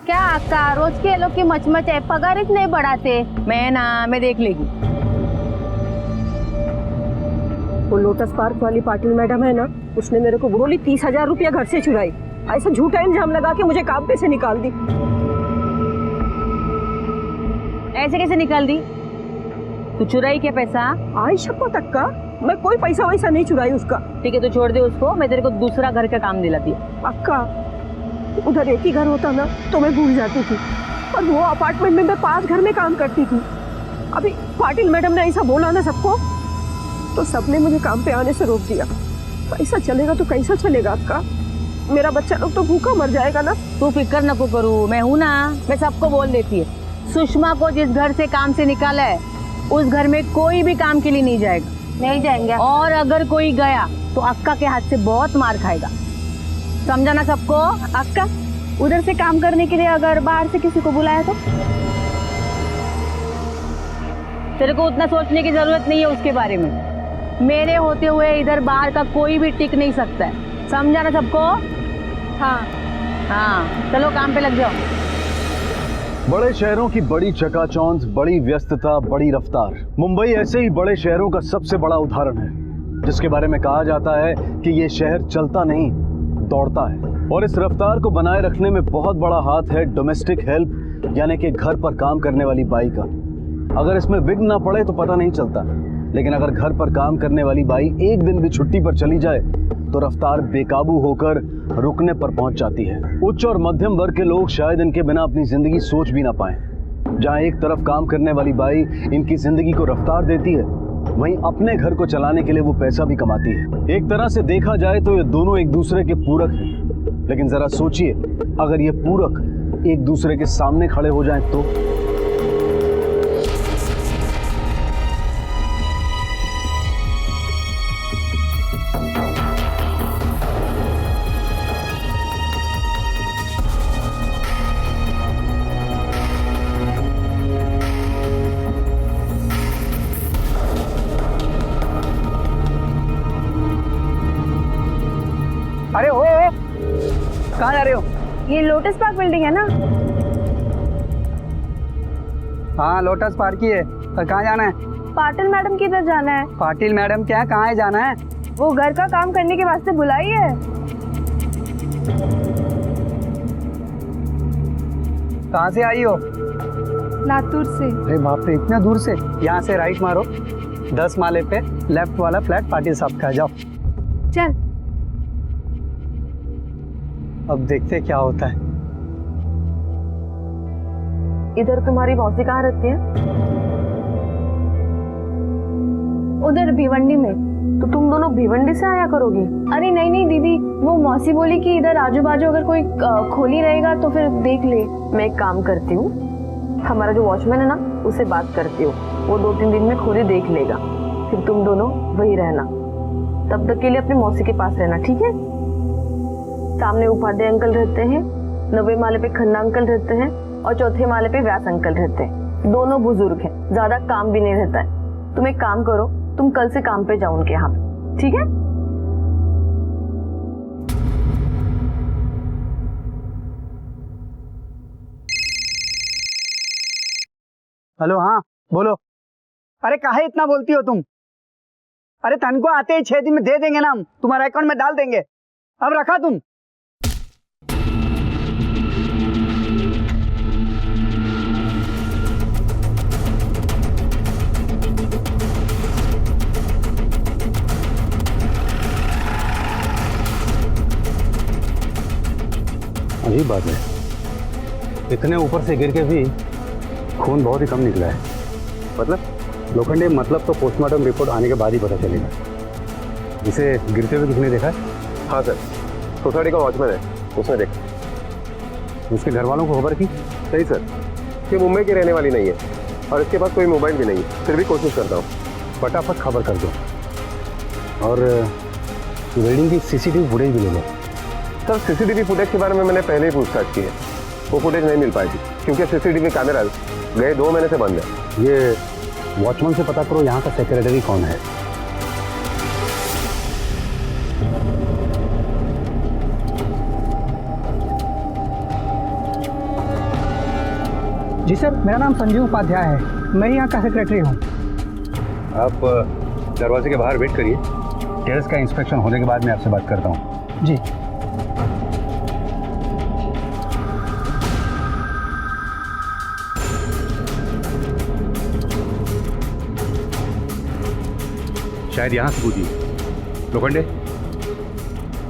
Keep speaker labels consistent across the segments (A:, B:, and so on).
A: क्या अक्का, रोज के लोग की मचमच है, पगार ही नहीं बढ़ाते।
B: मैं देख लेगी।
C: वो लोटस पार्क वाली पाटिल मैडम है ना, उसने मेरे को बोली 30,000 रुपया घर से चुराई। ऐसा झूठा इल्जाम लगा के मुझे काम पे से निकाल दी।
B: ऐसे कैसे निकाल दी? तू चुराई क्या पैसा?
C: आई शपथ अक्का, मैं कोई पैसा वैसा नहीं चुराई उसका।
B: ठीक है, तो छोड़ दे उसको, मैं तेरे को दूसरा घर का काम दिलाती हूँ।
C: अक्का, उधर एक ही घर होता ना तो मैं भूल जाती थी, और वो अपार्टमेंट में मैं 5 घर में काम करती थी। अभी पाटिल मैडम ने ऐसा बोला ना सबको, तो सबने मुझे काम पे आने से रोक दिया। पैसा चलेगा तो कैसा चलेगा अक्का? मेरा बच्चा लोग तो भूखा मर जाएगा ना।
B: तू फिक्र न करू, मैं हूँ ना, मैं सबको बोल देती है। सुषमा को जिस घर से काम से निकाला है, उस घर में कोई भी काम के लिए नहीं जाएगा।
A: नहीं जाएंगे,
B: और अगर कोई गया तो अक्का के हाथ से बहुत मार खाएगा, समझा ना सबको?
A: अक्का, उधर से काम करने के लिए अगर बाहर से किसी को बुलाया तो?
B: तेरे को उतना सोचने की जरूरत नहीं है उसके बारे में। मेरे होते हुए इधर बाहर का कोई भी टिक नहीं सकता है, समझा ना सबको? हाँ, चलो काम पे लग जाओ।
D: बड़े शहरों की बड़ी चकाचौंध, बड़ी व्यस्तता, बड़ी रफ्तार। मुंबई ऐसे ही बड़े शहरों का सबसे बड़ा उदाहरण है, जिसके बारे में कहा जाता है कि ये शहर चलता नहीं, दौड़ता है। और इस रफ्तार को बनाए रखने में बहुत बड़ा हाथ है डोमेस्टिक हेल्प, यानी कि घर पर काम करने वाली बाई का। अगर इसमें विघ्न ना पड़े तो पता नहीं चलता, लेकिन अगर घर पर काम करने वाली बाई एक दिन भी छुट्टी पर चली जाए तो रफ्तार बेकाबू होकर रुकने पर पहुंच जाती है। उच्च और मध्यम वर्ग के लोग शायद इनके बिना अपनी जिंदगी सोच भी ना पाएं। जहां एक तरफ काम करने वाली बाई इनकी जिंदगी को रफ्तार देती है, वहीं अपने घर को चलाने के लिए वो पैसा भी कमाती है। एक तरह से देखा जाए तो ये दोनों एक दूसरे के पूरक हैं। लेकिन जरा सोचिए, अगर ये पूरक एक दूसरे के सामने खड़े हो जाएं तो?
E: अरे हो, कहाँ जा रहे हो?
A: ये लोटस पार्क बिल्डिंग है ना?
E: हाँ, लोटस पार्क ही है। और कहाँ जाना है?
A: पाटिल मैडम की इधर जाना है।
E: पाटिल मैडम क्या, कहाँ है जाना है?
A: वो घर का काम करने के वास्ते बुलाई है।
E: कहाँ से आई हो?
A: लातूर से।
E: अरे बाप रे, इतना दूर से? यहाँ से राइट मारो, 10 माले पे लेफ्ट वाला फ्लैट पाटिल साहब का, जाओ।
A: चल।
E: अब देखते क्या होता है।
A: इधर तुम्हारी मौसी कहाँ रहती है? उधर भिवंडी में। तो तुम दोनों भिवंडी से आया करोगी? अरे नहीं नहीं दीदी, वो मौसी बोली कि इधर आजू बाजू अगर कोई खोली रहेगा तो फिर देख ले। मैं एक काम करती हूँ, हमारा जो वॉचमैन है ना, उससे बात करती हूँ, वो 2-3 दिन में खोली देख लेगा। फिर तुम दोनों वही रहना, तब तक के लिए अपनी मौसी के पास रहना, ठीक है? सामने उपाध्याय अंकल रहते हैं, 90 माले पे खन्ना अंकल रहते हैं, और 4थे माले पे व्यास अंकल रहते हैं। दोनों बुजुर्ग हैं, ज्यादा काम भी नहीं रहता है। तुम एक काम करो, तुम कल से काम पे जाओ उनके यहाँ, ठीक है?
E: हेलो, हाँ बोलो। अरे काहे इतना बोलती हो तुम? अरे तनको आते ही 6 दिन में दे देंगे ना, हम तुम्हारे अकाउंट में डाल देंगे। अब रखा तुम।
D: अजीब बात है, इतने ऊपर से गिर के भी खून बहुत ही कम निकला है। मतलब लोखंडे, मतलब तो पोस्टमार्टम रिपोर्ट आने के बाद ही पता चलेगा। इसे गिरते हुए किसने देखा है?
F: हाँ सर, सोसाइटी का वॉचमैन है, उसने देखा।
D: उसके घर वालों को खबर की?
F: सही सर, ये मुंबई की रहने वाली नहीं है और इसके पास कोई मोबाइल भी नहीं है, फिर भी कोशिश करता हूँ।
D: फटाफट खबर कर दो और बिल्डिंग की सीसीटीवी फुटेज भी ले लो।
F: सर सीसीटीवी फुटेज के बारे में मैंने पहले ही पूछताछ की है, वो फुटेज नहीं मिल पाएगी क्योंकि सीसीटीवी कैमरा गए 2 महीने से बंद है।
D: ये वॉचमैन से पता करो यहाँ का सेक्रेटरी कौन है।
E: जी सर, मेरा नाम संजीव उपाध्याय है, मैं यहाँ का सेक्रेटरी हूँ।
D: आप दरवाजे के बाहर वेट करिए, टेरेस का इंस्पेक्शन होने के बाद मैं आपसे बात करता हूँ।
E: जी।
D: शायद यहाँ से पूछिए। लोखंडे,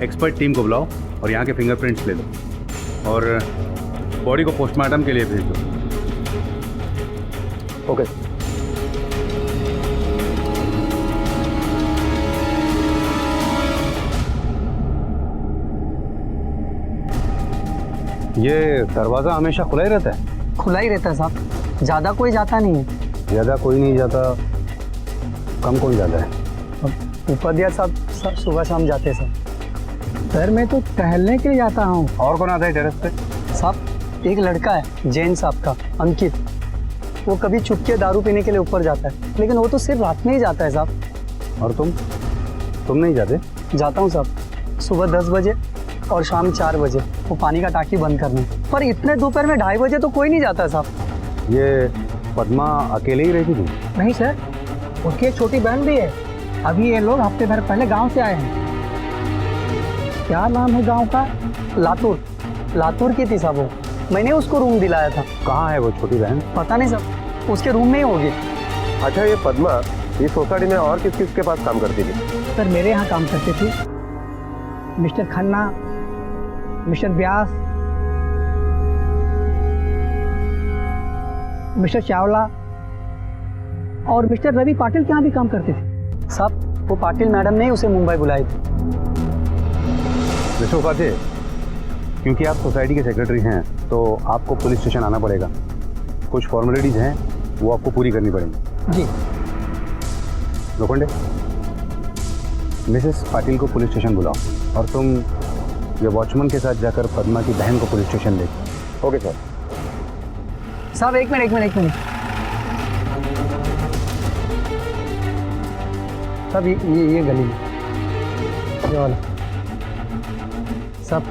D: एक्सपर्ट टीम को बुलाओ और यहाँ के फिंगरप्रिंट्स ले लो और बॉडी को पोस्टमार्टम के लिए भेज दो।
F: ओके।
D: ये दरवाज़ा हमेशा खुला ही रहता है?
E: खुला ही रहता है साहब, ज़्यादा कोई जाता नहीं है।
D: ज़्यादा कोई नहीं जाता, कम कोई जाता है?
E: अब उपाध्याय साहब सुबह शाम जाते हैं सर। सर मैं तो टहलने के लिए जाता हूँ।
D: और कौन आता है टेरेस पे?
E: साहब एक लड़का है जैन साहब का, अंकित, वो कभी चुपके दारू पीने के लिए ऊपर जाता है, लेकिन वो तो सिर्फ रात में ही जाता है साहब।
D: और तुम नहीं जाते?
E: जाता हूँ साहब, सुबह 10 बजे और शाम 4 बजे वो पानी का टाकी बंद करने। पर इतने दोपहर में 2:30 बजे तो कोई नहीं जाता है साहब।
D: ये पद्मा अकेले ही रहती थी?
E: नहीं सर, उसकी एक छोटी बहन भी है। अभी ये लोग हफ्ते भर पहले गांव से आए हैं। क्या नाम है गांव का? लातूर। लातूर की थी साहब वो, मैंने उसको रूम दिलाया था।
D: कहाँ है वो छोटी बहन?
E: पता नहीं साहब, उसके रूम में ही होगी।
F: अच्छा, ये पद्मा इस सोसाइटी में और किस किस के पास काम करती थी?
E: सर मेरे यहाँ काम करती थी मिस्टर खन्ना, मिस्टर व्यास, मिस्टर चावला और मिस्टर रवि पाटिल के यहाँ भी काम करते थे साहब। वो पाटिल मैडम ने उसे मुंबई बुलाई थी।
D: मिस्टर उपाध्याय, क्योंकि आप सोसाइटी के सेक्रेटरी हैं तो आपको पुलिस स्टेशन आना पड़ेगा। कुछ फॉर्मेलिटीज़ हैं वो आपको पूरी करनी पड़ेंगी।
E: जी।
D: लोखंडे, मिसेस पाटिल को पुलिस स्टेशन बुलाओ और तुम ये वॉचमैन के साथ जाकर पद्मा की बहन को पुलिस स्टेशन ले।
F: Okay sir.
E: साहब एक मिनट। साहब ये गली में ये वाला साहब,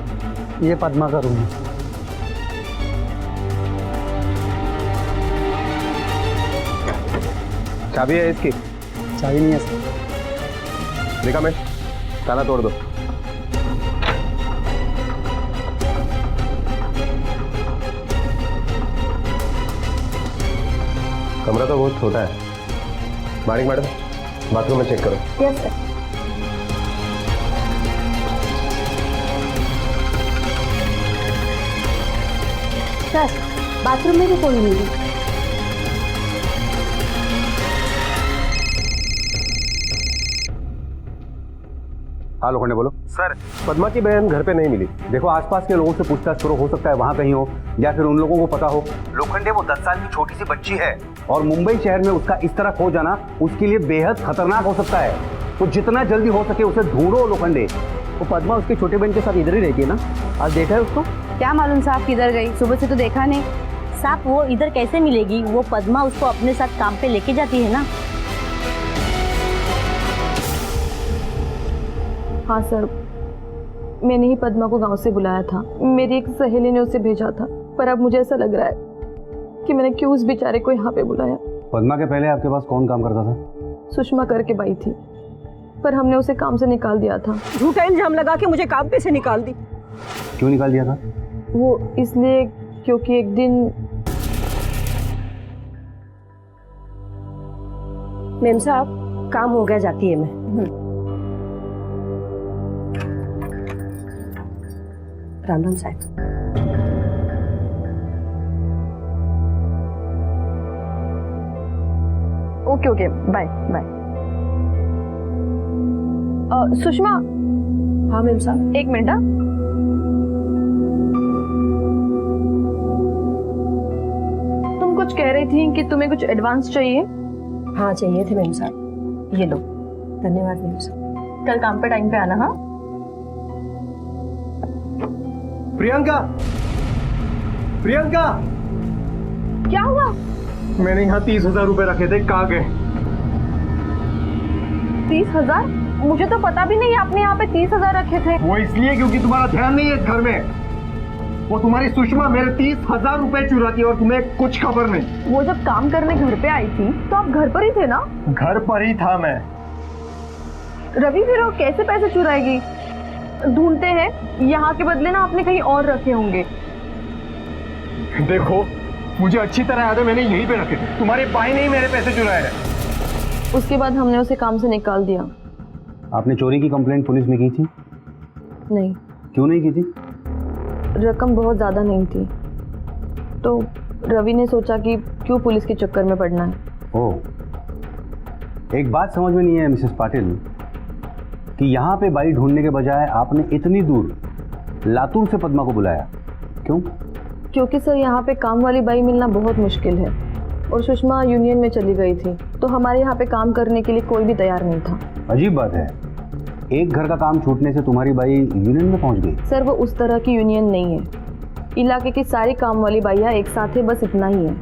E: ये पद्मा का रूम है।
F: चाबी है इसकी?
E: चाबी नहीं है सर।
F: देखा मैं, ताला तोड़ दो। कमरा तो बहुत छोटा है। मारिक मैडम, बाथरूम में चेक करो।
A: Yes sir.
G: सर बाथरूम में भी कोई नहीं है।
D: हाँ लोखंडे बोलो।
F: सर, पद्मा की बहन घर पे नहीं मिली।
D: देखो आसपास के लोगों से पूछताछ करो, हो सकता है वहाँ कहीं हो या फिर उन लोगों को पता हो। लोखंडे वो 10 साल की छोटी सी बच्ची है और मुंबई शहर में उसका इस तरह खो जाना उसके लिए बेहद खतरनाक हो सकता है। तो जितना जल्दी हो सके उसे ढूंढो लोखंडे।
E: वो पद्मा उसके छोटे बहन के साथ इधर ही रहती है ना? आज देखा है उसको?
G: क्या मालूम साहब किधर गई, सुबह से तो देखा नहीं। साहब वो इधर कैसे मिलेगी, वो पद्मा उसको अपने साथ काम पे लेके जाती है ना।
A: हाँ सर, मैंने ही पद्मा को गांव से बुलाया था। मेरी एक सहेली ने उसे भेजा था, पर अब मुझे ऐसा लग रहा है कि मैंने क्यों उस बेचारे को यहाँ पे बुलाया।
D: पद्मा के पहले आपके पास कौन काम करता था?
A: सुषमा करके बाई थी, पर हमने उसे काम से निकाल दिया था।
C: झूठा इल्जाम लगा के मुझे काम पे से निकाल दी।
D: क्यों निकाल दिया था?
A: वो इसलिए क्योंकि एक दिन
C: मेम साहब काम हो गया, जाती है मैं। राम राम साहब।
A: Okay okay, bye bye. Sushma.
C: हाँ मेम साहब।
A: एक मिनट। हाँ तुम कुछ कह रही थी कि तुम्हें कुछ एडवांस चाहिए।
C: हाँ चाहिए थे मेम साहब।
A: ये लो।
C: धन्यवाद मेम साहब।
A: कल काम पे टाइम पे आना। हाँ
F: प्रियंका, प्रियंका,
A: क्या हुआ?
F: मैंने यहाँ 30,000 रुपए रखे थे, कहाँ गए?
A: 30,000? मुझे तो पता भी नहीं आपने यहाँ पे 30,000 रखे थे।
F: वो इसलिए क्योंकि तुम्हारा ध्यान नहीं है इस घर में।
H: वो तुम्हारी सुषमा मेरे 30,000 रुपए चुराती और तुम्हें कुछ खबर नहीं।
A: वो जब काम करने घर पे आई थी तो आप घर पर ही थे ना?
H: घर पर ही था मैं।
A: रवि फिर वो कैसे पैसे चुराएगी? ढूंढते हैं, यहाँ के बदले ना आपने कहीं और रखे होंगे।
H: देखो मुझे अच्छी तरह याद है, मैंने यहीं पे रखे थे। तुम्हारे भाई ने ही मेरे पैसे चुराए हैं।
A: उसके बाद हमने उसे काम से निकाल दिया।
D: आपने चोरी की कंप्लेंट पुलिस में की थी?
A: नहीं,
D: क्यों नहीं की थी?
A: रकम बहुत ज़्यादा नहीं थी, तो रवि ने सोचा कि क्यों पुलिस के चक्कर में पड़ना है।
D: ओह, एक बात समझ में नहीं है मिसेस पाटिल कि यहाँ पे बाई ढूंढने के बजाय आपने इतनी दूर लातूर से पद्मा को बुलाया, क्यों?
A: क्योंकि सर यहाँ पे काम वाली बाई मिलना बहुत मुश्किल है और सुषमा यूनियन में चली गई थी, तो हमारे यहाँ पे काम करने के लिए कोई भी तैयार नहीं था।
D: अजीब बात है, एक घर का काम छूटने से तुम्हारी बाई यूनियन में पहुँच गई।
A: सर वो उस तरह की यूनियन नहीं है, इलाके की सारी काम वाली बाइयाँ एक साथ है, बस इतना ही है।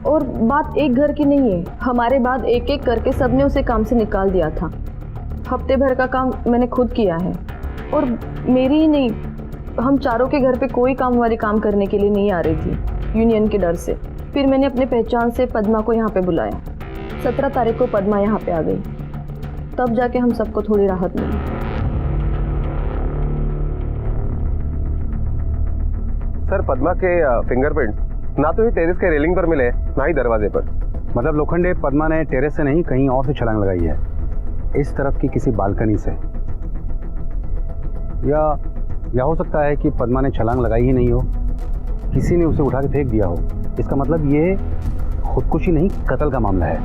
A: और बात एक घर की नहीं है, हमारे बाद एक एक करके सबने उसे काम से निकाल दिया था। हफ्ते भर का काम मैंने खुद किया है, और मेरी ही नहीं, हम चारों के घर पे कोई काम वाली काम करने के लिए नहीं आ रही थी यूनियन के डर से। फिर मैंने अपने पहचान से पद्मा को यहाँ पे बुलाया। 17 तारीख को पद्मा यहाँ पे आ गई, तब जाके हम सबको थोड़ी राहत मिली।
F: सर पद्मा के फिंगरप्रिंट ना तो ही टेरेस के रेलिंग पर मिले, ना ही दरवाजे पर।
D: मतलब लोखंडे, पद्मा ने टेरेस से नहीं कहीं और से छलांग लगाई है, इस तरफ की किसी बालकनी से। या हो सकता है कि पद्मा ने छलांग लगाई ही नहीं हो, किसी ने उसे उठा के फेंक दिया हो। इसका मतलब ये खुदकुशी नहीं, कत्ल का मामला है।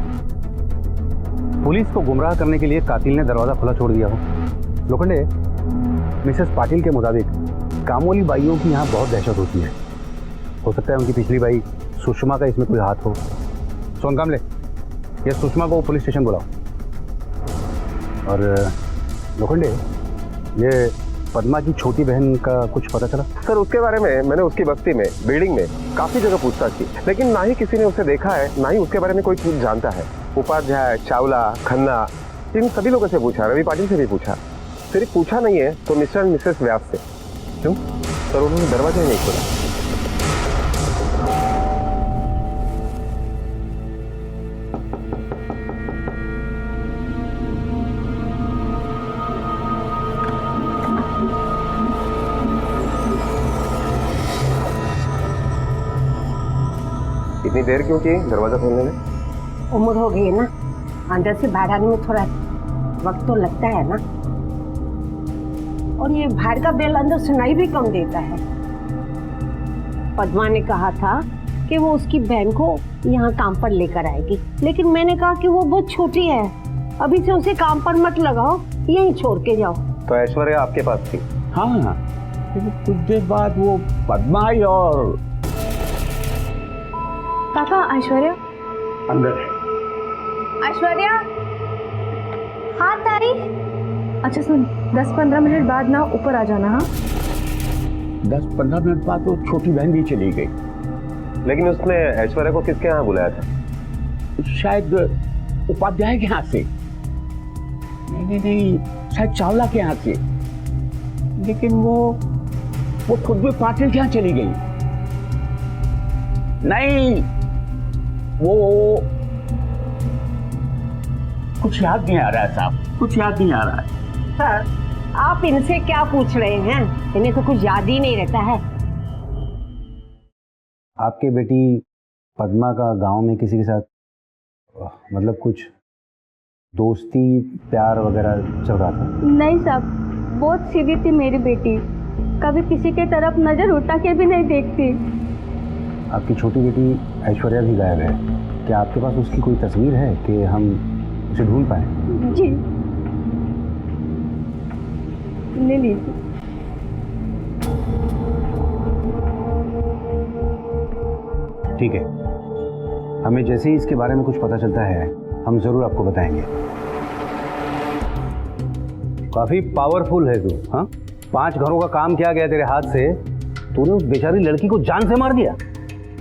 D: पुलिस को गुमराह करने के लिए कातिल ने दरवाजा खुला छोड़ दिया हो। लोखंडे, मिसेस पाटिल के मुताबिक कामवाली बाइयों की यहाँ बहुत दहशत होती है। हो सकता है उनकी पिछली बाई सुषमा का इसमें कोई हाथ हो। सोन कामले, ये सुषमा को पुलिस स्टेशन बुलाओ। और लोखंडे, ये पद्मा की छोटी बहन का कुछ पता चला?
F: सर उसके बारे में मैंने उसकी बस्ती में, बिल्डिंग में काफी जगह पूछताछ की, लेकिन ना ही किसी ने उसे देखा है, ना ही उसके बारे में कोई चीज जानता है। उपाध्याय, चावला, खन्ना, इन सभी लोगों से पूछा, रवि पाटिल से भी पूछा। सिर्फ पूछा नहीं है तो मिस्टर एंड मिसेस व्यास से। क्यों सर, उन्होंने दरवाजा ही नहीं खोला। इतनी देर क्यों की दरवाजा खोलने में?
C: उम्र हो गई है ना, अंदर से बाहर आने में थोड़ा वक्त तो लगता है ना। और ये बाहर का बेल अंदर सुनाई भी कम देता है। पद्मा ने कहा था कि वो उसकी बहन को यहाँ काम पर लेकर आएगी, लेकिन मैंने कहा कि वो बहुत छोटी है, अभी से उसे काम पर मत लगाओ, यहीं छोड़ के जाओ।
F: तो ऐश्वर्या आपके पास थी?
I: हाँ, कुछ देर बाद वो पद्मा आई और
A: काका, ऐश्वर्या
I: अंदर है।
A: ऐश्वर्या, हाँ ताई। अच्छा सुन, 10-15 मिनट बाद ना ऊपर आ जाना। हाँ,
I: 10-15 मिनट बाद वो छोटी बहन भी चली गई।
F: लेकिन उसने ऐश्वर्या को किसके यहाँ बुलाया था?
I: शायद उपाध्याय के यहाँ से। नहीं, शायद चावला के यहाँ से। लेकिन वो खुद भी पाटिल के यहाँ चली गई। नहीं, वो कुछ याद नहीं आ रहा है साहब, कुछ याद नहीं आ रहा है।
C: सर, आप इनसे क्या पूछ रहे हैं? इन्हें तो कुछ याद ही नहीं रहता है।
D: आपके बेटी पद्मा का गांव में किसी के साथ मतलब कुछ दोस्ती प्यार वगैरह चल रहा था?
J: नहीं साहब, बहुत सीधी थी मेरी बेटी, कभी किसी के तरफ नजर उठा के भी नहीं देखती।
D: आपकी छोटी बेटी ऐश्वर्या भी गायब है, क्या आपके पास उसकी कोई तस्वीर है कि हम उसे ढूंढ पाए?
J: जी, ले लीजिए।
D: ठीक है, हमें जैसे ही इसके बारे में कुछ पता चलता है हम जरूर आपको बताएंगे। काफी पावरफुल है तू। हाँ, 5 घरों का काम किया गया तेरे हाथ से, तूने उस बेचारी लड़की को जान से मार दिया।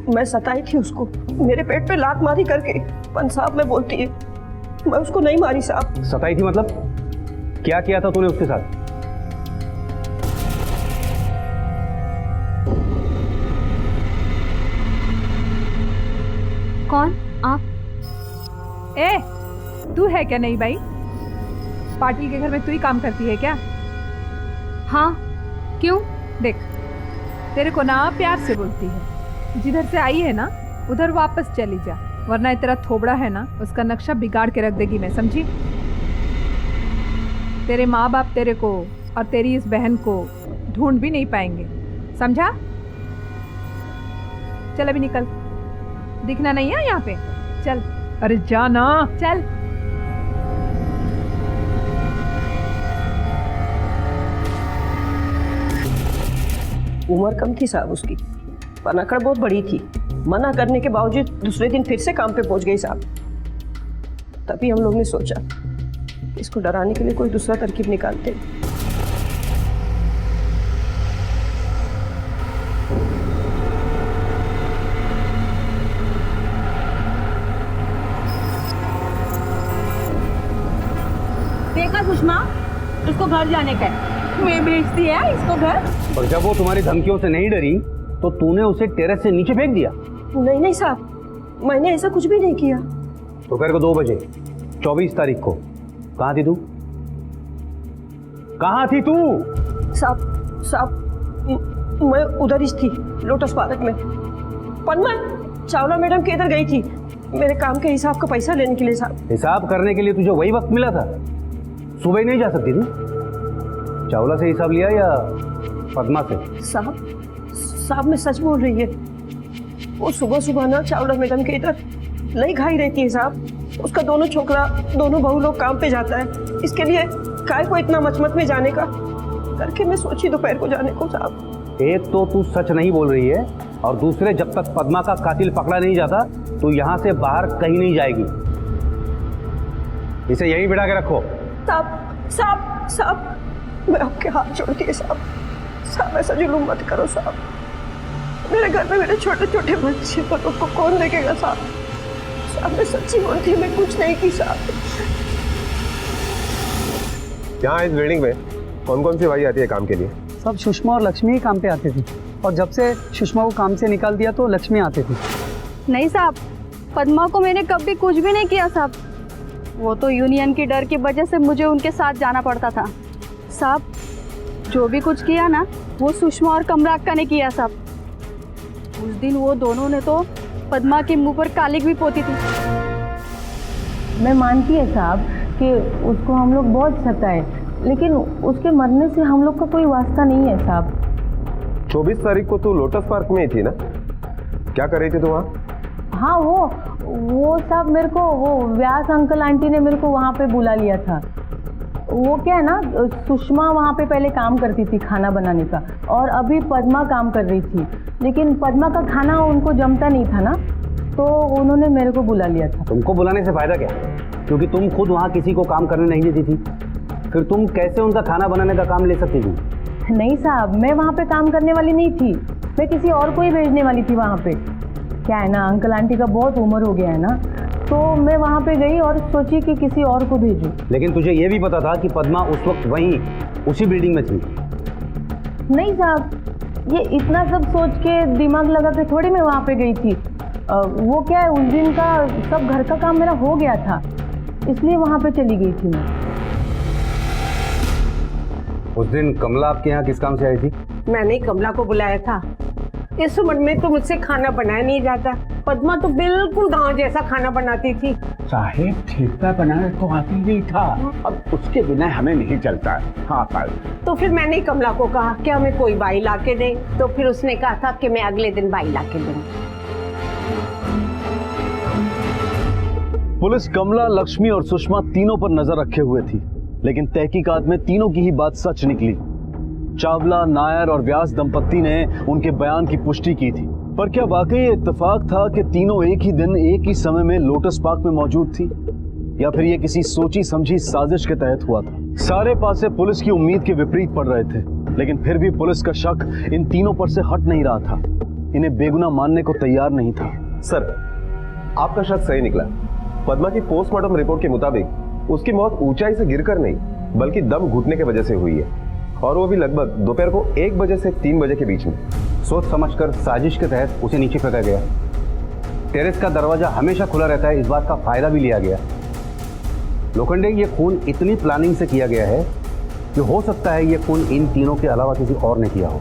C: मैं सताई थी उसको, मेरे पेट पे लात मारी करके पंसाब में बोलती है। मैं उसको नहीं मारी साहब।
D: सताई थी मतलब क्या किया था तूने उसके साथ?
A: कौन आप?
K: ए, तू है क्या नई बाई? पाटिल के घर में तू ही काम करती है क्या?
A: हाँ, क्यों?
K: देख, तेरे को ना प्यार से बोलती है, जिधर से आई है ना उधर वापस चली जा, वरना ये तेरा थोबड़ा है ना उसका नक्शा बिगाड़ के रख देगी मैं, समझी? तेरे माँ बाप तेरे को और तेरी इस बहन को ढूंढ भी नहीं पाएंगे, समझा? चल अभी निकल, दिखना नहीं है यहाँ पे, चल। अरे जा ना, चल।
C: उम्र कम थी साहब उसकी, पर अकड़ बहुत बड़ी थी। मना करने के बावजूद दूसरे दिन फिर से काम पे पहुंच गई साहब। तभी हम लोग ने सोचा इसको डराने के लिए कोई दूसरा तरकीब निकालते।
B: देखा सुषमा, इसको घर जाने का है। मैं भेजती है इसको घर।
I: और जब वो तुम्हारी धमकियों से नहीं डरी तो तूने उसे टेरेस से नीचे फेंक दिया?
C: नहीं नहीं साहब, मैंने ऐसा कुछ भी नहीं किया।
I: दोपहर को 2 बजे 24 तारीख को कहाँ थी तू? कहाँ थी तू?
C: साहब मैं उधर ही थी, लोटस पार्क में। पन्ना चावला मैडम के इधर गई थी मेरे काम के हिसाब का पैसा लेने के लिए साहब।
I: हिसाब करने के लिए तुझे वही वक्त मिला था? सुबह ही नहीं जा सकती थी? चावला से हिसाब लिया या पद्मा से?
C: साहब मैं सच बोल रही है। वो सुबह सुबह ना चावला मैडम के इधर नहीं खाई रहती है साहब। उसका दोनों छोकरा, दोनों बहू लोग काम पे जाता है, इसके लिए काय को इतना मचमच में जाने का करके मैं सोची दोपहर को जाने को साहब।
I: एक तो तू सच नहीं बोल रही है और दूसरे जब तक पद्मा का कातिल पकड़ा नहीं जाता तो यहाँ से बाहर कहीं नहीं जाएगी। इसे यहीं बिठा के रखो।
C: साहब मैं आपके हाथ जोड़ती है साहब ऐसा जुलूम मत करो साहब। मेरे घर में मेरे छोटे छोटे बच्चे पर उनको कौन देखेगा साहब मैं सच्ची बोलती हूँ, मैं कुछ नहीं की साहब।
F: यहाँ इस बिल्डिंग में कौन कौन सी भाई आती है काम के लिए?
E: सब सुषमा और लक्ष्मी ही काम पे आते थे, और जब से सुषमा को काम से निकाल दिया तो लक्ष्मी आते थे।
J: नहीं साहब, पद्मा को मैंने कभी कुछ भी नहीं किया साहब। वो तो यूनियन की डर की वजह से मुझे उनके साथ जाना पड़ता था साहब। जो भी कुछ किया ना वो सुषमा और कमराक्का ने किया साहब। उस दिन वो दोनों ने तो पद्मा के मुंह पर कालिक भी पोती थी।
B: मैं मानती है साहब कि उसको हम लोग बहुत सताए, लेकिन उसके मरने से हम लोग का कोई वास्ता नहीं है साहब।
F: 24 तारीख को तू लोटस पार्क में ही थी ना? क्या कर रही थी तू वहाँ?
B: हाँ, वो साहब मेरे को वो व्यास अंकल आंटी ने मेरे को वहाँ पे बुला लिया था। वो क्या है ना, सुषमा वहाँ पे पहले काम करती थी खाना बनाने का, और अभी पद्मा काम कर रही थी, लेकिन पद्मा का खाना उनको जमता नहीं था ना, तो उन्होंने मेरे को बुला लिया था।
I: तुमको बुलाने से फायदा क्या? क्योंकि तुम खुद वहाँ किसी को काम करने नहीं देती थी, फिर तुम कैसे उनका खाना बनाने का काम ले सकती थी?
B: नहीं साहब, मैं वहाँ पे काम करने वाली नहीं थी, मैं किसी और को ही भेजने वाली थी वहाँ पे। क्या है ना, अंकल आंटी का बहुत उम्र हो गया है ना, तो मैं वहाँ पे गई और सोची कि किसी और को भेजूं।
I: लेकिन तुझे ये भी पता था कि पद्मा उस वक्त वहीं उसी बिल्डिंग में थी?
B: नहीं साहब, ये इतना सब सोच के दिमाग लगा के थोड़ी मैं वहाँ पे गई थी। वो क्या है, उस दिन का सब घर का काम मेरा हो गया था, इसलिए वहाँ पे चली गई थी मैं।
I: उस दिन कमला आपके यहाँ किस काम से आई थी?
C: मैंने कमला को बुलाया था। इस उम्र में तो मुझसे खाना बनाया नहीं जाता। पद्मा तो बिल्कुल गांव जैसा खाना बनाती थी।
I: साहेब ठेका बनाना तो आती ही था, अब उसके बिना हमें नहीं चलता। हाँ पाल।
C: तो फिर मैंने कमला को कहा कि हमें कोई बाई ला के दे, तो फिर उसने कहा था कि मैं अगले दिन बाई ला के दूंगी।
D: पुलिस कमला, लक्ष्मी और सुषमा तीनों पर नजर रखे हुए थी, लेकिन तहकीकात में तीनों की ही बात सच निकली। चावला, नायर और व्यास दंपत्ति ने उनके बयान की पुष्टि की थी। पर क्या वाकई ये इत्तेफाक था कि तीनों एक ही दिन एक ही समय में लोटस पार्क में मौजूद थी, या फिर ये किसी सोची समझी साजिश के तहत हुआ था? सारे पासे पुलिस की उम्मीद के विपरीत पड़ रहे थे, लेकिन फिर भी पुलिस का शक इन तीनों पर से हट नहीं रहा था। इन्हें बेगुनाह मानने को तैयार नहीं था।
F: सर, आपका शक सही निकला। पद्मा की पोस्टमार्टम रिपोर्ट के मुताबिक उसकी मौत ऊंचाई से गिरकर नहीं, बल्कि दम घुटने की वजह से हुई है, और वो भी लगभग दोपहर को 1 बजे से 3 बजे के बीच में।
I: सोच समझकर साजिश के तहत उसे नीचे फेंका गया। टेरेस का दरवाजा हमेशा खुला रहता है, इस बात का फायदा भी लिया गया। लोखंडे, ये खून इतनी प्लानिंग से किया गया है कि हो सकता है ये खून इन तीनों के अलावा किसी और ने किया हो।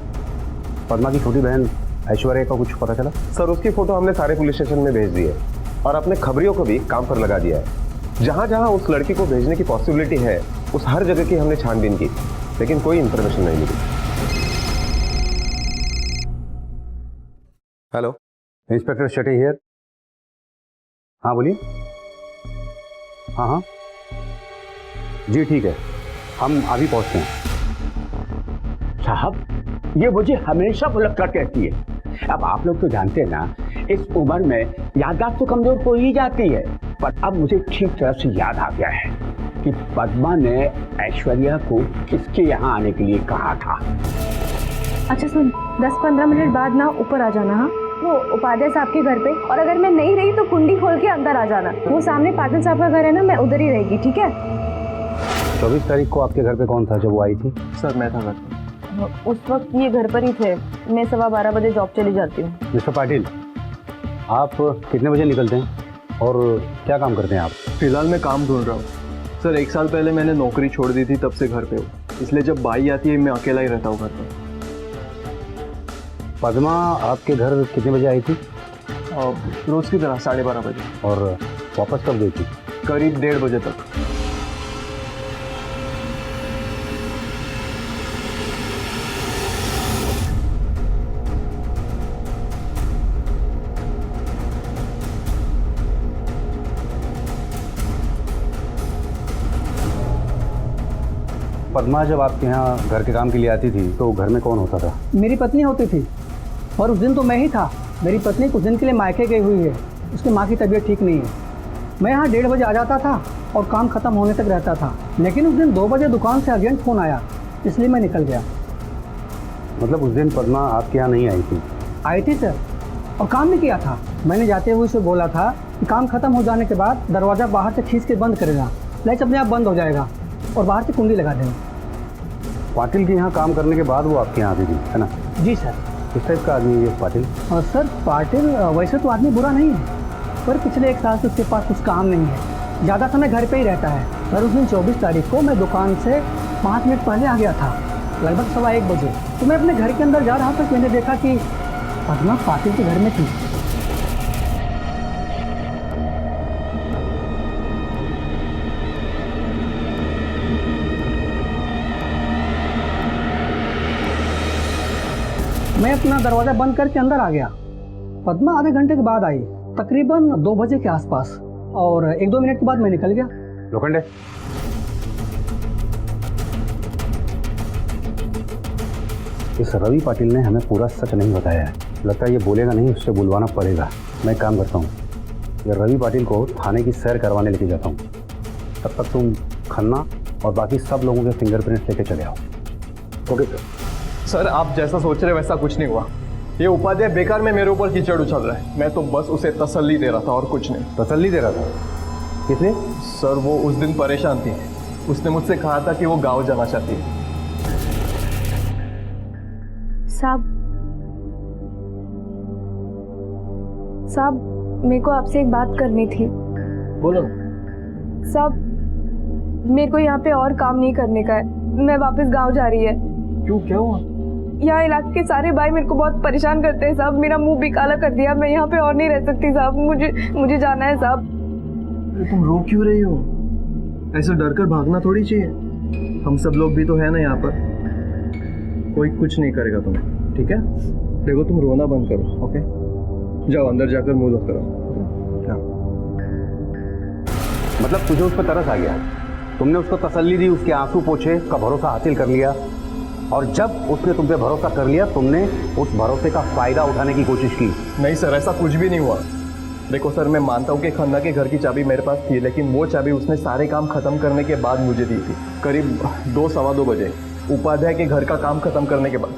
I: पद्मा की छोटी बहन ऐश्वर्या का कुछ पता चला?
F: सर उसकी फोटो हमने सारे पुलिस स्टेशन में भेज दी है और अपने खबरियों को भी काम पर लगा दिया है। जहां जहां उस लड़की को भेजने की पॉसिबिलिटी है उस हर जगह की हमने छानबीन की, लेकिन कोई इंफॉर्मेशन नहीं मिली। Hello,
I: inspector Shetty here. हाँ बोलिए। हाँ हाँ जी ठीक है, हम अभी पहुँचते हैं।
L: साहब, ये मुझे हमेशा बुलक कर कहती है। अब आप लोग तो जानते हैं ना, इस उम्र में याददाश्त तो कमजोर हो ही जाती है। पर अब मुझे ठीक तरह से याद आ गया है कि पद्मा ने ऐश्वर्या को किसके यहाँ आने के लिए कहा था।
A: अच्छा सुन, 10-15 मिनट बाद ना ऊपर आ जाना। हाँ, वो उपाध्याय साहब के घर पे, और अगर मैं नहीं रही तो कुंडी खोल के अंदर आ जाना। वो सामने पाटिल साहब का घर है ना, मैं उधर ही रहेगी, ठीक है?
I: 24 तारीख को आपके घर पे कौन था जब वो आई थी?
H: सर मैं था घर पे।
A: उस वक्त ये घर पर ही थे। मैं 12:15 बजे जॉब चली जाती हूँ।
I: मिस्टर पाटिल, आप कितने बजे निकलते हैं और क्या काम करते हैं आप?
H: फिलहाल मैं काम ढूंढ रहा हूँ सर। 1 साल पहले मैंने नौकरी छोड़ दी थी, तब से घर पे हूँ, इसलिए जब बाई आती है मैं अकेला ही रहता हूँ घर पर।
I: पद्मा आपके घर कितने बजे आई थी?
H: रोज की तरह 12:30 बजे।
I: और वापस कब गई थी?
H: करीब 1:30 बजे तक।
I: पद्मा जब आपके यहाँ घर के काम के लिए आती थी तो घर में कौन होता था?
E: मेरी पत्नी होती थी, और उस दिन तो मैं ही था। मेरी पत्नी कुछ दिन के लिए मायके गई हुई है, उसकी माँ की तबीयत ठीक नहीं है। मैं यहाँ 1:30 बजे आ जाता था और काम खत्म होने तक रहता था, लेकिन उस दिन 2 बजे दुकान से अर्जेंट फ़ोन आया, इसलिए मैं निकल गया।
I: मतलब उस दिन पद्मा आपके यहाँ नहीं आई थी?
E: आई थी सर, और काम भी किया था। मैंने जाते हुए उसे बोला था कि काम खत्म हो जाने के बाद दरवाज़ा बाहर से खींच के बंद करेगा, लाइट अपने आप बंद हो जाएगा, और बाहर से कुंडी लगा देगा।
I: पाटिल के यहाँ काम करने के बाद वो आपके यहाँ आती थी, है ना?
E: जी सर।
I: किस टाइप का आदमी है ये पाटिल?
E: और सर पाटिल वैसे तो आदमी बुरा नहीं है, पर पिछले 1 साल से उसके पास कुछ काम नहीं है, ज़्यादा समय घर पे ही रहता है। पर उस दिन 24 तारीख को मैं दुकान से 5 मिनट पहले आ गया था, लगभग 1:15 बजे। तो मैं अपने घर के अंदर जा रहा था, मैंने देखा कि पद्मा पाटिल के घर में थी। मैं अपना दरवाज़ा बंद करके अंदर आ गया। पद्मा आधे घंटे के बाद आई, तकरीबन 2 बजे के आसपास, और 1-2 मिनट के बाद मैं निकल गया।
I: लोखंडे, इस रवि पाटिल ने हमें पूरा सच नहीं बताया है। लगता है ये बोलेगा नहीं, उससे बुलवाना पड़ेगा। मैं काम करता हूँ, ये रवि पाटिल को थाने की सैर करवाने लेके जाता हूँ। तब तक तुम खन्ना और बाकी सब लोगों के फिंगरप्रिंट्स लेके चले आओ।
H: Okay sir. सर आप जैसा सोच रहे वैसा कुछ नहीं हुआ। ये उपाध्याय बेकार में मेरे ऊपर कीचड़ उछल रहा है। मैं तो बस उसे तसल्ली दे रहा था और कुछ नहीं।
I: तसल्ली दे रहा था? किसने?
H: सर वो उस दिन परेशान थी, उसने मुझसे कहा था कि वो गांव जाना चाहती है।
A: साहब मेरे को आपसे एक बात करनी थी।
H: बोलो।
A: साहब मेरे को यहाँ पे और काम नहीं करने का है, मैं वापस गांव जा रही है।
H: क्यों, क्या हुआ?
A: यहाँ इलाके के सारे भाई मेरे को बहुत परेशान करते हैं साहब, मेरा मुंह भी काला कर दिया। मैं यहाँ पे और नहीं रह सकती साहब, मुझे जाना है साहब।
H: तुम रो क्यों रही हो? ऐसे डर कर भागना थोड़ी चाहिए। हम सब लोग भी तो है ना यहाँ पर, कोई कुछ नहीं करेगा तुम्हें, ठीक है? देखो तुम रोना बंद करो, ओके? जाओ अंदर जाकर मुंह धो करो।
I: मतलब तुझे उस पर तरस आ गया, तुमने उसको तसल्ली दी, उसके आंसू पोछे, उसका भरोसा हासिल कर लिया, और जब उसने तुम पे भरोसा कर लिया तुमने उस भरोसे का फायदा उठाने की कोशिश की।
H: नहीं सर, ऐसा कुछ भी नहीं हुआ। देखो सर, मैं मानता हूँ कि खन्ना के घर की चाबी मेरे पास थी, लेकिन वो चाबी उसने सारे काम खत्म करने के बाद मुझे दी थी, करीब 2-2:15 बजे, उपाध्याय के घर का काम खत्म करने के बाद।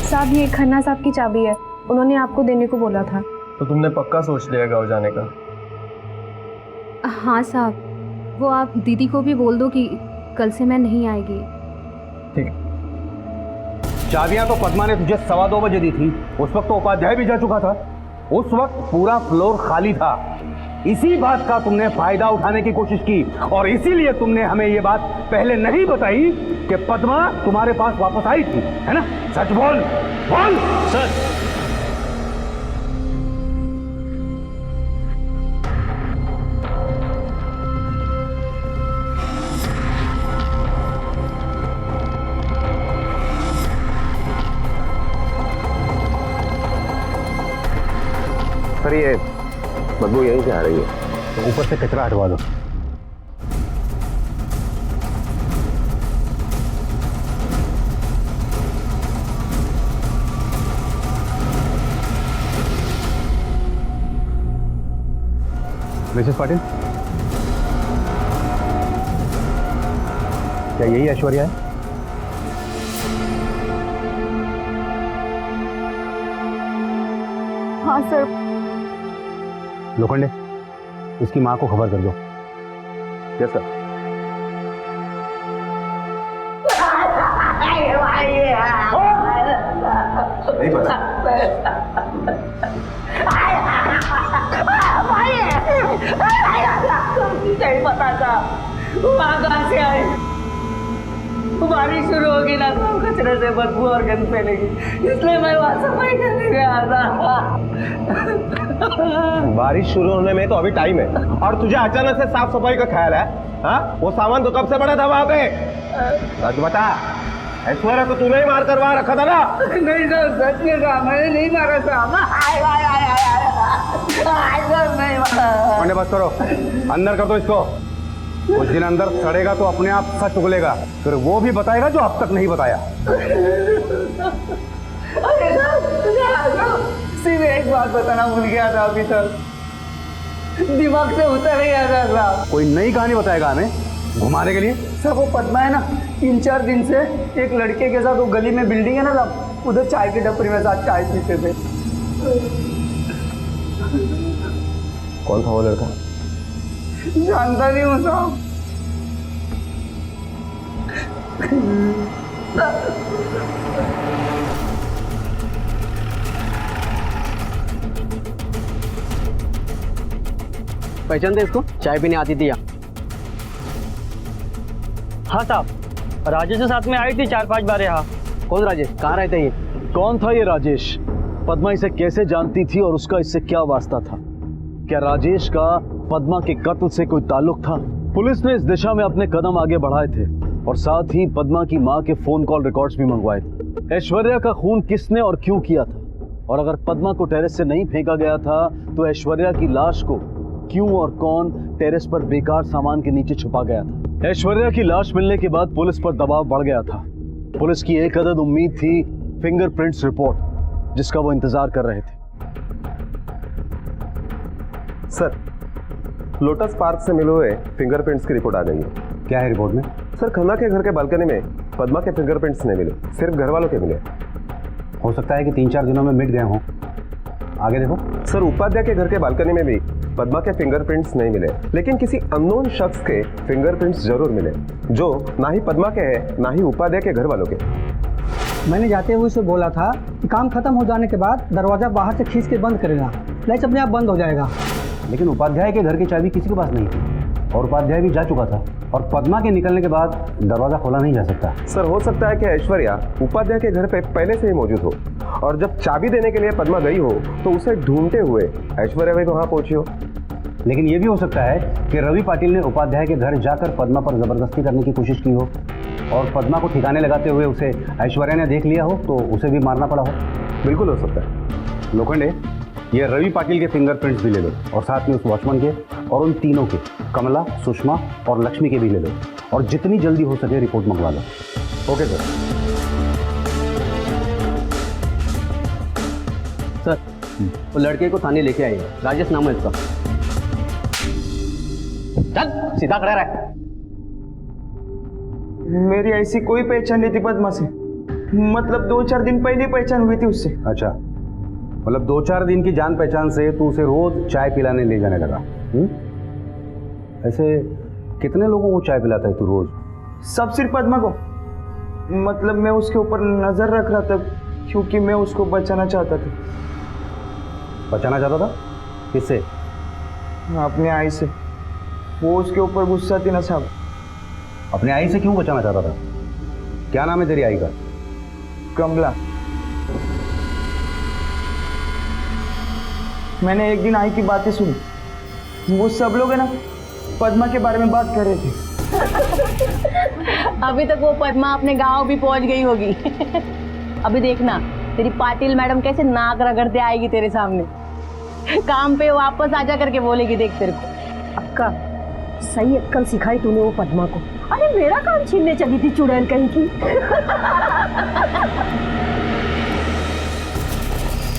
A: साहब ये खन्ना साहब की चाबी है, उन्होंने आपको देने को बोला था।
H: तो तुमने पक्का सोच लिया गाँव जाने का?
J: हाँ साहब, वो आप दीदी को भी बोल दो कि कल से मैं नहीं आएगी।
H: ठीक।
I: चाबियां तो पद्मा ने तुझे 2:15 बजे दी थी, उस वक्त तो उपाध्याय भी जा चुका था। उस वक्त पूरा फ्लोर खाली था। इसी बात का तुमने फायदा उठाने की कोशिश की और इसीलिए तुमने हमें ये बात पहले नहीं बताई कि पद्मा तुम्हारे पास वापस आई थी, है ना? सच बोल, बोल।
D: सर,
F: सर ये बदबू यहीं से आ रही है।
I: तो ऊपर से कचरा हटवा दो। मिसेस पाटिल, क्या यही ऐश्वर्या है?
A: हाँ सर।
I: लोखंडे, इसकी माँ को खबर कर दो।
F: Yes sir. नहीं पता।
B: नहीं पता था वहाँ कहाँ से आए। बारिश शुरू होगी ना तो कचरे से बदबू और गंद फैलेगी, इसलिए मैं वहाँ सफाई करने गया था।
F: बारिश शुरू होने में तो अभी टाइम है और तुझे अचानक से साफ सफाई का ख्याल है? हाँ, वो सामान तो कब से पड़ा था वहाँ पे? सच बता, ऐश्वर्या को तूने ही मार कर वहाँ रखा था ना?
B: नहीं सर, सच में कहा, मैंने नहीं मारा साहब। नहीं मारा।
I: बस करो, अंदर कर दो इसको। कुछ दिन अंदर सड़ेगा तो अपने आप सच उगलेगा, फिर वो भी बताएगा जो अब तक नहीं बताया।
B: सिर्फ एक बात बताना भूल गया था अभी तक, दिमाग से उतर गया था साहब।
I: कोई नई कहानी बताएगा हमें घुमाने के लिए?
B: सर वो पद्मा है ना, 3-4 दिन से एक लड़के के साथ वो गली में बिल्डिंग है ना साहब, उधर चाय की टपरी में साथ चाय पीते थे।
F: कौन था वो लड़का?
B: जानता नहीं हूँ साहब।
E: पहचानते इसको? चाय पीने आती थी यहाँ। हाँ साहब, राजेश के साथ में आई थी 4-5 बार यहाँ। कौन राजेश? कहाँ रहते ये?
D: कौन था ये राजेश? पद्मा इसे कैसे जानती थी और उसका इससे क्या वास्ता था? क्या राजेश का पद्मा के कत्ल से कोई ताल्लुक था? पुलिस ने इस दिशा में अपने कदम आगे बढ़ाए थे और साथ ही पद्मा की मां के फोन कॉल रिकॉर्ड्स भी मंगवाए थे। ऐश्वर्या का खून किसने और क्यों किया था? और अगर पद्मा को टेरेस से नहीं फेंका गया था तो ऐश्वर्या की लाश को क्यों और कौन टेरेस पर बेकार सामान के नीचे छुपा गया था? ऐश्वर्या की लाश मिलने के बाद पुलिस पर दबाव बढ़ गया था। पुलिस की एक अदद उम्मीद थी फिंगरप्रिंट्स रिपोर्ट, जिसका वो इंतजार कर रहे थे।
F: सर, लोटस पार्क से मिले हुए फिंगरप्रिंट्स की रिपोर्ट आ गई है।
I: क्या है रिपोर्ट में?
F: सर, खन्ना के घर के बालकनी में पद्मा के फिंगरप्रिंट्स नहीं मिले, सिर्फ घर वालों के मिले।
I: हो सकता है कि 3-4 दिनों में मिट गए हों। आगे देखो।
F: सर, उपाध्याय के घर के बालकनी में भी पद्मा के फिंगरप्रिंट्स नहीं मिले, लेकिन किसी अननोन शख्स के फिंगरप्रिंट्स जरूर मिले, जो ना ही पद्मा के हैं ना ही उपाध्याय के घर वालों के।
E: मैंने जाते हुए उसे बोला था कि काम खत्म हो जाने के बाद दरवाजा बाहर से खींच के बंद करेगा, लाइट अपने आप बंद हो जाएगा।
I: लेकिन उपाध्याय के घर की चाबी किसी के पास नहीं थी और उपाध्याय भी जा चुका था और पद्मा के निकलने के बाद दरवाजा खोला नहीं जा सकता।
F: सर, हो सकता है कि ऐश्वर्या उपाध्याय के घर पे पहले से ही मौजूद हो और जब चाबी देने के लिए पद्मा गई हो तो उसे ढूंढते हुए ऐश्वर्या भी वहां पहुंची हो।
I: लेकिन यह भी हो सकता है कि रवि पाटिल ने उपाध्याय के घर जाकर पद्मा पर जबरदस्ती करने की कोशिश की हो और पद्मा को ठिकाने लगाते हुए उसे ऐश्वर्या ने देख लिया हो तो उसे भी मारना पड़ा हो।
F: बिल्कुल हो सकता है।
I: लोखंडे, ये रवि पाटिल के फिंगरप्रिंट्स भी ले लो और साथ में उस वॉचमैन के और उन तीनों के, कमला, सुषमा और लक्ष्मी के भी ले लो और जितनी जल्दी हो सके रिपोर्ट मंगवा लो।
F: Okay sir.
E: सर, वो लड़के को थाने लेके आइए, राजेश नाम है इसका। चल सीधा खड़ा रह।
M: मेरी ऐसी कोई पहचान नहीं थी पद्मा से, मतलब 2-4 दिन पहले पहचान हुई थी उससे।
I: अच्छा, मतलब 2-4 दिन की जान पहचान से तू उसे रोज चाय पिलाने ले जाने लगा? ऐसे कितने लोगों को चाय पिलाता है तू रोज?
M: सब सिर्फ पद्मा को, मतलब मैं उसके ऊपर नजर रख रहा था क्योंकि मैं उसको बचाना चाहता था।
I: बचाना चाहता था? किससे?
M: अपने आई से। वो उसके ऊपर गुस्सा थी ना साहब।
I: अपने आई से क्यों बचाना चाहता था? क्या नाम है तेरी आई का?
M: कमला। मैंने एक दिन आई की बातें सुनी। वो सब लोग है ना पद्मा के बारे में बात कर रहे थे।
B: अभी तक वो पद्मा अपने गांव भी पहुंच गई होगी। अभी देखना तेरी पाटिल मैडम कैसे नाक रगड़ते आएगी तेरे सामने। काम पे वापस आजा करके बोलेगी, देख तेरे को।
C: अक्का, सही अक्कल सिखाई तूने वो पद्मा को। अरे मेरा काम छीनने चली थी चुड़ैल कहीं की।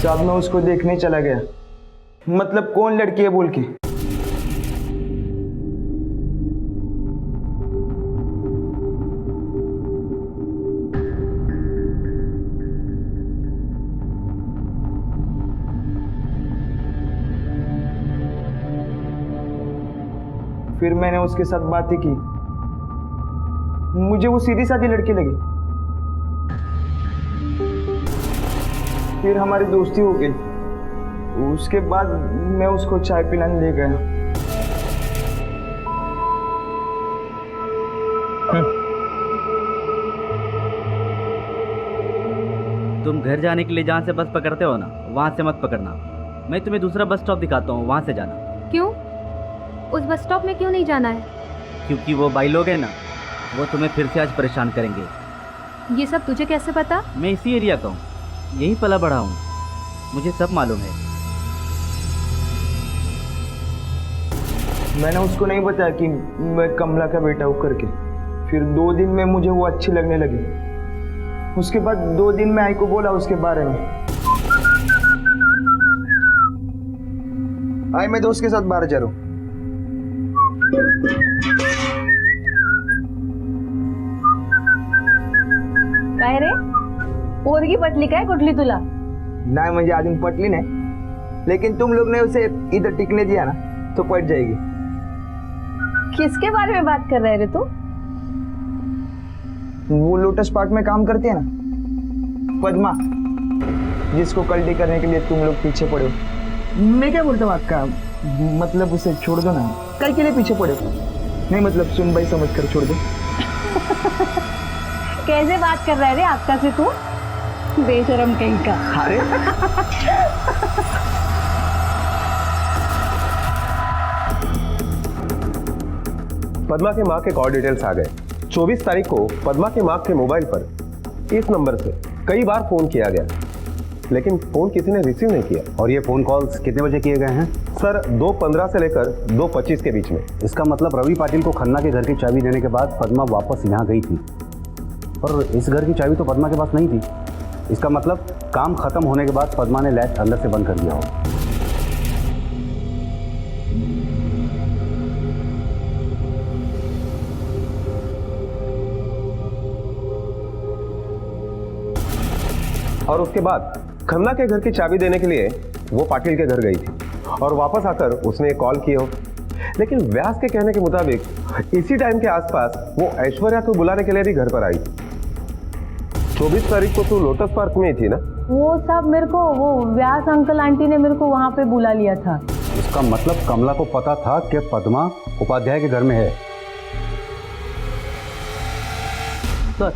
M: साहब मैं उसको देखने चला गया, मतलब कौन लड़की है बोल के। फिर मैंने उसके साथ बातें की। मुझे वो सीधी सादी लड़की लगी। फिर हमारी दोस्ती हो गई। उसके बाद मैं उसको चाय पिलाने ले गया।
N: तुम घर जाने के लिए जहाँ से बस पकड़ते हो ना, वहाँ से मत पकड़ना। मैं तुम्हें दूसरा बस स्टॉप दिखाता हूँ, वहाँ से जाना।
J: क्यों? उस बस स्टॉप में क्यों नहीं जाना है?
N: क्योंकि वो भाई लोग हैं ना, वो तुम्हें फिर से आज परेशान करेंगे।
J: ये सब तुझे कैसे पता?
N: मैं इसी एरिया का हूँ, यहीं पला बड़ा हूँ, मुझे सब मालूम है।
M: मैंने उसको नहीं बताया कि मैं कमला का बेटा हूँ करके। फिर 2 दिन में मुझे वो अच्छी लगने लगी। उसके बाद 2 दिन में आई को बोला उसके बारे में। आई मैं दोस्त के साथ बाहर जा रहा हूँ।
B: काय रे, पोरगी पटली काय कुठली तुला?
M: नहीं मुझे अजून पटली नहीं, लेकिन तुम लोग ने उसे इधर टिकने दिया ना तो पट जाएगी।
B: किसके बारे में बात कर रहे रे तू?
M: वो लोटस पार्क में काम करती है ना पद्मा, जिसको कल्टी करने के लिए तुम लोग पीछे पड़े हो। मैं क्या बोलता हूँ अक्का, मतलब उसे छोड़ दो ना। कल के लिए पीछे पड़े हो? नहीं मतलब सुन भाई समझ कर छोड़ दो।
B: कैसे बात कर रहा है रे आपका से तू? बेशरम कहीं का।
M: अरे
F: पद्मा के माँ के कॉल डिटेल्स आ गए। 24 तारीख को पद्मा के माँ के मोबाइल पर इस नंबर से कई बार फोन किया गया, लेकिन फोन किसी ने रिसीव नहीं किया।
I: और ये फ़ोन कॉल्स कितने बजे किए गए हैं?
F: सर 2:15 से लेकर 2:25 के बीच में।
I: इसका मतलब रवि पाटिल को खन्ना के घर की चाबी देने के बाद पद्मा वापस यहाँ गई थी, पर इस घर की चाबी तो पद्मा के पास नहीं थी। इसका मतलब काम खत्म होने के बाद पद्मा ने लैच अंदर से बंद कर दिया हो।
F: और उसके बाद खन्ना के घर की चाबी देने के लिए वो पाटिल के घर गई थी और वापस आकर उसने कॉल किए हो। लेकिन व्यास के कहने के मुताबिक इसी टाइम के आसपास वो ऐश्वर्या को बुलाने के लिए भी घर पर आई। 24 तारीख को तो लोटस पार्क में ही थी ना?
B: वो सब मेरे को वो व्यास अंकल आंटी ने मेरे को वहाँ पे बुला लिया था।
I: इसका मतलब कमला को पता था कि पद्मा उपाध्याय के घर में है।
N: सर,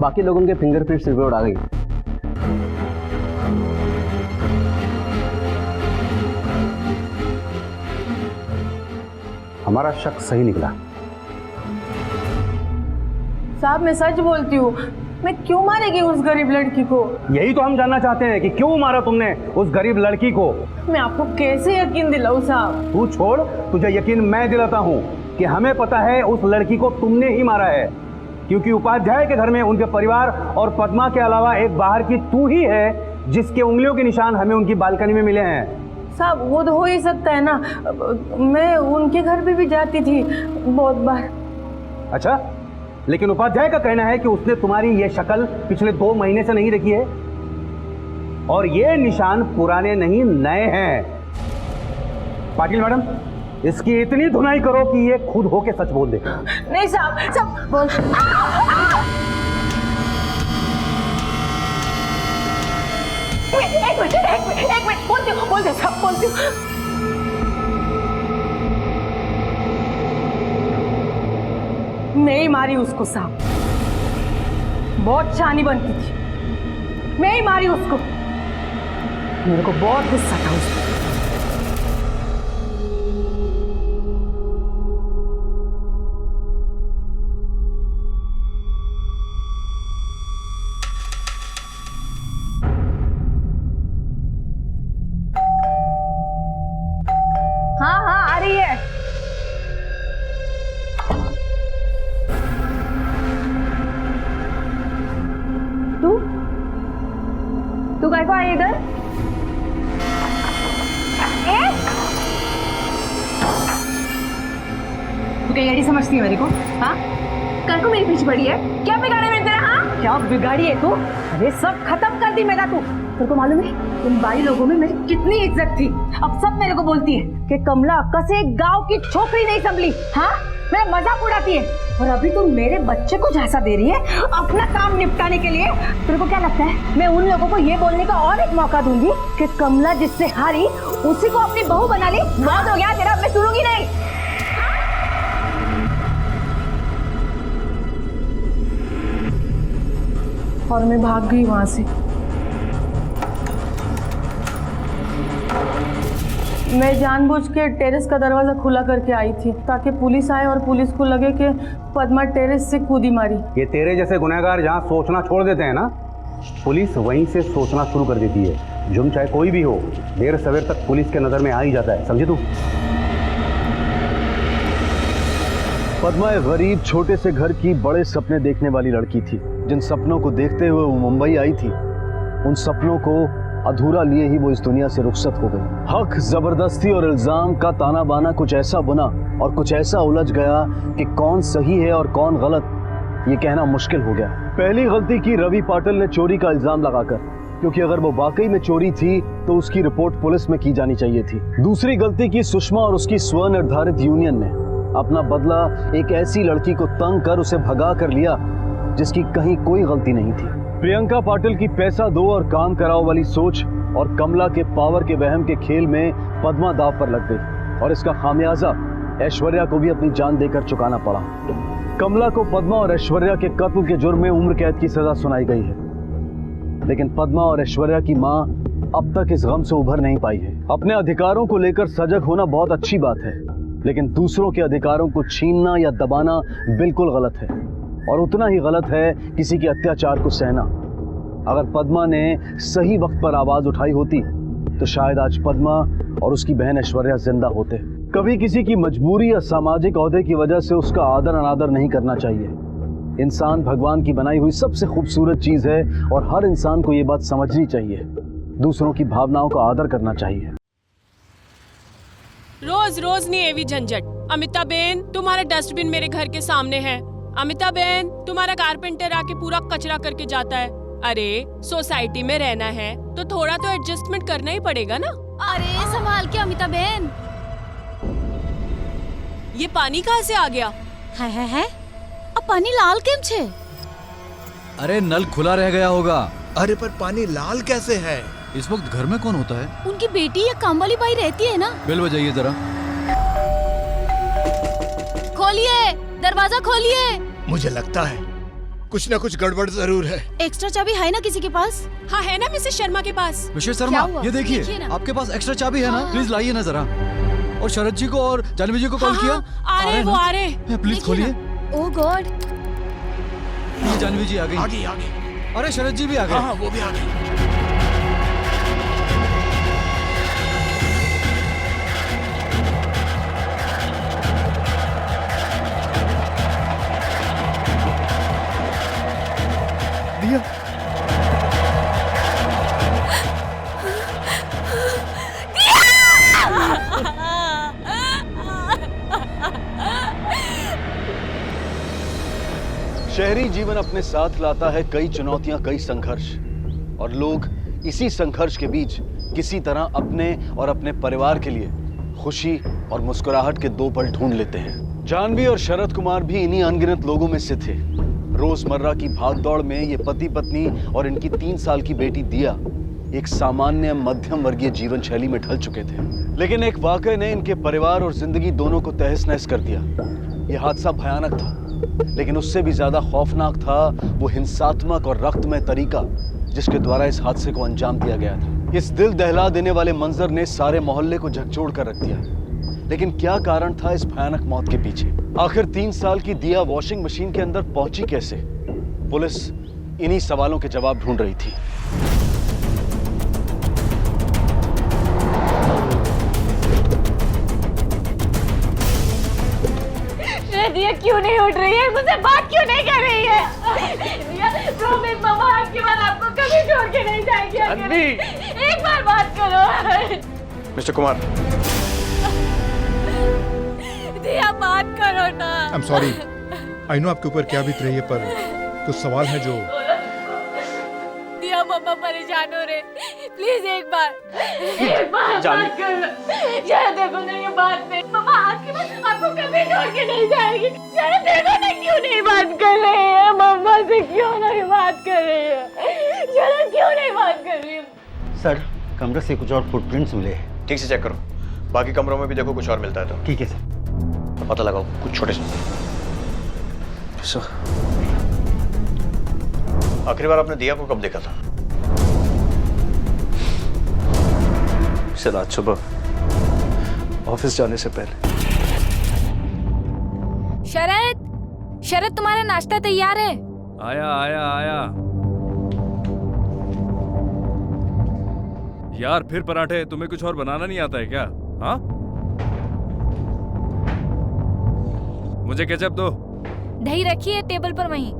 N: बाकी लोगों के फिंगरप्रिंट्स रिपोर्ट आ गई।
I: हमारा शक सही निकला।
B: साहब मैं सच बोलती हूँ, मैं क्यों मारेगी उस गरीब लड़की को?
I: यही तो हम जानना चाहते हैं कि क्यों मारा तुमने उस गरीब लड़की को।
B: मैं आपको कैसे यकीन दिलाऊं साहब?
I: तू छोड़, तुझे यकीन मैं दिलाता हूँ कि हमें पता है उस लड़की को तुमने ही मारा है, क्योंकि उपाध्याय के घर में उनके परिवार और पद्मा के अलावा एक बाहर की तू ही है जिसके उंगलियों के निशान हमें उनकी बालकनी में मिले हैं।
B: साहब वो तो हो ही सकता है ना, मैं उनके घर पे भी जाती थी बहुत बार।
I: अच्छा, लेकिन उपाध्याय का कहना है कि उसने तुम्हारी ये शक्ल पिछले 2 महीने से नहीं देखी है और ये निशान पुराने नहीं नए हैं। पाटिल मैडम, इसकी इतनी धुनाई करो कि ये खुद होके सच बोल दे।
B: नहीं साहब, सब बोल। एक मिनट बोलती हूँ सब बोलती हूँ। मैं ही मारी उसको साहब, बहुत शानी बनती थी, मैं ही मारी उसको। मेरे को बहुत गुस्सा था उसको।
A: हाँ हाँ आ रही है। तू काय को आई इधर?
B: तू क्या येड़ी समझती है मेरे को? हाँ,
A: काय को मेरे पीछे पड़ी है? क्या बिगाड़ा मैंने तेरा? हाँ,
B: क्या बिगाड़ी है तू? अरे सब खत्म कर दी मेरा तू। तेरे को मालूम है तुम बाई लोगों में मेरी कितनी इज्जत थी, अब सब मेरे को बोलती है कि कमला अक्का से एक गांव की छोकरी नहीं संभली। हाँ, मेरा मजाक उड़ाती है और अभी तुम मेरे बच्चे को झांसा दे रही है अपना काम निपटाने के लिए। तेरे को क्या लगता है मैं उन लोगों को ये बोलने का और एक मौका दूंगी कि कमला जिससे हारी उसी को अपनी बहू बना ली? बहुत हो गया तेरा, मैं सुनूंगी नहीं। और मैं भाग गई वहां से। मैं जानबूझ के टेरेस का दरवाजा खुला करके आई थी ताकि पुलिस आए और पुलिस को लगे कि पद्मा टेरेस से कूदी मारी।
I: ये तेरे जैसे गुनहगार जहाँ सोचना छोड़ देते हैं ना, पुलिस वहीं से सोचना शुरू कर देती है। जुर्म चाहे कोई भी हो, देर सवेर तक पुलिस के नज़र में आ ही जाता है, समझे तू?
D: पद्मा एक गरीब छोटे से घर की बड़े सपने देखने वाली लड़की थी। जिन सपनों को देखते हुए वो मुंबई आई थी, उन सपनों को अधूरा लिए ही वो इस दुनिया से रुखसत हो गई। हक, जबरदस्ती और इल्जाम का ताना बाना कुछ ऐसा बुना और कुछ ऐसा उलझ गया कि कौन सही है और कौन गलत ये कहना मुश्किल हो गया। पहली गलती की रवि पाटिल ने चोरी का इल्जाम लगाकर, क्योंकि अगर वो वाकई में चोरी थी तो उसकी रिपोर्ट पुलिस में की जानी चाहिए थी। दूसरी गलती की सुषमा और उसकी स्वनिर्धारित यूनियन ने अपना बदला एक ऐसी लड़की को तंग कर उसे भगा कर लिया जिसकी कहीं कोई गलती नहीं थी। प्रियंका पाटिल की पैसा दो और काम कराओ वाली सोच और कमला के पावर के वहम के खेल में पद्मा दांव पर लग गई और इसका खामियाजा ऐश्वर्या को भी अपनी जान देकर चुकाना पड़ा। कमला को पद्मा और ऐश्वर्या के कत्ल के जुर्म में उम्र कैद की सजा सुनाई गई है, लेकिन पद्मा और ऐश्वर्या की मां अब तक इस गम से उभर नहीं पाई है। अपने अधिकारों को लेकर सजग होना बहुत अच्छी बात है, लेकिन दूसरों के अधिकारों को छीनना या दबाना बिल्कुल गलत है और उतना ही गलत है किसी के अत्याचार को सहना। अगर पद्मा ने सही वक्त पर आवाज उठाई होती तो शायद आज पद्मा और उसकी बहन ऐश्वर्या जिंदा होते। कभी किसी की मजबूरी या सामाजिक ओहदे की वजह से उसका आदर अनादर नहीं करना चाहिए। इंसान भगवान की बनाई हुई सबसे खूबसूरत चीज है और हर इंसान को ये बात समझनी चाहिए। दूसरों की भावनाओं का आदर करना चाहिए।
O: रोज रोज नहीं एवी झंझट। अमिता बेन, तुम्हारा डस्टबिन मेरे घर के सामने है। अमिता बेन, तुम्हारा कारपेंटर आके पूरा कचरा करके जाता है। अरे सोसाइटी में रहना है तो थोड़ा तो एडजस्टमेंट करना ही पड़ेगा ना।
J: अरे संभाल के अमिता बेन।
O: ये पानी कहाँ से आ गया?
J: है अब पानी लाल केम छे?
P: अरे नल खुला रह गया होगा।
Q: अरे पर पानी लाल कैसे है?
P: इस वक्त घर में कौन होता है?
J: उनकी बेटी या काम वाली बाई रहती है ना।
P: बेल बजाइए जरा।
J: खोलिए, दरवाजा खोलिए।
Q: मुझे लगता है कुछ ना कुछ गड़बड़ जरूर है।
J: एक्स्ट्रा चाबी है ना किसी के पास?
O: हाँ है ना मिसेस शर्मा के पास।
P: मिसेस शर्मा, ये देखिए आपके पास एक्स्ट्रा चाबी है ना? प्लीज लाइए ना जरा। और शरद जी को और जानवी जी को कॉल किया?
O: आ रहे वो आ रहे।
P: प्लीज खोलिए।
J: ओह गॉड,
P: ये जानवी जी आ गई।
Q: आगे आगे।
P: अरे शरद जी भी आ गए।
Q: हाँ वो भी आ गए।
D: शहरी जीवन अपने साथ लाता है कई चुनौतियां, कई संघर्ष, और लोग इसी संघर्ष के बीच किसी तरह अपने और अपने परिवार के लिए खुशी और मुस्कुराहट के दो पल ढूंढ लेते हैं। जानवी और शरद कुमार भी इन्हीं अनगिनत लोगों में से थे। रोजमर्रा की भागदौड़ में ये पति पत्नी और इनकी 3 साल की बेटी दिया एक सामान्य मध्यम वर्गीय जीवन शैली में ढल चुके थे। लेकिन एक वाकये ने इनके परिवार और जिंदगी दोनों को तहस नहस कर दिया। यह हादसा भयानक था, लेकिन उससे भी ज्यादा खौफनाक था वो हिंसात्मक और रक्तमय तरीका जिसके द्वारा इस हादसे को अंजाम दिया गया था। इस दिल दहला देने वाले मंजर ने सारे मोहल्ले को झकझोर कर रख दिया। लेकिन क्या कारण था इस भयानक मौत के पीछे? आखिर 3 साल की दिया वॉशिंग मशीन के अंदर पहुंची कैसे? पुलिस इन्हीं सवालों के जवाब ढूंढ रही थी।
R: दिया क्यों नहीं उठ रही है? मुझसे बात क्यों नहीं कर रही है? दिया, प्रॉमिस मम्मा आज के बाद आपको कभी छोड़ के नहीं जाएगी।
F: अन्वी!
R: एक बार बात करो।
Q: मिस्टर कुमार,
R: दिया बात करो ना।
Q: I am sorry, I know आपके ऊपर क्या बीत रही है, पर कुछ सवाल है जो
R: दिया मम्मा परेशान हो रहे, प्लीज एक बार बात करो। शायद देखो ना ये बात नहीं, मम्मा आज के बाद आपको कभी छोड़ के नहीं जाएगी। शायद देखो ना क्यों नहीं बात कर रही है, मम्मा से क्यों नहीं बात कर रही है, शायद क्यों नहीं बात कर रही है।
I: सर, कमरे से कुछ और फुटप्रिंट्स मिले हैं।
S: ठीक से चेक करो, बाकी कमरों में भी देखो कुछ और मिलता है तो।
I: ठीक है सर।
S: पता लगाओ कुछ छोटे से। आखिरी बार आपने दिया को कब देखा था?
H: सर, आज सुबह ऑफिस जाने से पहले।
R: शरद तुम्हारा नाश्ता तैयार है।
T: आया आया आया। यार फिर पराठे? तुम्हें कुछ और बनाना नहीं आता है क्या? हाँ, मुझे केचप दो।
R: दही रखी है टेबल पर वहीं।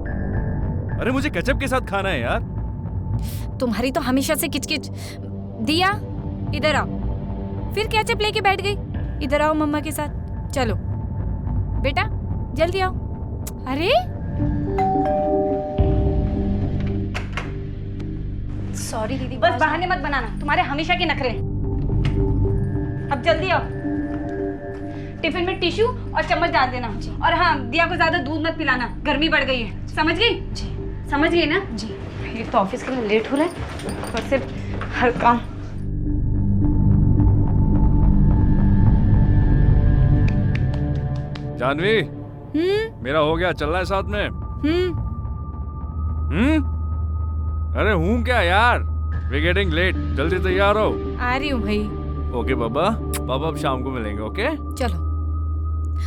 T: अरे मुझे केचप के साथ खाना है यार।
R: तुम्हारी तो हमेशा से किचकिच। दिया इधर आओ। फिर केचप लेके बैठ गई। इधर आओ मम्मा के साथ। चलो बेटा जल्दी आओ। अरे
G: सॉरी दीदी, बस बहाने मत बनाना, तुम्हारे हमेशा के नखरे। अब जल्दी आओ। टिफिन में टिश्यू और चम्मच डाल देना। और हाँ, दिया को ज्यादा दूध मत पिलाना, गर्मी बढ़ गई है। समझ गई? जी समझ गई ना? जी। एक तो ऑफिस के लिए लेट हो रहा है और सिर्फ हर काम।
T: जानवी, मेरा हो गया, चलना है साथ में? अरे हूँ क्या यार, वी गेटिंग लेट, जल्दी तैयार हो।
R: आ रही हूँ भाई।
T: ओके पापा, पापा अब शाम को मिलेंगे। ओके
R: चलो।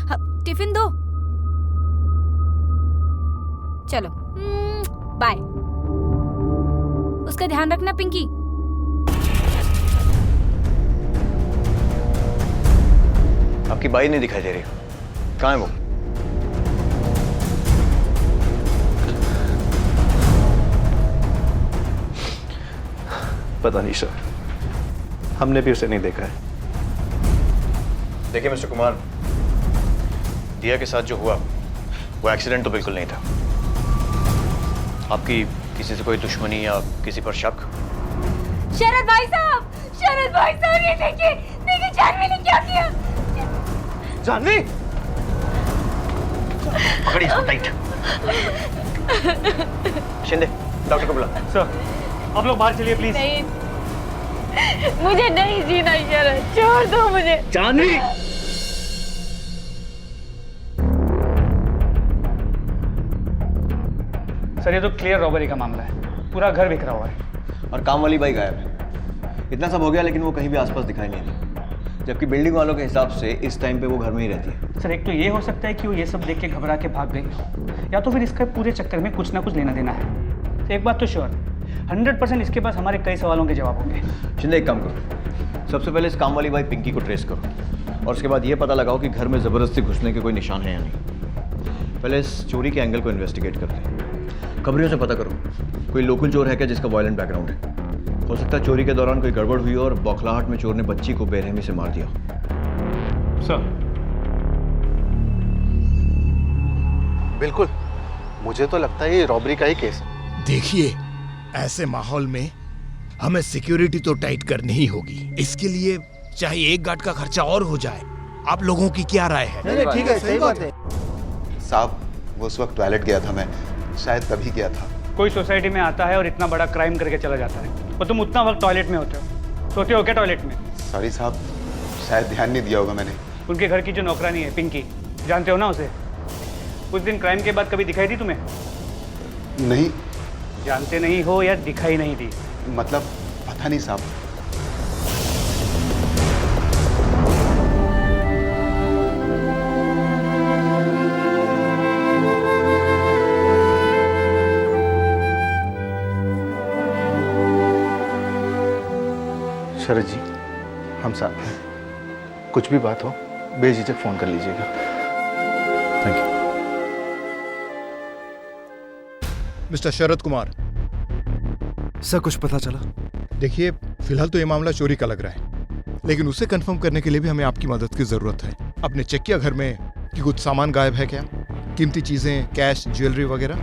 R: हाँ, टिफिन दो। चलो बाय। उसका ध्यान रखना पिंकी।
S: आपकी बाई नहीं दिखाई दे रही, कहाँ है वो?
H: पता नहीं सर, हमने भी उसे नहीं देखा है।
S: देखिए मिस्टर कुमार, दिया के साथ जो हुआ वो एक्सीडेंट तो बिल्कुल नहीं था। आपकी किसी से कोई दुश्मनी या किसी पर शक?
R: शरद भाई साहब, ये देखिए देखिए जानवी ने क्या किया।
H: जानवी,
S: पकड़िए इसको टाइट। शिंदे, डॉक्टर को बुला।
E: सर, आप लोग बाहर चलिए प्लीज।
R: नहीं, मुझे नहीं जीना शरद, छोड़ दो मुझे।
E: जानवी, सर ये तो क्लियर रॉबरी का मामला है, पूरा घर बिखरा हुआ है।
S: और काम वाली बाई गायब है। इतना सब हो गया लेकिन वो कहीं भी आसपास दिखाई नहीं दी, जबकि बिल्डिंग वालों के हिसाब से इस टाइम पे वो घर में ही रहती है।
E: सर एक तो ये हो सकता है कि वो ये सब देख के घबरा के भाग गई, या तो फिर इसका पूरे चक्कर में कुछ ना कुछ लेना देना है। तो एक बात तो श्योर, 100% इसके पास हमारे कई सवालों के जवाब होंगे।
S: शिंदे एक काम करो, सबसे पहले इस काम वाली बाई पिंकी को ट्रेस करो और उसके बाद ये पता लगाओ कि घर में ज़बरदस्ती घुसने के कोई निशान है या नहीं। पहले इस चोरी के एंगल को इन्वेस्टिगेट करते हैं। खबरियों से पता करो कोई लोकल चोर है क्या जिसका वायलेंट बैकग्राउंड है। हो सकता है चोरी के दौरान कोई गड़बड़ हुई और बौखलाहट में चोर ने बच्ची को बेरहमी से मार दिया।
E: सर
H: बिल्कुल, मुझे तो लगता है ये रॉबरी का ही केस है।
Q: देखिए, ऐसे माहौल में हमें सिक्योरिटी तो टाइट करनी ही होगी। इसके लिए चाहे एक गार्ड का खर्चा और हो जाए। आप लोगों की क्या राय है?
H: नहीं, ठीक है, सही बात है।
U: साहब, वो उस वक्त टॉयलेट गया था, मैं शायद तभी गया था। कोई सोसाइटी में आता है और इतना बड़ा क्राइम करके चला जाता है, और तुम उतना वक्त टॉयलेट में होते हो। सोते हो क्या टॉयलेट में?
V: सॉरी साहब, शायद ध्यान नहीं दिया होगा मैंने।
U: उनके घर की जो नौकरानी है पिंकी, जानते हो ना उसे? उस दिन क्राइम के बाद कभी दिखाई दी तुम्हें?
V: नहीं।
U: जानते नहीं हो या दिखाई नहीं दी?
V: मतलब पता नहीं साहब। शरद जी, हम साथ हैं। कुछ भी बात हो बेझिझक फोन कर लीजिएगा। Thank you.
Q: Mister Sharad Kumar.
H: Sir कुछ पता चला?
Q: देखिए, फिलहाल तो ये मामला चोरी का लग रहा है, लेकिन उसे कंफर्म करने के लिए भी हमें आपकी मदद की जरूरत है। आपने चेक किया घर में कि कुछ सामान गायब है क्या? कीमती चीजें, कैश, ज्वेलरी वगैरह?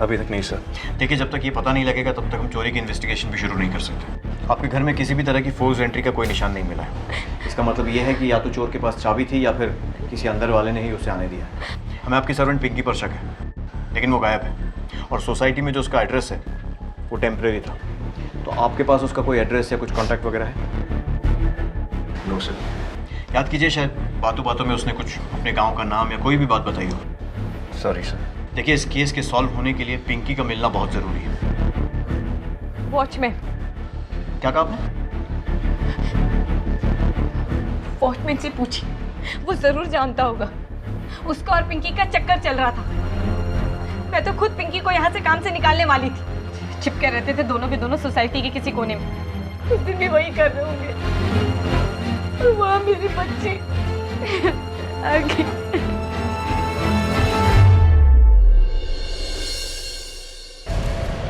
S: अभी तक नहीं सर। देखिए, जब तक ये पता नहीं लगेगा तब तक हम चोरी की इन्वेस्टिगेशन भी शुरू नहीं कर सकते। आपके घर में किसी भी तरह की फोर्स एंट्री का कोई निशान नहीं मिला है। इसका मतलब ये है कि या तो चोर के पास चाबी थी या फिर किसी अंदर वाले ने ही उसे आने दिया। हमें आपकी सर्वेंट पिंकी पर शक है, लेकिन वो गायब है, और सोसाइटी में जो उसका एड्रेस है वो टेम्परेरी था। तो आपके पास उसका कोई एड्रेस या कुछ कॉन्टैक्ट वगैरह है? No sir. याद कीजिए, शायद बातों बातों में उसने कुछ अपने गांव का नाम या कोई भी बात बताई हो। Sorry sir. देखिए, इस केस के सॉल्व होने के लिए पिंकी का मिलना बहुत ज़रूरी है।
G: वॉचमैन।
S: क्या कहा आपने?
G: वॉचमैन से पूछी, वो जरूर जानता होगा। उसका और पिंकी का चक्कर चल रहा था। मैं तो खुद पिंकी को यहाँ से काम से निकालने वाली थी। चिपके रहते थे दोनों के दोनों सोसाइटी के किसी कोने में। उस दिन भी वही कर रहे होंगे। और वहाँ मेरी बच्ची आगे।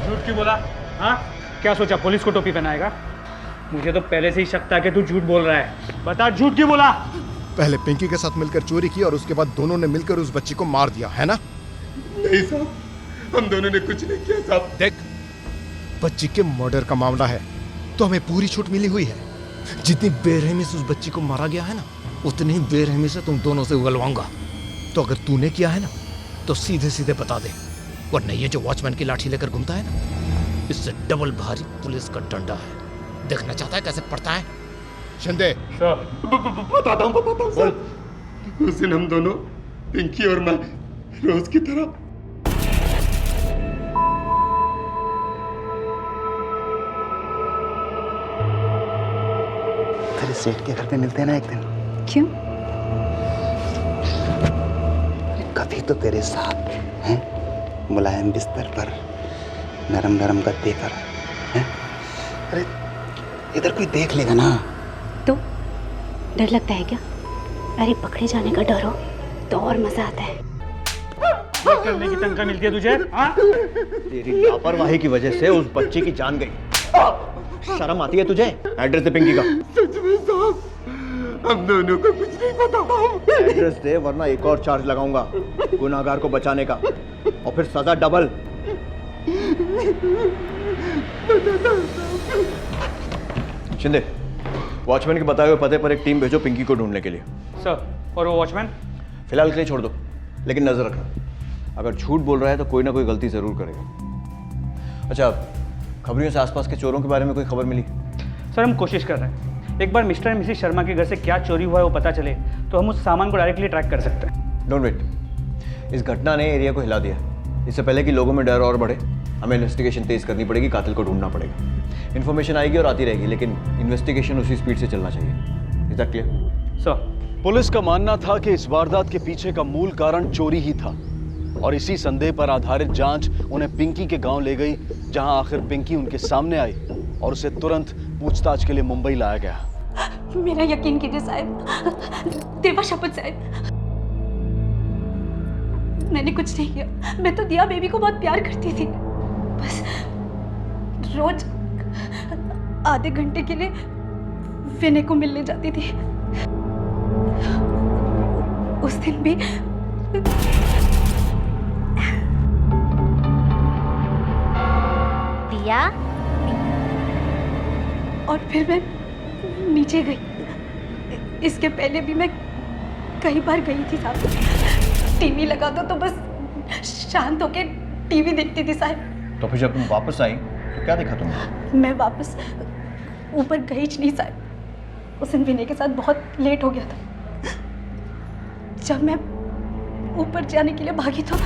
U: झूठ क्यों बोला? हाँ, क्या सोचा पुलिस को टोपी पहनाएगा? मुझे तो पहले से ही शक था कि तू झूठ बोल रहा है। बता, झूठ क्यों बोला?
Q: पहले पिंकी के साथ मिलकर चोरी की और उसके बाद दोनों ने मिलकर उस बच्ची को मार दिया, है ना?
V: नहीं साहब, हम दोनों ने कुछ नहीं किया साहब।
Q: देख, बच्ची के मर्डर का मामला है तो हमें पूरी छूट मिली हुई है। जितनी बेरहमी से उस बच्ची को मारा गया है ना, उतनी ही बेरहमी से तुम दोनों से उगलवाऊंगा। तो अगर तूने किया है ना तो सीधे सीधे बता दे, वरना ये जो वॉचमैन की लाठी लेकर घूमता है ना, इससे डबल भारी पुलिस का डंडा है। देखना चाहता है कैसे पड़ता है? शिंदे।
V: बताता हूँ। उस दिन हम दोनों, पिंकी और मैं, रोज की तरह
M: तेरे सेठ के घर पे मिलते हैं ना एक दिन।
J: क्यों?
M: कभी तो तेरे साथ हैं, मुलायम बिस्तर पर, नरम नरम गद्दे पर, हैं? अरे इधर कोई देख लेगा ना
J: तो डर लगता है क्या? अरे पकड़े जाने का डर हो तो और मजा आता है।
U: करने की तनख्वाह मिलती है तुझे? हाँ?
S: तेरी लापरवाही की वजह से उस बच्ची की जान गई। शर्म आती है तुझे? एड्रेस दे पिंकी का।
V: सच में साहब, हम दोनों को कुछ नहीं पता।
S: एड्रेस दे, वरना एक और चार्ज लगाऊंगा गुनाहगार को बचाने का, और फिर सजा डबल। शिंदे, वॉचमैन के बताए हुए पते पर एक टीम भेजो पिंकी को ढूंढने के लिए।
U: सर, और वो वॉचमैन?
S: फिलहाल के लिए छोड़ दो, लेकिन नजर रखना, अगर झूठ बोल रहा है तो कोई ना कोई गलती जरूर करेगा। अच्छा, खबरियों से आसपास के चोरों के बारे में कोई खबर मिली?
U: सर, हम कोशिश कर रहे हैं। एक बार मिस्टर एंड मिसेस शर्मा के घर से क्या चोरी हुआ है वो पता चले तो हम उस सामान को डायरेक्टली ट्रैक कर सकते हैं।
S: डोंट वेट, इस घटना ने एरिया को हिला दिया। इससे पहले कि लोगों में डर और बढ़े, हमें इन्वेस्टिगेशन तेज करनी पड़ेगी, कातिल को ढूंढना पड़ेगा। इन्फॉर्मेशन आएगी और आती रहेगी, लेकिन इन्वेस्टिगेशन उसी स्पीड से चलना चाहिए। Is that clear?
D: Sir, police का मानना था कि इस वारदात के पीछे का मूल कारण चोरी ही था, और इसी संदेह पर आधारित जांच उन्हें पिंकी के गांव ले गई, जहां आखिर पिंकी उनके सामने आई और उसे तुरंत पूछताछ के लिए मुंबई लाया गया।
G: मेरा यकीन कीजिए साहब, देवा शपथ साहब, मैंने कुछ नहीं किया। मैं तो दिया बेबी को बहुत प्यार करती थी, बस रोज आधे घंटे के लिए विनय को मिलने जाती थी। उस दिन भी
R: दिया,
G: और फिर मैं नीचे गई। इसके पहले भी मैं कई बार गई थी साहब। टीवी लगा दो तो बस शांत होके
J: टीवी देखती थी साहब।
S: तो फिर जब तुम वापस आई तो क्या देखा तुमने?
J: मैं वापस ऊपर गई ही नहीं साहब। उस दिन विनय के साथ बहुत लेट हो गया था। जब मैं ऊपर जाने के लिए भागी तो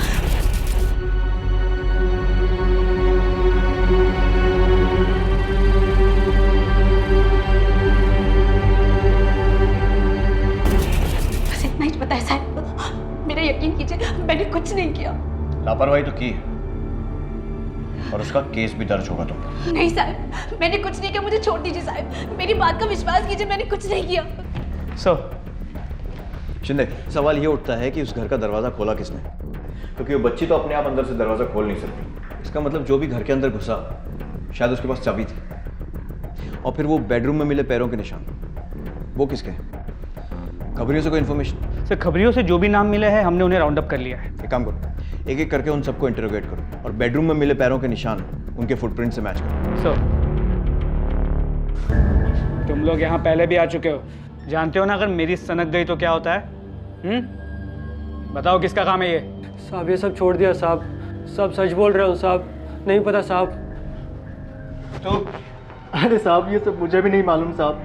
J: बस इतना ही पता है साहब। मेरा यकीन कीजिए, मैंने कुछ नहीं किया।
S: लापरवाही तो की है और उसका केस भी दर्ज होगा तुम पर।
J: नहीं साहब, मैंने कुछ नहीं किया। मुझे छोड़ दीजिए साहब। मेरी बात का विश्वास कीजिए, मैंने कुछ नहीं किया।
S: शिंदे, सवाल ये उठता है कि उस घर का दरवाजा खोला किसने? क्योंकि वो बच्ची तो अपने आप अंदर से दरवाजा खोल नहीं सकती। इसका मतलब जो भी घर के अंदर घुसा शायद उसके पास चाबी थी। और फिर वो बेडरूम में मिले पैरों के निशान, वो किसके हैं? खबरियों से कोई इन्फॉर्मेशन?
U: सर खबरियों से जो भी नाम मिले हैं हमने उन्हें राउंड अप कर लिया है।
S: एक काम करो, एक एक करके उन सबको इंटरोगेट करो और बेडरूम में मिले पैरों के निशान उनके फुटप्रिंट से मैच करो।
U: सर तुम लोग यहाँ पहले भी आ चुके हो, जानते हो ना अगर मेरी सनक गई तो क्या होता है? बताओ किसका काम है ये?
K: साहब ये सब छोड़ दिया साहब, सब सच बोल रहे हो साहब, नहीं पता साहब।
S: तो
V: अरे साहब ये सब मुझे भी नहीं मालूम साहब,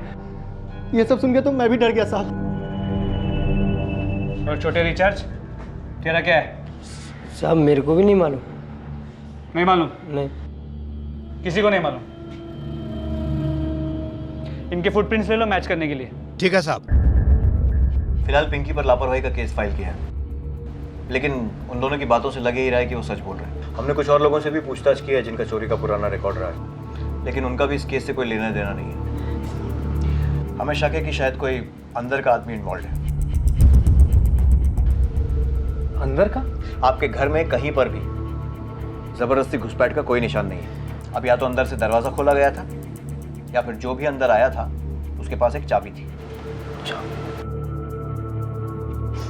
V: ये सब सुन के तो मैं भी डर गया साहब।
U: और छोटे रिचार्ज, तेरा क्या है?
K: साहब मेरे को भी नहीं मालूम।
U: नहीं मालूम?
K: नहीं।
U: किसी को नहीं मालूम? इनके फुटप्रिंट्स ले लो मैच करने के लिए।
V: ठीक है साहब।
S: फिलहाल पिंकी पर लापरवाही का केस फाइल किया है, लेकिन उन दोनों की बातों से लगे ही रहा है कि वो सच बोल रहे हैं। हमने कुछ और लोगों से भी पूछताछ की है जिनका चोरी का पुराना रिकॉर्ड रहा है, लेकिन उनका भी इस केस से कोई लेना देना नहीं है। हमें शक है कि शायद कोई अंदर का आदमी इन्वॉल्व है।
V: अंदर का?
S: आपके घर में कहीं पर भी जबरदस्ती घुसपैठ का कोई निशान नहीं है। अब या तो अंदर से दरवाजा खोला गया था या फिर जो भी अंदर आया था उसके पास एक चाबी थी।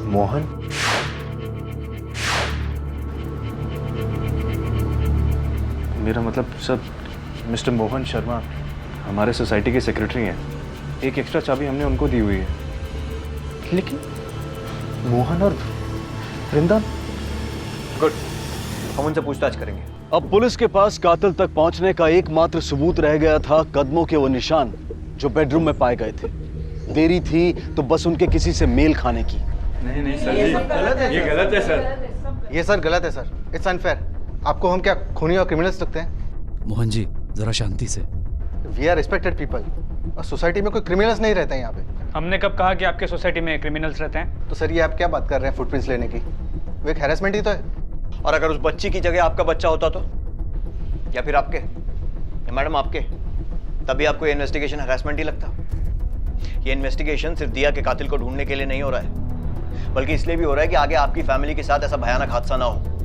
V: मोहन? मेरा मतलब सर, मिस्टर मोहन शर्मा हमारे सोसाइटी के सेक्रेटरी हैं। एक एक्स्ट्रा चाबी हमने उनको दी हुई है। लेकिन मोहन और वृंदा?
S: गुड, हम उनसे पूछताछ करेंगे।
D: अब पुलिस के पास कातिल तक पहुंचने का एकमात्र सबूत रह गया था कदमों के वो निशान जो बेडरूम में पाए गए थे। देरी थी तो बस उनके किसी से मेल खाने की।
V: नहीं सर, ये गलत है। ये गलत है सर। ये सर गलत है सर, इट्स अनफेयर। आपको हम क्या खूनी और क्रिमिनल्स लगते हैं?
P: मोहन जी जरा शांति से।
V: वी आर रिस्पेक्टेड पीपल और सोसाइटी में कोई क्रिमिनल्स नहीं रहते हैं यहाँ पे।
U: हमने कब कहा कि आपके सोसाइटी में क्रिमिनल्स रहते हैं?
V: तो सर ये आप क्या बात कर रहे हैं फुटप्रिंट्स लेने की? वो एक हैरेसमेंट ही तो है।
S: और अगर उस बच्ची की जगह आपका बच्चा होता तो, या फिर आपके, या मैडम आपके, तभी आपको ये इन्वेस्टिगेशन हैरेसमेंट ही लगता। ये इन्वेस्टिगेशन सिर्फ दिया के कातिल को ढूंढने के लिए नहीं हो रहा है, बल्कि इसलिए भी हो रहा है कि आगे आपकी फैमिली के साथ ऐसा भयानक हादसा ना हो।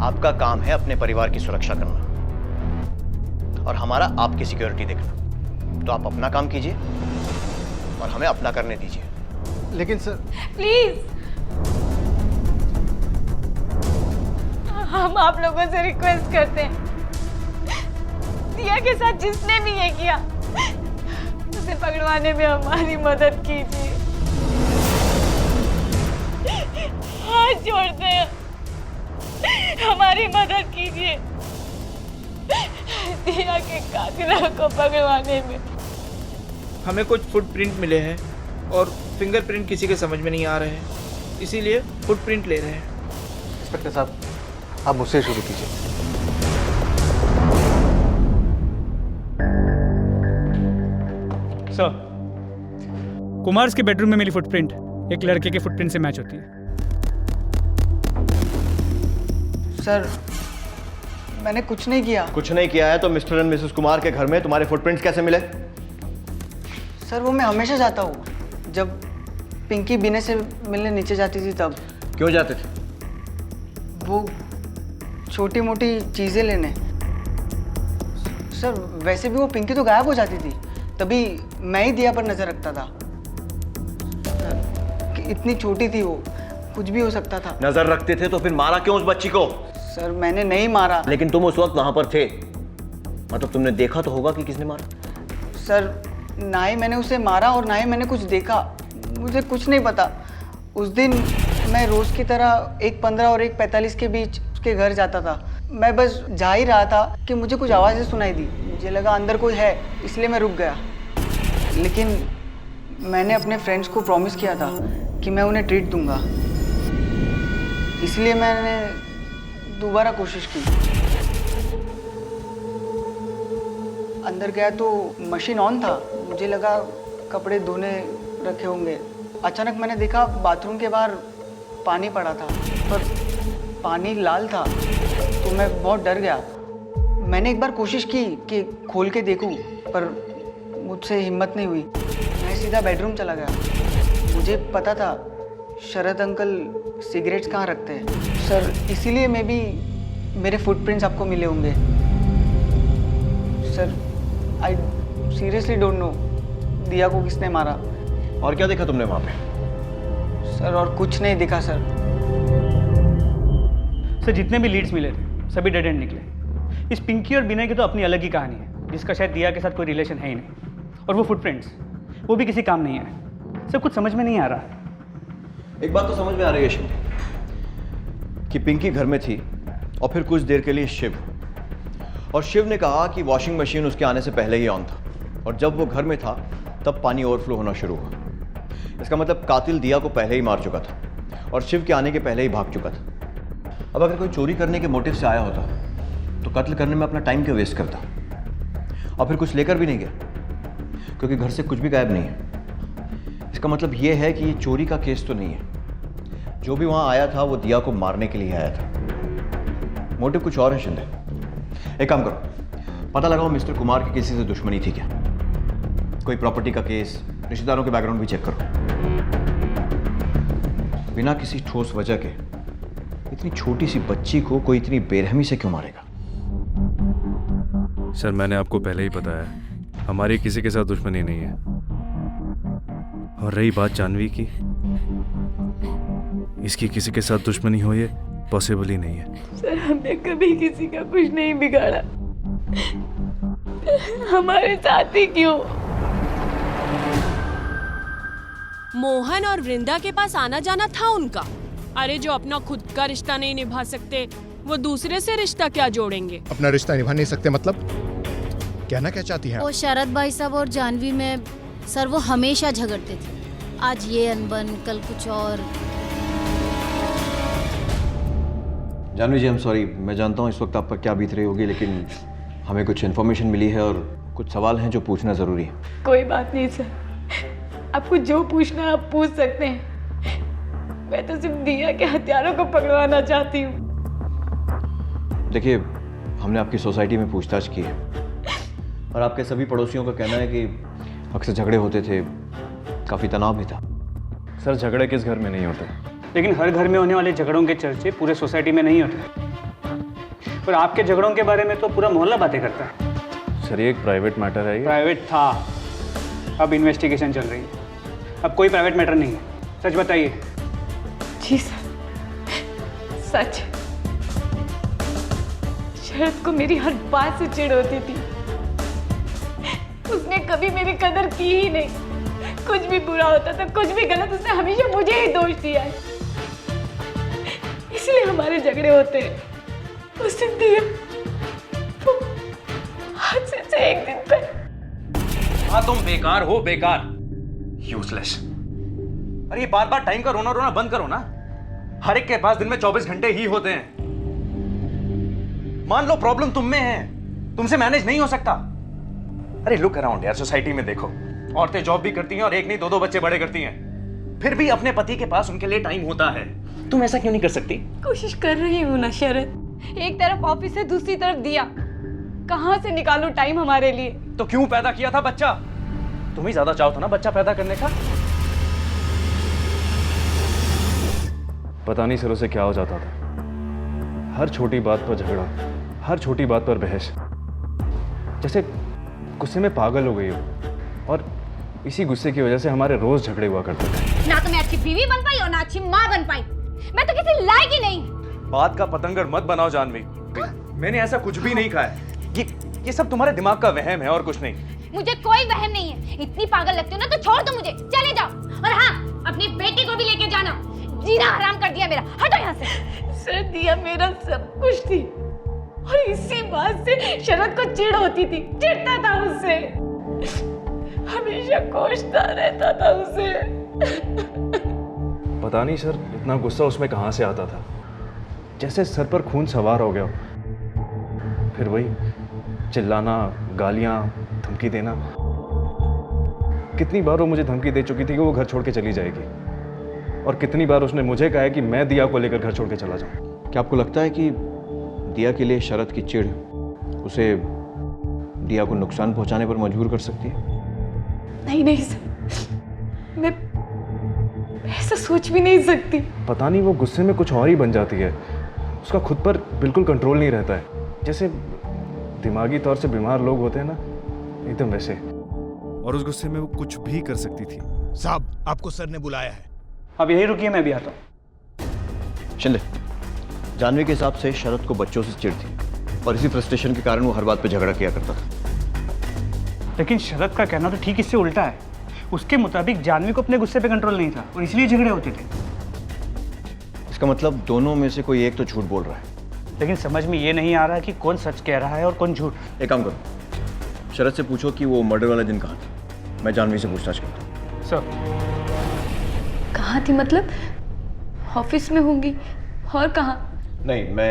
S: आपका काम है अपने परिवार की सुरक्षा करना और हमारा आपकी सिक्योरिटी देखना। तो आप अपना काम कीजिए और हमें अपना करने दीजिए।
V: लेकिन सर
R: प्लीज, हम आप लोगों से रिक्वेस्ट करते हैं, दिया के साथ जिसने भी ये किया उसे पकड़वाने में हमारी मदद कीजिए। हाथ जोड़ते हैं, हमारी मदद कीजिए दिया के कातिलों को पकड़वाने में।
L: हमें कुछ फुटप्रिंट मिले हैं और फिंगरप्रिंट किसी के समझ में नहीं आ रहे हैं, इसीलिए फुटप्रिंट ले रहे हैं।
V: इंस्पेक्टर साहब आप मुझसे शुरू कीजिए।
U: सर, कुमार्स के बेडरूम में मिली फुटप्रिंट एक लड़के के फुटप्रिंट से मैच होती है।
M: सर मैंने कुछ नहीं किया।
S: कुछ नहीं किया है तो मिस्टर एंड मिसेस कुमार के घर में तुम्हारे फुटप्रिंट्स कैसे मिले?
M: सर वो मैं हमेशा जाता हूँ, जब पिंकी बिने से मिलने नीचे जाती थी तब।
S: क्यों जाते थे?
M: वो छोटी मोटी चीज़ें लेने। सर वैसे भी वो पिंकी तो गायब हो जाती थी, तभी मैं ही दिया पर नज़र रखता था। कि इतनी छोटी थी वो, कुछ भी हो सकता था।
S: नजर रखते थे तो फिर मारा क्यों उस बच्ची को?
M: सर मैंने नहीं मारा।
S: लेकिन तुम उस वक्त वहां पर थे, मतलब तुमने देखा तो होगा कि किसने मारा।
M: सर ना ही मैंने उसे मारा और ना ही मैंने कुछ देखा, मुझे कुछ नहीं पता। उस दिन मैं रोज की तरह 1:15 और 1:45 के बीच उसके घर जाता था।
E: मैं बस जा ही रहा था कि मुझे कुछ आवाज़ें सुनाई दी। मुझे लगा अंदर कोई है, इसलिए मैं रुक गया। लेकिन मैंने अपने फ्रेंड्स को प्रॉमिस किया था कि मैं उन्हें ट्रीट दूंगा, इसलिए मैंने दोबारा कोशिश की। अंदर गया तो मशीन ऑन था। मुझे लगा कपड़े धोने रखे होंगे। अचानक मैंने देखा बाथरूम के बाहर पानी पड़ा था, पर पानी लाल था, तो मैं बहुत डर गया। मैंने एक बार कोशिश की कि खोल के देखूं, पर मुझसे हिम्मत नहीं हुई। मैं सीधा बेडरूम चला गया। मुझे पता था शरद अंकल सिगरेट्स कहाँ रखते हैं। सर, इसीलिए मैं भी मेरे फुटप्रिंट्स आपको मिले होंगे। Sir, I seriously don't know दिया को किसने मारा।
S: और क्या देखा तुमने वहाँ पे?
E: सर, और कुछ नहीं दिखा सर।
U: सर, जितने भी लीड्स मिले थे सभी डेड एंड निकले। इस पिंकी और बिना की तो अपनी अलग ही कहानी है, जिसका शायद दिया के साथ कोई रिलेशन है ही नहीं। और वो फुटप्रिंट्स, वो भी किसी काम नहीं है। सब कुछ समझ में नहीं आ रहा।
S: एक बात तो समझ में आ रही है शिंदे कि पिंकी घर में थी और फिर कुछ देर के लिए शिव, और शिव ने कहा कि वॉशिंग मशीन उसके आने से पहले ही ऑन था, और जब वो घर में था तब पानी ओवरफ्लो होना शुरू हुआ। इसका मतलब कातिल दिया को पहले ही मार चुका था और शिव के आने के पहले ही भाग चुका था। अब अगर कोई चोरी करने के मोटिव से आया होता तो कत्ल करने में अपना टाइम क्यों वेस्ट करता, और फिर कुछ लेकर भी नहीं गया, क्योंकि घर से कुछ भी गायब नहीं है। इसका मतलब ये है कि ये चोरी का केस तो नहीं है। जो भी वहाँ आया था वो दिया को मारने के लिए आया था। मोटिव कुछ और है शिंदे। एक काम करो, पता लगाओ मिस्टर कुमार की किसी से दुश्मनी थी क्या, कोई प्रॉपर्टी का केस, रिश्तेदारों के बैकग्राउंड भी चेक करो। बिना किसी ठोस वजह के इतनी छोटी सी बच्ची को कोई इतनी बेरहमी से क्यों मारेगा?
T: सर, मैंने आपको पहले ही बताया, हमारी किसी के साथ दुश्मनी नहीं है। और रही बात जानवी की, इसकी किसी के साथ दुश्मनी हो ये पॉसिबल ही नहीं है।
R: सर, हमने कभी किसी का कुछ नहीं बिगाड़ा। हमारे साथ ही क्यों?
O: मोहन और वृंदा के पास आना जाना था उनका। अरे जो अपना खुद का रिश्ता नहीं निभा सकते वो दूसरे से रिश्ता क्या जोड़ेंगे?
Q: अपना रिश्ता निभा नहीं सकते मतलब? कहना क्या चाहती हैं?
C: वो शरद भाई साहब और जानवी में सर वो हमेशा झगड़ते थे। आज ये अनबन, कल कुछ और।
S: जानवी जी, आई एम सॉरी। मैं जानता हूँ इस वक्त आप पर क्या बीत रही होगी, लेकिन हमें कुछ इन्फॉर्मेशन मिली है और कुछ सवाल हैं जो पूछना ज़रूरी है।
R: कोई बात नहीं सर, आपको जो पूछना है आप पूछ सकते हैं। मैं तो सिर्फ दिया के हथियारों को पकड़वाना चाहती हूँ।
S: देखिए, हमने आपकी सोसाइटी में पूछताछ की है और आपके सभी पड़ोसियों का कहना है कि अक्सर झगड़े होते थे, काफ़ी तनाव भी था।
V: सर, झगड़े किस घर में नहीं होते,
U: लेकिन हर घर में होने वाले झगड़ों के चर्चे पूरे सोसाइटी में नहीं होते। पर आपके झगड़ों के बारे में तो पूरा मोहल्ला बातें करता है।
V: सर, ये एक प्राइवेट मैटर है।
U: प्राइवेट था, अब इन्वेस्टिगेशन चल रही है। अब कोई प्राइवेट मैटर नहीं है। सच बताइए।
R: जी सर, सच। शरद को मेरी हर बात से चिढ़ होती थी। उसने कभी मेरी कदर की ही नहीं। कुछ भी बुरा होता था, कुछ भी गलत, उसने हमेशा मुझे ही दोष दिया है। इसलिए हमारे झगड़े होते हैं। उस दिन दिया आज से एक दिन तक।
U: हाँ, तुम बेकार हो, बेकार, यूजलेस। अरे ये बार बार टाइम का रोना रोना बंद करो ना। हर एक के पास दिन में 24 घंटे ही होते हैं। मान लो प्रॉब्लम तुम में है, तुमसे मैनेज नहीं हो सकता। अरे लुक अराउंड यार, सोसाइटी में देखो, औरतें जॉब भी करती हैं और एक नहीं दो बच्चे बड़े करती हैं, फिर भी अपने पति के पास उनके लिए टाइम होता है। तुम ऐसा क्यों नहीं कर सकती?
R: कोशिश कर रही हूँ ना शरद। एक तरफ ऑफिस है, दूसरी तरफ दिया। कहाँ से निकालूं टाइम हमारे लिए?
U: तो क्यों पैदा किया था बच्चा? तुम ही ज्यादा चाहो था ना बच्चा पैदा करने का।
V: पता नहीं सर उसे क्या हो जाता था। हर छोटी बात पर झगड़ा, हर छोटी बात पर बहस, जैसे गुस्से में पागल हो गई हो। और इसी गुस्से की वजह से हमारे रोज झगड़े हुआ करते थे।
G: ना तो मैं अच्छी बीवी बन पाई और ना अच्छी माँ बन पाई। मैं तो किसी लायक ही नहीं।
U: बात का पतंगर मत बनाओ जानवी। मैंने ऐसा कुछ भी नहीं कहा है। ये सब तुम्हारे दिमाग का वहम है और कुछ नहीं।
G: मुझे कोई वहम नहीं है। इतनी पागल लगती हो ना तो छोड़ दो मुझे, चले जाओ। और हाँ, अपनी बेटी को भी लेके जाना। जीना हराम कर दिया मेरा। हटो यहाँ से।
R: सर, दिया मेरा सब कुछ थी। और इसी बात से शरद को चिढ़ होती थी, चिढ़ता था उससे, हमेशा कोसता रहता था उसे।
V: पता नहीं सर, इतना गुस्सा उसमें कहाँ से आता था, जैसे सर पर खून सवार हो गया। फिर वही चिल्लाना, गालियाँ, धमकी देना। कितनी बार वो मुझे धमकी दे चुकी थी कि वो घर छोड़ के चली जाएगी, और कितनी बार उसने मुझे कहा है कि मैं दिया को लेकर घर छोड़ के चला जाऊँ।
S: क्या आपको लगता है कि दिया के लिए शरद की चिढ़ उसे दिया को नुकसान पहुंचाने पर मजबूर कर सकती है?
R: नहीं नहीं सर, मैं ऐसा सोच भी नहीं सकती।
V: पता नहीं वो गुस्से में कुछ और ही बन जाती है, उसका खुद पर बिल्कुल कंट्रोल नहीं रहता है, जैसे दिमागी तौर से बीमार लोग होते हैं ना, एकदम वैसे।
T: और उस गुस्से में वो कुछ भी कर सकती थी।
Q: साहब, आपको सर ने बुलाया है।
U: अब यही रुकिए, मैं भी आता हूँ।
S: शिंदे, जानवी के हिसाब से शरद को बच्चों से चिढ़ थी, और इसी फ्रस्ट्रेशन के कारण वो हर बात पे झगड़ा किया करता था।
U: लेकिन शरद का कहना तो ठीक इससे उल्टा है। उसके मुताबिक जानवी को अपने गुस्से पे कंट्रोल नहीं था और इसलिए झगड़े होते थे।
S: इसका मतलब दोनों में से कोई एक तो झूठ बोल रहा है।
U: लेकिन समझ में ये नहीं आ रहा कि कौन सच कह रहा है और कौन झूठ।
S: एक काम करो, शरद से पूछो कि वो मर्डर वाला दिन कहाँ था। मैं जानवी से पूछताछ करता हूँ।
U: सर,
R: कहाँ थी मतलब? ऑफिस में होंगी, और कहाँ?
S: नहीं, मैं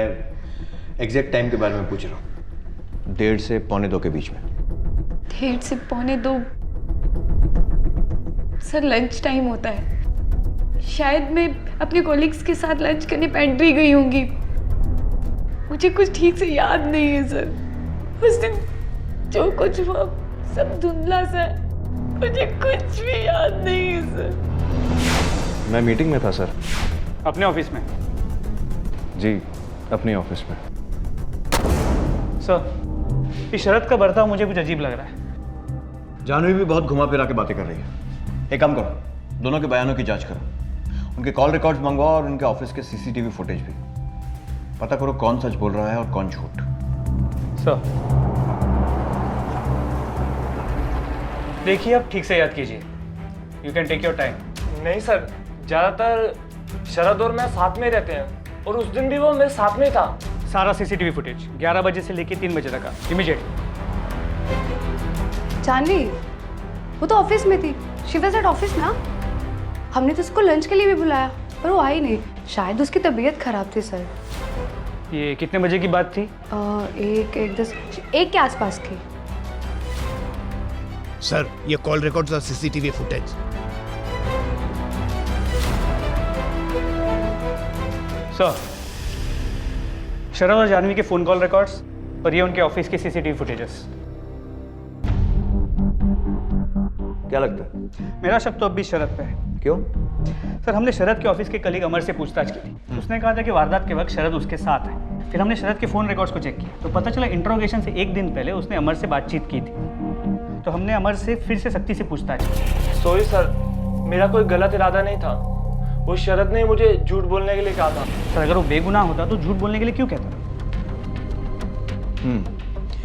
S: एग्जैक्ट टाइम के बारे में पूछ रहा हूँ। 1:30 से 1:45 के बीच में।
R: 1:30 से 1:45? सर, लंच टाइम होता है। शायद मैं अपने कॉलीग्स के साथ लंच करने पेंट्री गई होंगी। मुझे कुछ ठीक से याद नहीं है सर। उस दिन जो कुछ हुआ सब धुंधला सा, मुझे कुछ भी याद नहीं है सर।
V: मैं मीटिंग में था सर।
U: अपने ऑफिस में?
V: जी, अपने ऑफिस में।
U: सर, इस शरद का बर्ताव मुझे कुछ अजीब लग रहा है।
S: जानवी भी बहुत घुमा फिरा के बातें कर रही है। एक काम करो, दोनों के बयानों की जांच करो, उनके कॉल रिकॉर्ड्स मंगवाओ और उनके ऑफिस के सीसीटीवी फुटेज भी। पता करो कौन सच बोल रहा है और कौन झूठ।
U: सर, देखिए, आप ठीक से याद कीजिए। You can take your time.
K: नहीं सर, ज़्यादातर शरद और मैं साथ में रहते हैं, और उस दिन भी वो मेरे साथ में था।
U: सारा सीसीटीवी फुटेज 11 बजे से लेकर 3 बजे तक का, इमीडिएट।
J: जानवी, वो तो ऑफिस में थी। शी वाज एट ऑफिस ना। हमने तो उसको लंच के लिए भी बुलाया, पर वो आई नहीं। शायद उसकी तबीयत खराब थी सर।
U: ये कितने बजे की बात थी?
J: 1 के आसपास की।
Q: सर, ये कॉल रिकॉर्ड्स और सीसीटीवी फुटेज।
U: सर, शरद और जानवी के फोन कॉल रिकॉर्ड्स और ये उनके ऑफिस के सीसीटीवी फुटेजेस।
S: क्या लगता है?
U: मेरा शक तो अब भी शरद पे है।
S: क्यों?
U: सर, हमने शरद के ऑफिस के कलीग अमर से पूछताछ की थी। उसने कहा था कि वारदात के वक्त शरद उसके साथ है। फिर हमने शरद के फ़ोन रिकॉर्ड्स को चेक किया तो पता चला इंट्रोगेशन से 1 दिन पहले उसने अमर से बातचीत की थी। तो हमने अमर से फिर से सख्ती से पूछताछ की।
K: सॉरी सर, मेरा कोई गलत इरादा नहीं था। वो शरद ने मुझे झूठ बोलने के लिए कहा था।
U: सर, अगर वो बेगुनाह होता तो झूठ बोलने के लिए क्यों कहता?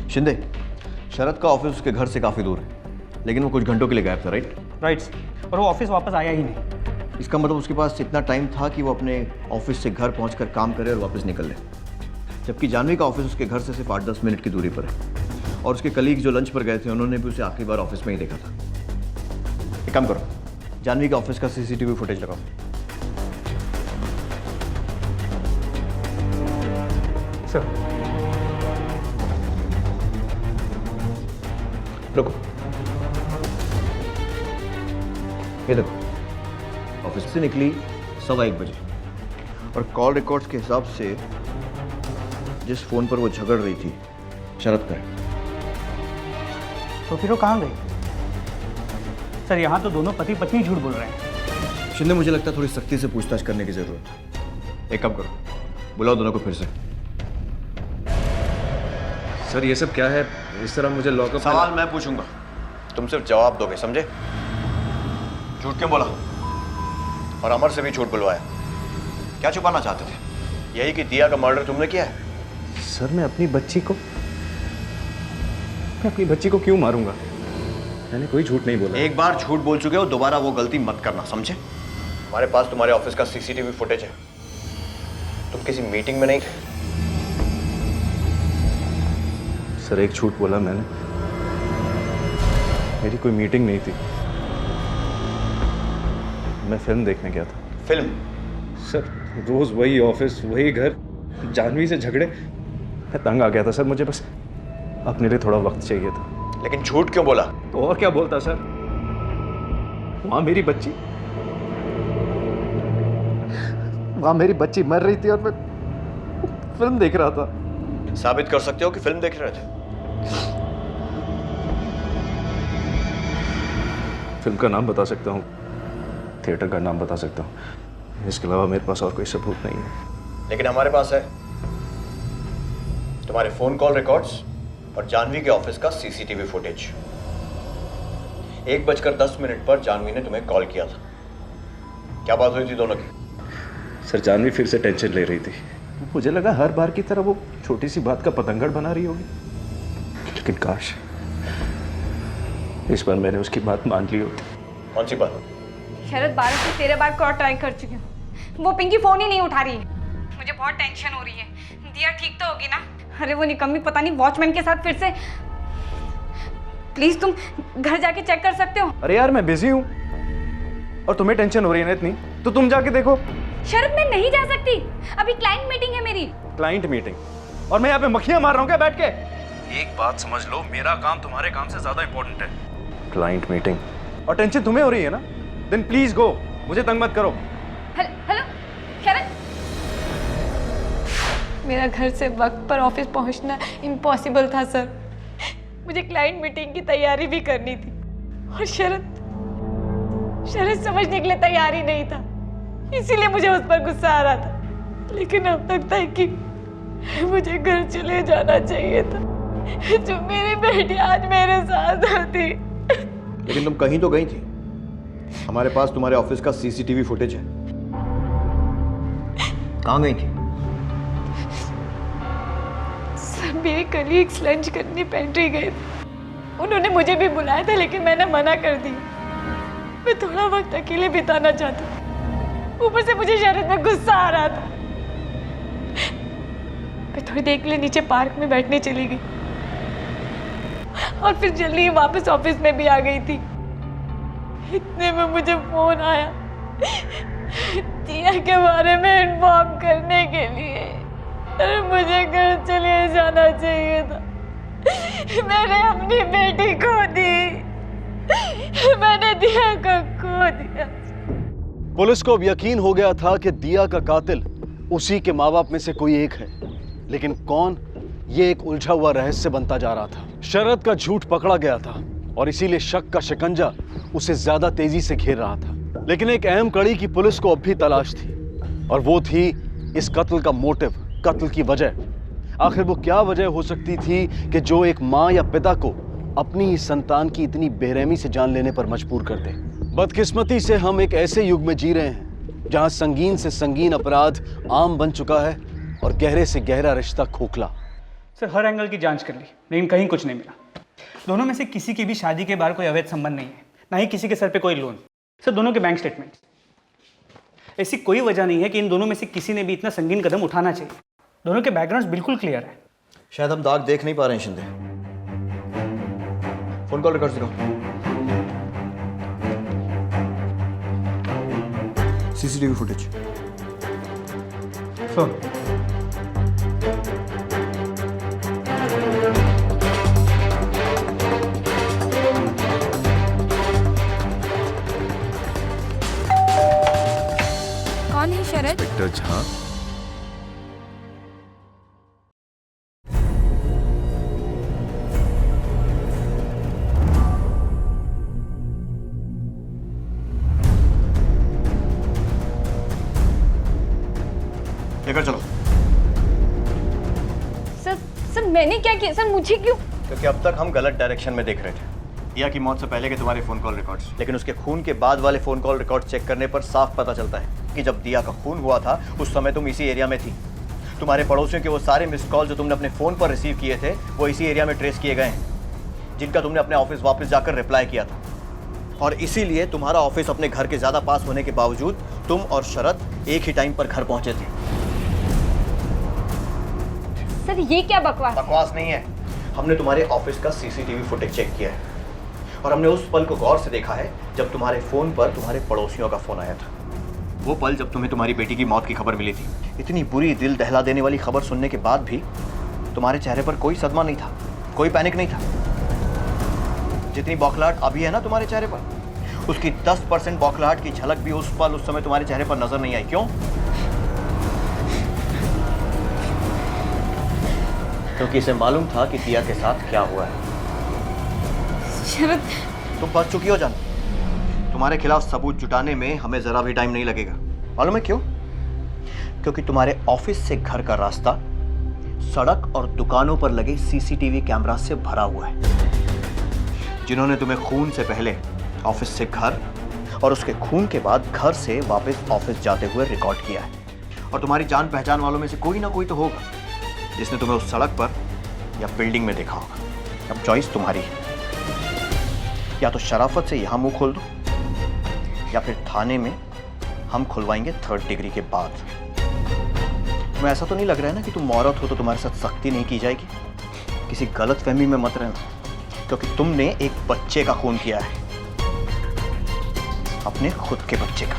S: शिंदे, शरद का ऑफिस उसके घर से काफ़ी दूर है, लेकिन वो कुछ घंटों के लिए गायब था, राइट?
U: राइट, और वो ऑफिस वापस आया ही नहीं।
S: इसका मतलब उसके पास इतना टाइम था कि वो अपने ऑफिस से घर पहुंचकर काम करे और वापस निकल ले, जबकि जानवी का ऑफिस उसके घर से सिर्फ 8-10 मिनट की दूरी पर है, और उसके कलीग जो लंच पर गए थे उन्होंने भी उसे आखिरी बार ऑफिस में ही देखा था। एक काम करो, जानवी के ऑफिस का सीसीटीवी फुटेज लगाओ।
U: सर,
S: रुको, ये देखो, ऑफिस से निकली 1:15 बजे, और कॉल रिकॉर्ड्स के हिसाब से जिस फोन पर वो झगड़ रही थी शरद पर।
U: तो फिर वो कहाँ गई? सर, यहाँ तो दोनों पति पत्नी झूठ बोल रहे हैं।
S: शिंदे, मुझे लगता है थोड़ी सख्ती से पूछताछ करने की जरूरत है। एक काम करो, बुलाओ दोनों को फिर से।
V: सर, ये सब क्या है? इस तरह मुझे लॉकअप।
S: सवाल मैं पूछूंगा, तुम सिर्फ जवाब दोगे, समझे? झूठ क्यों बोला और अमर से भी झूठ बुलवाया? क्या छुपाना चाहते थे? यही कि दिया का मर्डर तुमने किया है?
V: सर, मैं अपनी बच्ची को क्यों मारूंगा? मैंने कोई झूठ नहीं बोला।
S: एक बार झूठ बोल चुके हो, दोबारा वो गलती मत करना, समझे? हमारे पास तुम्हारे ऑफिस का सीसीटीवी फुटेज है। तुम किसी मीटिंग में नहीं थे,
V: सर एक झूठ बोला मैंने, मेरी कोई मीटिंग नहीं थी, मैं फिल्म देखने गया था।
S: फिल्म?
V: सर रोज वही ऑफिस, वही घर, जानवी से झगड़े, मैं तंग आ गया था सर, मुझे बस अपने लिए थोड़ा वक्त चाहिए था।
S: लेकिन झूठ क्यों बोला?
V: तो और क्या बोलता सर, वहां मेरी बच्ची मर रही थी और मैं फिल्म देख रहा था।
S: साबित कर सकते हो कि फिल्म देख रहे थे?
V: फिल्म का नाम बता सकता हूँ, थिएटर का नाम बता सकता हूँ, इसके अलावा मेरे पास और कोई सबूत नहीं है।
S: लेकिन हमारे पास है तुम्हारे फोन कॉल रिकॉर्ड्स और जानवी के ऑफिस का सीसीटीवी फुटेज। 1:10 पर जानवी ने तुम्हें कॉल किया था। क्या बात हुई थी दोनों की?
V: सर जानवी फिर से टेंशन ले रही थी, मुझे लगा हर बार की तरह वो छोटी सी बात का पतंगड़ बना रही होगी, लेकिन काश इस बार मैंने उसकी बात मान ली होती।
S: कौन सी बात?
G: शरद 12 से 13 बार कॉल ट्राई कर चुकी हूँ, वो पिंकी फोन ही नहीं उठा रही है। मुझे बहुत टेंशन हो रही है। दिया ठीक तो होगी ना? अरे वो निकम्मी पता नहीं वॉचमैन के साथ फिर से। प्लीज तुम घर जाके चेक कर सकते हो?
V: अरे यार मैं बिजी हूँ और तुम्हें टेंशन हो रही है ना इतनी, तो तुम जाके देखो।
G: शरद मैं नहीं जा सकती, अभी क्लाइंट मीटिंग है मेरी।
V: Client meeting? और मैं यहाँ पे मक्खियां मार रहा हूँ क्या बैठ के? एक बात समझ लो, मेरा काम तुम्हारे काम से ज्यादा इंपॉर्टेंट है। क्लाइंट मीटिंग और टेंशन तुम्हें हो रही है ना, देन प्लीज गो, मुझे तंग मत करो।
G: हेलो शरद, मेरा घर से वक्त पर ऑफिस पहुंचना इम्पॉसिबल था सर। मुझे क्लाइंट मीटिंग की तैयारी भी करनी थी और शरद समझने के लिए तैयार ही नहीं था, इसीलिए मुझे उस पर गुस्सा आ रहा था। लेकिन अब तक था कि मुझे घर चले जाना चाहिए था, जो मेरी बेटी आज मेरे साथ होती।
S: लेकिन तुम कहीं तो गई थी, हमारे पास तुम्हारे ऑफिस का सीसीटीवी फुटेज है। कहाँ गई थी?
G: सर मेरे कलीग्स लंच करने पेंट्री गए थे, उन्होंने मुझे भी बुलाया था लेकिन मैंने मना कर दी। मैं थोड़ा वक्त अकेले बिताना चाहती, ऊपर से मुझे शरद में गुस्सा आ रहा था। मैं थोड़ी देर के लिए नीचे पार्क में बैठने चली गई और फिर जल्दी ही वापस ऑफिस में भी आ गई थी। इतने में मुझे फोन आया दिया के बारे में इन्फॉर्म करने के लिए। अरे मुझे घर चले जाना चाहिए था, मैंने अपनी बेटी खो दी, मैंने दिया को खो दिया।
D: पुलिस को अब यकीन हो गया था कि दिया का कातिल उसी के माँ बाप में से कोई एक है, लेकिन कौन, ये एक उलझा हुआ रहस्य बनता जा रहा था। शरद का झूठ पकड़ा गया था और इसीलिए शक का शिकंजा उसे ज्यादा तेजी से घेर रहा था। लेकिन एक अहम कड़ी की पुलिस को अब भी तलाश थी और वो थी इस कत्ल का मोटिव, कत्ल की वजह। आखिर वो क्या वजह हो सकती थी कि जो एक माँ या पिता को अपनी ही संतान की इतनी बेरहमी से जान लेने पर मजबूर कर दे। बदकिस्मती से हम एक ऐसे युग में जी रहे हैं जहां संगीन से संगीन अपराध आम बन चुका है और गहरे से गहरा रिश्ता खोखला।
U: सर हर एंगल की जांच कर ली लेकिन कहीं कुछ नहीं मिला। दोनों में से किसी की भी शादी के बाहर कोई अवैध संबंध नहीं है, ना ही किसी के सर पे कोई लोन। सर दोनों के बैंक स्टेटमेंट्स, ऐसी कोई वजह नहीं है कि इन दोनों में से किसी ने भी इतना संगीन कदम उठाना चाहिए। दोनों के बैकग्राउंड बिल्कुल क्लियर है।
S: शायद हम दाग देख नहीं पा रहे हैं शिंदे। फोन कॉल रिकॉर्ड दिखाओ। CCTV footage.
U: सर
J: कौन है शरद?
T: इंस्पेक्टर झा।
S: लेकर चलो।
G: सर मैंने क्या किया? सर मुझे क्यों?
S: क्योंकि अब तक हम गलत डायरेक्शन में देख रहे थे। दिया की मौत से पहले के तुम्हारे फोन कॉल रिकॉर्ड्स, लेकिन उसके खून के बाद वाले फोन कॉल रिकॉर्ड चेक करने पर साफ पता चलता है कि जब दिया का खून हुआ था उस समय तुम इसी एरिया में थी। तुम्हारे पड़ोसियों के वो सारे मिस्ड कॉल जो तुमने अपने फोन पर रिसीव किए थे वो इसी एरिया में ट्रेस किए गए हैं, जिनका तुमने अपने ऑफिस वापस जाकर रिप्लाई किया था। और इसीलिए तुम्हारा ऑफिस अपने घर के ज्यादा पास होने के बावजूद तुम और शरद एक ही टाइम पर घर पहुंचे थे।
G: सर ये क्या बकवास?
S: बकवास नहीं है, हमने तुम्हारे ऑफिस का सीसीटीवी फुटेज चेक किया है और हमने उस पल को गौर से देखा है जब तुम्हारे फोन पर तुम्हारे पड़ोसियों का फोन आया था। वो पल जब तुम्हें तुम्हारी बेटी की मौत की खबर मिली थी। इतनी बुरी, दिल दहला देने वाली खबर सुनने के बाद भी तुम्हारे चेहरे पर कोई सदमा नहीं था, कोई पैनिक नहीं था। जितनी बौखलाहट अभी है ना तुम्हारे चेहरे पर, उसकी 10% बौखलाहट की झलक भी उस पल, उस समय तुम्हारे चेहरे पर नजर नहीं आई। क्यों? क्योंकि इसे मालूम था कि दिया के साथ क्या हुआ है।
G: शरद,
S: तुम फंस चुकी हो जान। तुम्हारे खिलाफ सबूत जुटाने में हमें जरा भी टाइम नहीं लगेगा। मालूम है क्यों? क्योंकि तुम्हारे ऑफिस से घर का रास्ता सड़क और दुकानों पर लगे सीसीटीवी कैमरा से भरा हुआ है। जिन्होंने तुम्हें खून से पहले ऑफिस से घर और उसके खून के बाद घर से वापस ऑफिस जाते हुए रिकॉर्ड किया है। और तुम्हारी जान पहचान वालों में से कोई ना कोई तो होगा जिसने तुम्हें उस सड़क पर या बिल्डिंग में देखा होगा। अब चॉइस तुम्हारी है, या तो शराफत से यहां मुंह खोल दो या फिर थाने में हम खुलवाएंगे 3rd डिग्री के बाद। तुम्हें ऐसा तो नहीं लग रहा है ना कि तुम औरत हो तो तुम्हारे साथ सख्ती नहीं की जाएगी? किसी गलत फहमी में मत रहना, क्योंकि तुमने एक बच्चे का खून किया है, अपने खुद के बच्चे का।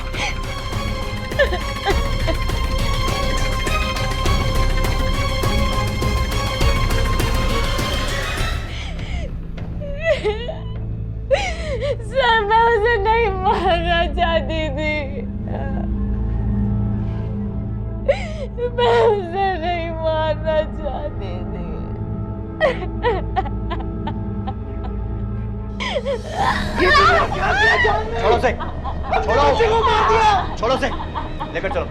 R: सर, मैं उसे नहीं मारना चाहती थी। मैं उसे नहीं मारना चाहती थी।
S: छोड़ो से, छोड़ो से, लेकर चलो।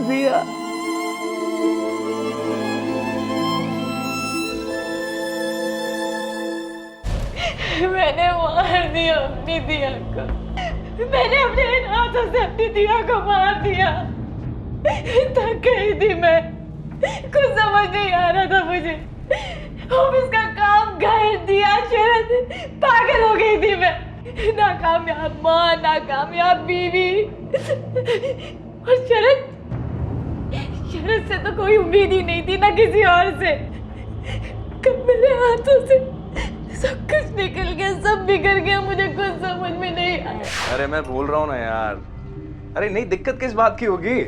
R: दिया, मैंने मार दिया अपनी दिया को। मैंने अपने इन हाथों से अपनी दिया को मार दिया। थक गई थी मैं, कुछ समझ नहीं आ रहा था मुझे। ऑफिस का काम, घर, दिया, शरद, पागल हो गई थी मैं। नाकामयाब माँ, नाकामयाब बीवी। और शरद से तो कोई उम्मीद ही नहीं थी, ना किसी और से। कब मेरे हाथों से सब कुछ निकल गया, सब बिगड़ गया, मुझे कुछ समझ में नहीं आया।
V: अरे मैं बोल रहा हूँ ना यार। अरे नहीं, दिक्कत किस बात की होगी?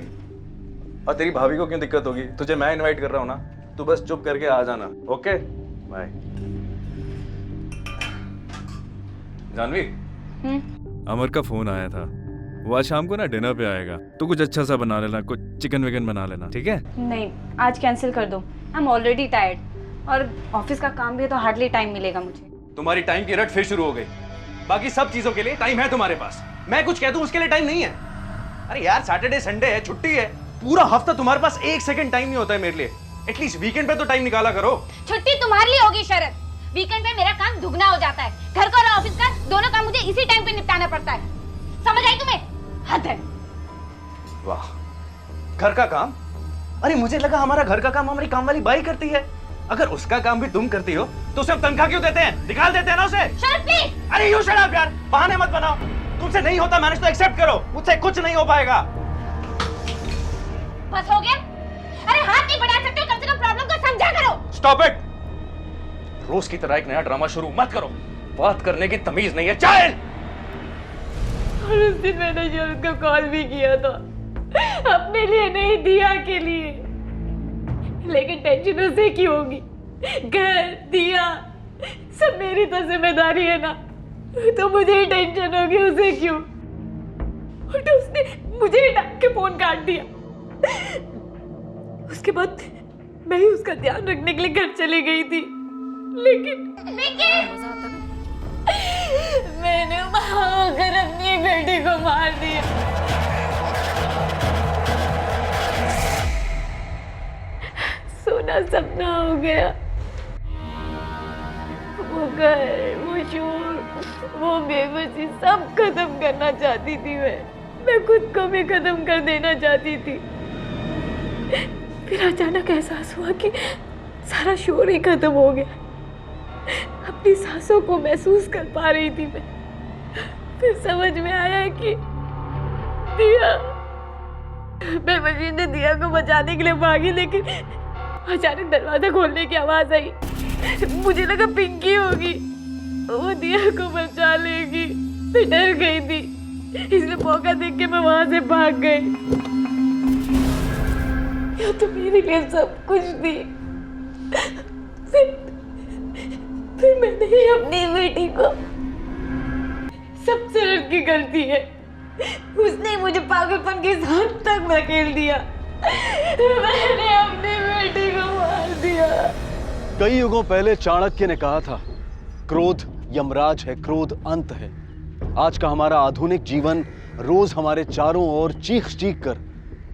V: और तेरी भाभी को क्यों दिक्कत होगी? तुझे मैं इनवाइट कर रहा हूँ ना, तू बस चुप करके आ जाना। Okay bye. जानवी,
T: अमर का फोन आया था, वो आज शाम को ना डिनर पे आएगा, तो कुछ अच्छा सा बना लेना, कुछ चिकन विकन बना लेना, ठीक है?
G: नहीं, आज कैंसिल कर दो। आई एम ऑलरेडी टायर्ड और ऑफिस का काम भी है तो हार्डली टाइम मिलेगा मुझे।
V: तुम्हारी टाइम की रट फिर शुरू हो गई। बाकी सब चीजों के लिए टाइम है तुम्हारे पास, मैं कुछ कह दूं उसके लिए टाइम नहीं है। अरे यार, सैटरडे संडे है, छुट्टी है, पूरा हफ्ता तुम्हारे पास 1 सेकंड टाइम नहीं होता है मेरे लिए। एटलीस्ट वीकेंड पे तो टाइम निकाला करो।
G: छुट्टी तुम्हारे लिए होगी शरद, वीकेंड पे मेरा काम दुगना हो जाता है। घर का और ऑफिस का दोनों काम मुझे इसी टाइम पे निपटाना पड़ता है। समझ आई तुम्हें? हद है।
V: वाह, घर का काम? अरे मुझे लगा हमारा घर का काम हमारी काम वाली बाई करती है। अगर उसका काम भी तुम करती हो तो उसे हम तनख्वाह क्यों देते हैं? निकाल देते हैं ना उसे।
G: Shut please.
V: अरे यू शट अप यार, बहाने मत बनाओ। तुमसे नहीं होता मैनेज तो एक्सेप्ट करो, मुझसे कुछ नहीं हो पाएगा।
G: बस हो गया? अरे हाथ नहीं बढ़ा सकते हो, कम से कम प्रॉब्लम को समझा करो।
V: Stop it. रोज की तरह एक नया ड्रामा शुरू मत करो, बात करने की तमीज नहीं है। चाइल्ड।
R: और उस दिन मैंने शरद को कॉल भी किया था, अपने लिए नहीं, दिया के लिए। लेकिन टेंशन उसे क्यों होगी? घर, दिया, सब मेरी तो जिम्मेदारी है ना, तो मुझे ही टेंशन होगी, उसे क्यों? और तो उसने मुझे ही डांट के फोन काट दिया। उसके बाद मैं ही उसका ध्यान रखने के लिए घर चली गई थी, लेकिन मैंने वहां आकर अपनी बेटी को मार दिया। सोना सपना हो गया। वो घर, वो शोर, वो बेबसी सब खत्म करना चाहती थी मैं खुद को भी खत्म कर देना चाहती थी। फिर अचानक एहसास हुआ कि सारा शोर ही खत्म हो गया। अपनी सांसों को महसूस कर पा रही थी मैं। फिर समझ में आया कि दिया, मैं मशीन ने दिया को बचाने के लिए भागी, लेकिन अचानक दरवाजा खोलने की आवाज आई। मुझे लगा पिंकी होगी, वो दिया को बचा लेगी। मैं डर गई थी, इसलिए मौका देख के मैं वहां से भाग गई। या तो मेरे लिए सब कुछ थी, फिर मैंने ही अपनी बेटी को, सबसे लड़की गलती है, उसने मुझे पागलपन के साथ तक धकेल दिया। मैंने अपनी बेटी को मार दिया।
D: कई युगों पहले चाणक्य ने कहा था, क्रोध यमराज है, क्रोध अंत है। आज का हमारा आधुनिक जीवन रोज हमारे चारों ओर चीख चीख कर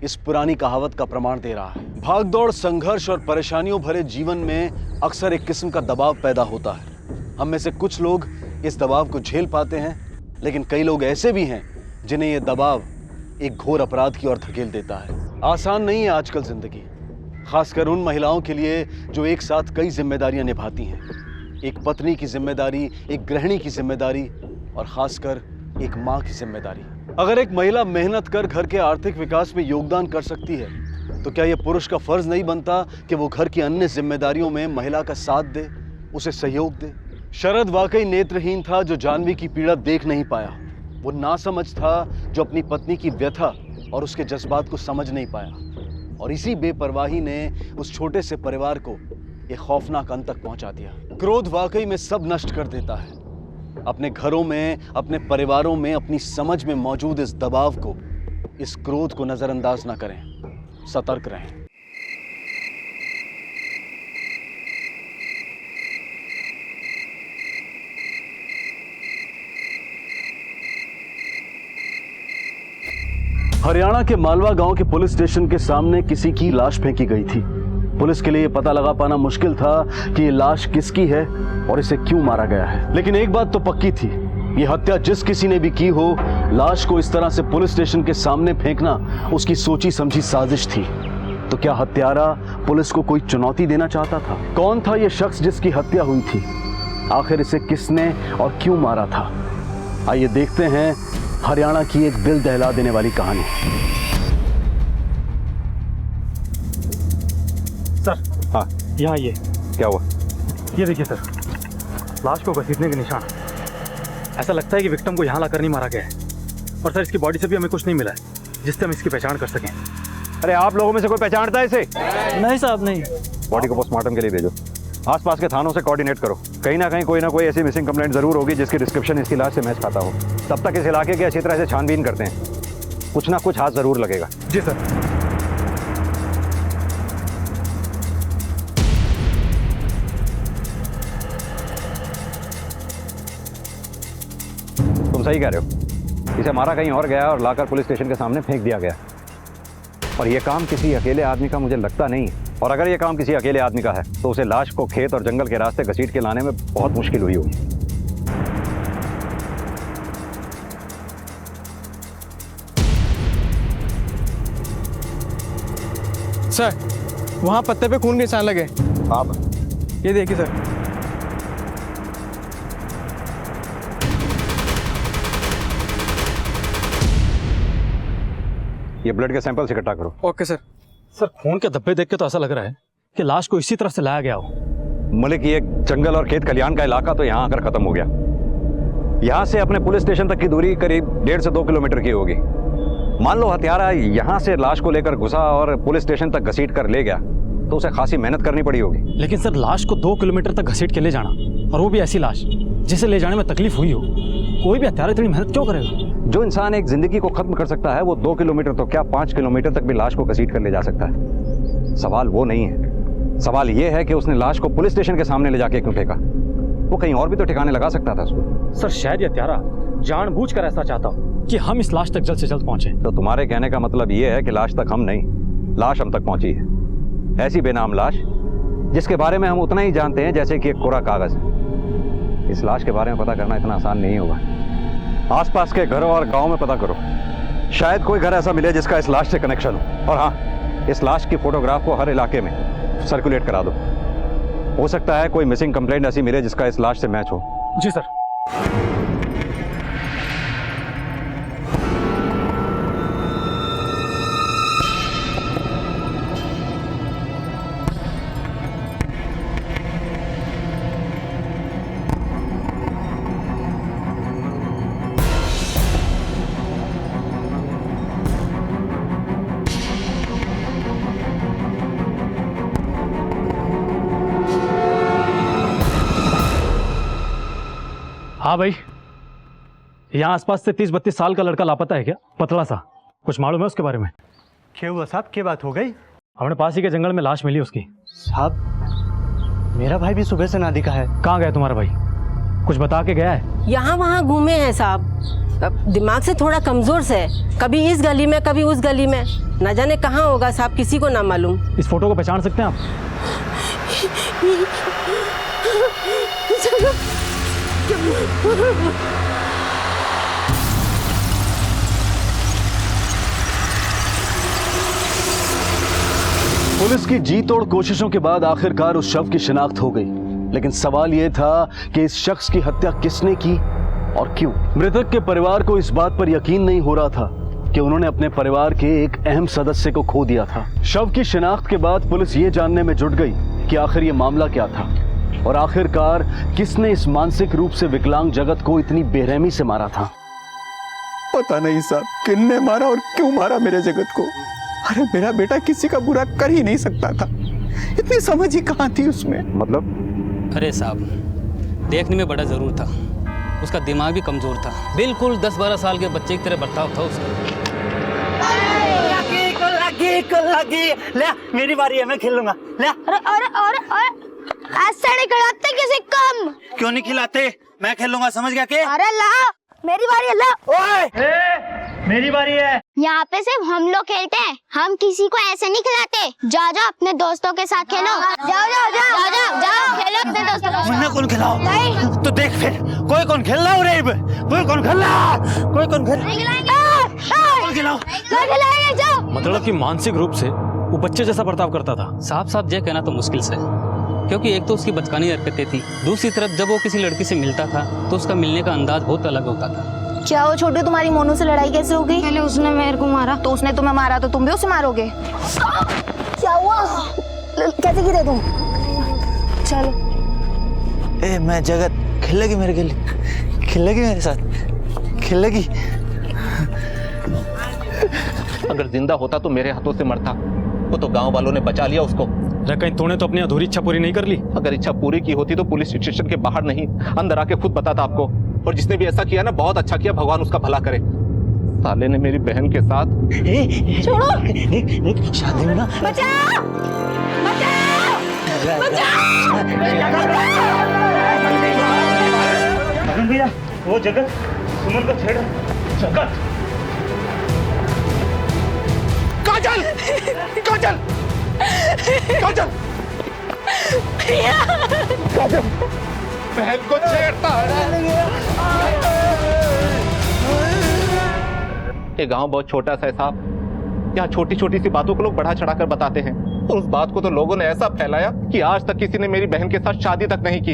D: इस पुरानी कहावत का प्रमाण दे रहा है। भागदौड़, संघर्ष और परेशानियों भरे जीवन में अक्सर एक किस्म का दबाव पैदा होता है। हम में से कुछ लोग इस दबाव को झेल पाते हैं, लेकिन कई लोग ऐसे भी हैं जिन्हें यह दबाव एक घोर अपराध की ओर धकेल देता है। आसान नहीं है आजकल जिंदगी, खासकर उन महिलाओं के लिए जो एक साथ कई जिम्मेदारियां निभाती हैं। एक पत्नी की जिम्मेदारी, एक गृहिणी की जिम्मेदारी और खासकर एक माँ की जिम्मेदारी। अगर एक महिला मेहनत कर घर के आर्थिक विकास में योगदान कर सकती है, तो क्या यह पुरुष का फर्ज नहीं बनता कि वो घर की अन्य जिम्मेदारियों में महिला का साथ दे, उसे सहयोग दे? शरद वाकई नेत्रहीन था जो जाह्नवी की पीड़ा देख नहीं पाया। वो नासमझ था जो अपनी पत्नी की व्यथा और उसके जज्बात को समझ नहीं पाया। और इसी बेपरवाही ने उस छोटे से परिवार को एक खौफनाक अंत तक पहुंचा दिया। क्रोध वाकई में सब नष्ट कर देता है। अपने घरों में, अपने परिवारों में, अपनी समझ में मौजूद इस दबाव को, इस क्रोध को नजरअंदाज ना करें, सतर्क रहें। हरियाणा के मालवा गांव के पुलिस स्टेशन के सामने किसी की लाश फेंकी गई थी। पुलिस के लिए पता लगा पाना मुश्किल था कि ये लाश किसकी है और इसे क्यों मारा गया है। लेकिन एक बात तो पक्की थी, ये हत्या जिस किसी ने भी की हो, लाश को इस तरह से पुलिस स्टेशन के सामने फेंकना उसकी सोची समझी साजिश थी। तो क्या हत्यारा पुलिस को कोई चुनौती देना चाहता था? कौन था ये शख्स जिसकी हत्या हुई थी? आखिर इसे किसने और क्यों मारा था? आइए देखते हैं हरियाणा की एक दिल दहला देने वाली कहानी।
A: सर, हाँ, यहाँ ये
S: क्या हुआ?
A: ये देखिए सर, लाश को घसीटने के निशान। ऐसा लगता है कि विक्टिम को यहाँ लाकर नहीं मारा गया है। और सर, इसकी बॉडी से भी हमें कुछ नहीं मिला है जिससे हम इसकी पहचान कर सकें।
S: अरे आप लोगों में से कोई पहचानता है इसे?
A: नहीं साहब, नहीं।
S: बॉडी को पोस्टमार्टम के लिए भेजो। आसपास के थानों से कोऑर्डिनेट करो। कहीं ना कहीं कोई ना कोई ऐसी मिसिंग कंप्लेंट जरूर होगी जिसकी डिस्क्रिप्शन इसकी लाश से मैच खाता हो। तब तक इस इलाके की अच्छी तरह से छानबीन करते हैं। कुछ ना कुछ हाथ जरूर लगेगा।
A: जी सर।
S: तुम सही कह रहे हो, इसे मारा कहीं और गया और लाकर पुलिस स्टेशन के सामने फेंक दिया गया। और यह काम किसी अकेले आदमी का मुझे लगता नहीं। और अगर यह काम किसी अकेले आदमी का है तो उसे लाश को खेत और जंगल के रास्ते घसीट के लाने में बहुत मुश्किल हुई होगी।
A: सर, वहाँ पत्ते पे खून के निशान लगे।
S: आप
A: ये देखिए सर।
S: ये ब्लड के सैंपल्स इकट्ठा करो।
A: Okay sir. सर, खून के धब्बे देख के तो ऐसा लग रहा है कि लाश को इसी तरफ से लाया गया हो।
S: मलिक, ये जंगल और खेत खलियान का इलाका तो यहाँ आकर खत्म हो गया। यहाँ से अपने पुलिस स्टेशन तक की दूरी करीब 1.5 से 2 किलोमीटर की होगी। मान लो हत्यारा यहाँ से लाश को लेकर घुसा और पुलिस स्टेशन तक घसीट कर ले गया, तो उसे खासी मेहनत करनी पड़ी होगी।
A: लेकिन सर, लाश को 2 किलोमीटर तक घसीट के ले जाना, और वो भी ऐसी लाश जिसे ले जाने में तकलीफ हुई हो, कोई भी हत्यारा इतनी मेहनत क्यों करेगा?
S: जो इंसान एक जिंदगी को खत्म कर सकता है, वो 2 किलोमीटर तो क्या 5 किलोमीटर तक भी लाश को घसीट कर ले जा सकता है। सवाल वो नहीं है। सवाल ये है कि उसने लाश को पुलिस स्टेशन के सामने ले जाके क्यों फेंका? वो कहीं और भी तो ठिकाने लगा सकता था उसको।
A: सर, शायद ये हत्यारा जानबूझकर ऐसा चाहता हो कि हम इस लाश तक जल्द से जल्द पहुंचे।
S: तो तुम्हारे कहने का मतलब ये है कि लाश तक हम नहीं, लाश हम तक पहुंची है। ऐसी बेनाम लाश जिसके बारे में हम उतना ही जानते हैं जैसे कि एक कोरा कागज। इस लाश के बारे में पता करना इतना आसान नहीं होगा। आसपास के घरों और गांव में पता करो, शायद कोई घर ऐसा मिले जिसका इस लाश से कनेक्शन हो। और हाँ,
I: इस लाश की फोटोग्राफ को हर इलाके में सर्कुलेट करा दो। हो सकता है कोई मिसिंग कंप्लेंट ऐसी मिले जिसका इस लाश से मैच हो।
A: जी सर। हाँ भाई, यहाँ आसपास से 30-32 साल का लड़का लापता है क्या? पतला सा, कुछ मालूम है उसके बारे में?
B: क्या हुआ साहब, क्या बात हो गई?
A: हमने पास ही के जंगल में लाश मिली उसकी।
B: साहब मेरा भाई भी सुबह से ना दिखा है।
A: कहाँ गया तुम्हारा भाई? कुछ बता के गया है?
N: यहाँ वहाँ घूमे हैं साहब, दिमाग से थोड़ा कमजोर से, कभी इस गली में कभी उस गली में, न जाने कहाँ होगा साहब, किसी को ना मालूम।
A: इस फोटो को पहचान सकते हैं आप?
D: पुलिस की जी तोड़ कोशिशों के बाद आखिरकार उस शव की शिनाख्त हो गई, लेकिन सवाल यह था कि इस शख्स की हत्या किसने की और क्यों। मृतक के परिवार को इस बात पर यकीन नहीं हो रहा था कि उन्होंने अपने परिवार के एक अहम सदस्य को खो दिया था। शव की शिनाख्त के बाद पुलिस ये जानने में जुट गई कि आखिर ये मामला क्या था और आखिरकार किसने इस मानसिक रूप से विकलांग जगत को इतनी बेरहमी से मारा था।
Q: पता नहीं साहब किसने मारा और क्यों मारा मेरे जगत को। अरे मेरा बेटा किसी का बुरा कर ही नहीं सकता था, इतनी समझ ही कहाँ थी उसमें।
I: मतलब?
W: अरे साहब देखने में बड़ा जरूर था, उसका दिमाग भी कमजोर था, बिल्कुल 10-12 साल के बच्चे की तरह बर्ताव था उसका।
B: लगी ले मेरी बारी है, मैं खेलूंगा। ले
X: अरे आज साढ़े खिलाते किसी कम
B: क्यों नहीं खिलाते, मैं खेलूंगा, समझ गया के?
X: अरे ला मेरी बारी है, ला।
B: ओए मेरी बारी है।
X: यहाँ पे सिर्फ हम लोग खेलते हैं, हम किसी को ऐसे नहीं खिलाते। जाओ जाओ अपने दोस्तों के साथ खेलो, जाओ जाओ जाओ जाओ जाओ जाओ खेलो अपने दोस्तों के साथ।
B: कौन खिलाओ तो देख फिर, कोई कौन खेल रहा है, कोई कौन खेल रहा, कोई कौन खेल खिलाओ
X: जाओ।
A: मतलब कि मानसिक रूप से वो बच्चे जैसा बर्ताव करता था।
W: साफ ये कहना तो मुश्किल से, क्योंकि एक तो उसकी बचकानी हरकतें थी, दूसरी तरफ जब वो किसी लड़की से मिलता था तो उसका मिलने का अंदाज बहुत अलग होता था।
X: क्या वो छोटे, तुम्हारी मोनू से लड़ाई कैसे हो गई? पहले उसने मेरे को मारा, तो उसने तुम्हें मारा तो तुम भी उसे मारोगे? क्या हुआ, कैसे गिरे तुम? चलो।
B: ए मैं जगत खेलेगी मेरे के लिए, खेलेगी मेरे साथ, खेलेगी।
Y: अगर जिंदा होता तो मेरे हाथों से मरता, वो तो गांव वालों ने बचा लिया उसको।
A: लेकिन तूने तो अपनी अधूरी इच्छा पूरी नहीं कर ली।
Y: अगर इच्छा पूरी की होती तो पुलिस स्टेशन के बाहर नहीं अंदर आके खुद बताता आपको। और जिसने भी ऐसा किया ना, बहुत अच्छा किया, भगवान उसका भला करे। साले ने मेरी बहन के साथ
X: छोड़ो,
B: शादी में ना
X: बचाओ
B: भैया, वो जगत सुमन को छेड़ा। जगत
Q: काजल काजल काजल काजल बहन को छेड़ता है।
Y: ये गांव बहुत छोटा सा है साहब, यहाँ छोटी छोटी सी बातों को लोग बढ़ा चढ़ाकर बताते हैं, और उस बात को तो लोगों ने ऐसा फैलाया कि आज तक किसी ने मेरी बहन के साथ शादी तक नहीं की।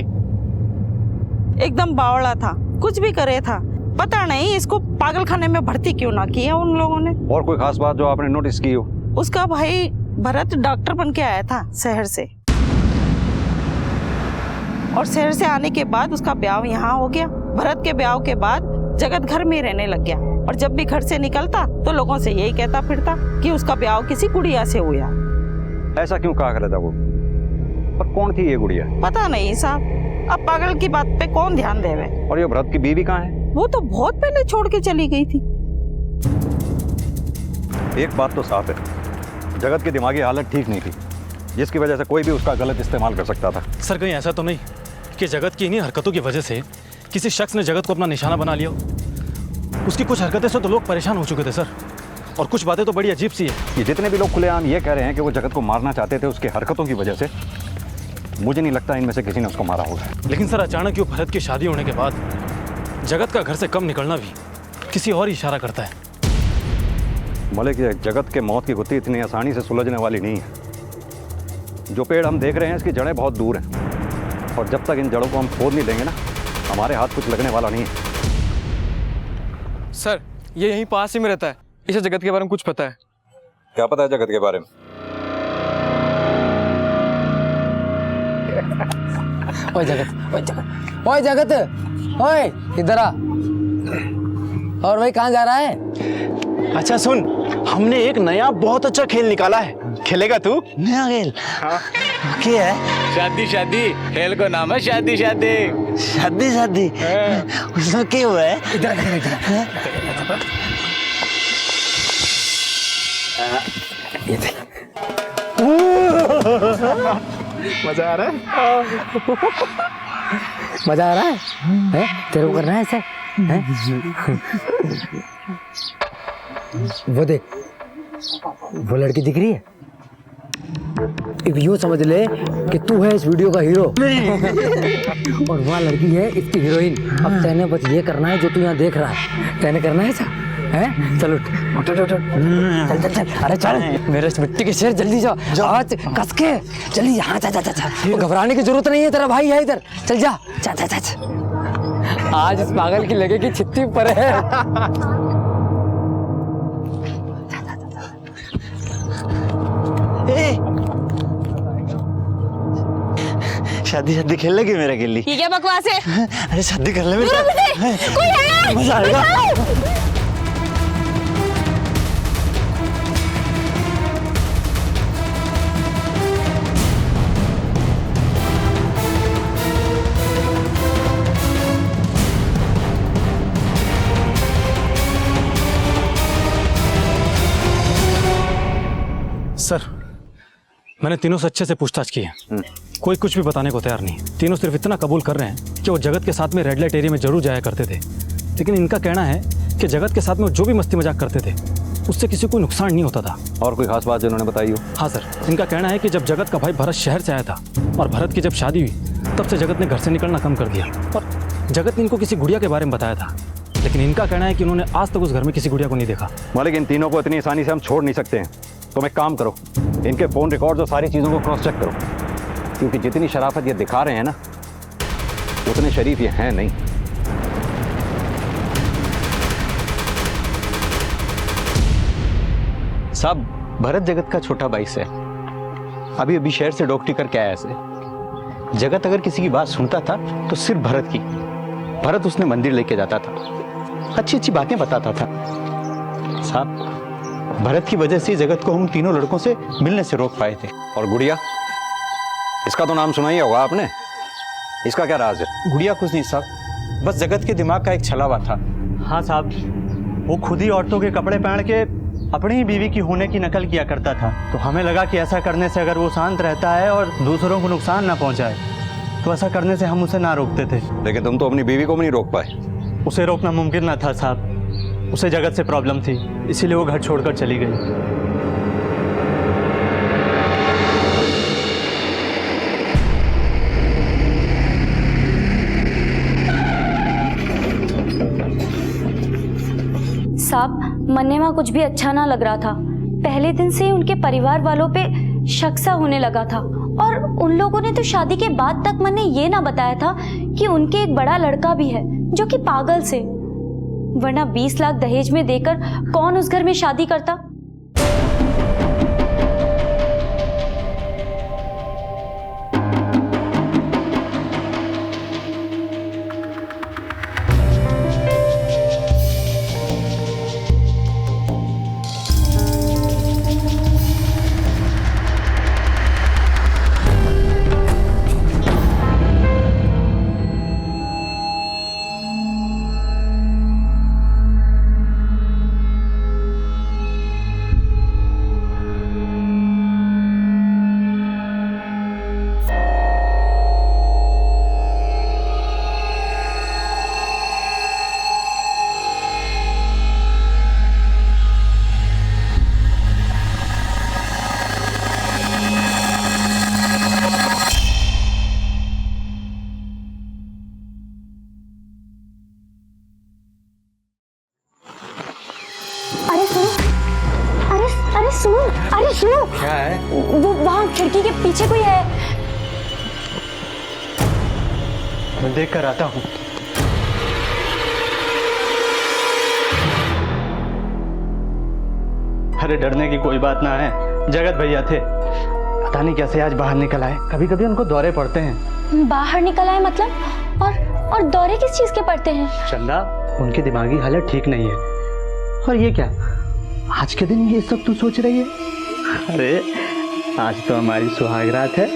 Z: एकदम बावड़ा था, कुछ भी करे था, पता नहीं इसको पागलखाने में भर्ती क्यों ना किया उन लोगों ने।
I: और कोई खास बात जो आपने नोटिस की हो?
Z: उसका भाई भरत डॉक्टर बन के आया था शहर से, और शहर से आने के बाद उसका ब्याह यहाँ हो गया। भरत के ब्याह के बाद जगत घर में रहने लग गया, और जब भी घर से निकलता तो लोगों से यही कहता फिरता कि उसका ब्याह किसी गुड़िया से हुआ।
I: ऐसा क्यों कहा करता वो? पर कौन थी ये गुड़िया?
Z: पता नहीं साहब, अब पागल की बात पे कौन ध्यान देवे।
I: और ये भरत की बीवी कहाँ है?
Z: वो तो बहुत पहले छोड़ के चली गई थी।
I: एक बात तो साफ है, जगत की दिमागी हालत ठीक नहीं थी, जिसकी वजह से कोई भी उसका गलत इस्तेमाल कर सकता था।
A: सर कहीं ऐसा तो नहीं कि जगत की इन्हीं हरकतों की वजह से किसी शख्स ने जगत को अपना निशाना बना लिया? उसकी कुछ हरकतें से तो लोग परेशान हो चुके थे सर, और कुछ बातें तो बड़ी अजीब सी है।
I: ये जितने भी लोग खुलेआम ये कह रहे हैं कि वो जगत को मारना चाहते थे उसकी हरकतों की वजह से, मुझे नहीं लगता इनमें से किसी ने उसको मारा होगा।
A: लेकिन सर अचानक वो भरत की शादी होने के बाद जगत का घर से कम निकलना भी किसी और ही इशारा करता है।
I: मलिक, ये जगत के मौत की गुत्थी इतनी आसानी से सुलझने वाली नहीं है। जो पेड़ हम देख रहे हैं इसकी जड़ें बहुत दूर हैं, और जब तक इन जड़ों को हम खोद नहीं देंगे ना, हमारे हाथ कुछ लगने वाला नहीं है।
E: सर, ये यहीं पास ही में रहता है, इसे जगत के बारे में कुछ पता है।
I: क्या पता है जगत के बारे में?
F: ओए जगत, ओए जगत, ओए जगत, ओए इधर आ। और भाई कहाँ जा रहा है?
V: अच्छा सुन, हमने एक नया बहुत अच्छा खेल निकाला है, खेलेगा तू?
F: नया खेल?
V: हाँ।
F: क्या है?
V: शादी शादी, खेल को नाम है शादी शादी।
F: शादी शादी? उसमें क्या हुआ है? इधर ये देख।
V: मजा आ रहा है?
F: मजा आ रहा है? हैं? तेरे को करना है ऐसे? हैं? वो देख, वो लड़की दिख रही है? यूँ समझ ले कि तू है इस वीडियो का हीरो और वहाँ लड़की है इसकी हीरोइन। अब तेने बस ये करना है जो तू यहाँ देख रहा है, तेने करना है ऐसा है? चल उठ उठ उठ उठ, चल चल चल, अरे चल मेरे मिट्टी के शेर, जल्दी जाओ, आज कस के जल्दी। यहाँ जा जा जा, घबराने की जरूरत नहीं है, तेरा भाई है इधर, चल जा जा जा जा। आज इस पागल की लगेगी छित्ती पर है।
B: शादी शादी खेल लगी मेरा गिल्ली।
R: ये क्या बकवास है?
B: अरे शादी कर ले मेरे,
R: कोई है?
B: मजा आएगा।
A: सर, मैंने तीनों से अच्छे से पूछताछ की है, कोई कुछ भी बताने को तैयार नहीं। तीनों सिर्फ इतना कबूल कर रहे हैं कि वो जगत के साथ में रेड लाइट एरिया में जरूर जाया करते थे, लेकिन इनका कहना है कि जगत के साथ में जो भी मस्ती मजाक करते थे उससे किसी को नुकसान नहीं होता था।
I: और कोई खास बात जो उन्होंने बताई हो?
A: हाँ सर, इनका कहना है कि जब जगत का भाई भरत शहर से आया था और भरत की जब शादी हुई तब से जगत ने घर से निकलना कम कर दिया, और जगत ने इनको किसी गुड़िया के बारे में बताया था, लेकिन इनका कहना है कि उन्होंने आज तक उस घर में किसी गुड़िया को नहीं देखा।
I: मालिक, इन तीनों को इतनी आसानी से हम छोड़ नहीं सकते हैं। तुम एक काम करो, इनके फोन रिकॉर्ड्स और सारी चीज़ों को क्रॉस चेक करो, क्योंकि जितनी शराफत ये दिखा रहे हैं ना, उतने शरीफ ये हैं नहीं।
B: साहब, भरत जगत का छोटा भाई से अभी अभी शहर से डॉक्टरी करके आया से। जगत अगर किसी की बात सुनता था तो सिर्फ भरत की। भरत उसने मंदिर लेके जाता था, अच्छी अच्छी बातें बताता था। साहब, भरत की वजह से जगत को हम तीनों लड़कों से मिलने से रोक पाए थे।
I: और गुड़िया, इसका तो नाम सुना ही होगा आपने, इसका क्या राज है?
B: गुड़िया कुछ नहीं साहब, बस जगत के दिमाग का एक छलावा था।
U: हाँ साहब, वो खुद ही औरतों के कपड़े पहन के अपनी ही बीवी की होने की नकल किया करता था, तो हमें लगा कि ऐसा करने से अगर वो शांत रहता है और दूसरों को नुकसान ना पहुंचाए तो ऐसा करने से हम उसे ना रोकते थे।
I: लेकिन तुम तो अपनी बीवी को भी नहीं रोक पाए।
U: उसे रोकना मुमकिन ना था साहब, उसे जगत से प्रॉब्लम थी, इसीलिए वो घर छोड़कर चली गई।
J: साहब, मन्नेवा कुछ भी अच्छा ना लग रहा था। पहले दिन से ही उनके परिवार वालों पे शक सा होने लगा था, और उन लोगों ने तो शादी के बाद तक मन्ने ये ना बताया था कि उनके एक बड़ा लड़का भी है जो कि पागल से, वरना 20 लाख दहेज में देकर कौन उस घर में शादी करता।
B: मैं देख कर आता हूँ। अरे डरने की कोई बात ना है, जगत भैया थे, पता नहीं कैसे आज बाहर निकल आए। कभी कभी उनको दौरे पड़ते हैं।
X: बाहर निकल आए मतलब? और दौरे किस चीज के पड़ते हैं?
B: चंदा, उनकी दिमागी हालत ठीक नहीं है। और ये क्या, आज के दिन ये सब तू सोच रही है? अरे आज तो हमारी सुहागरात है।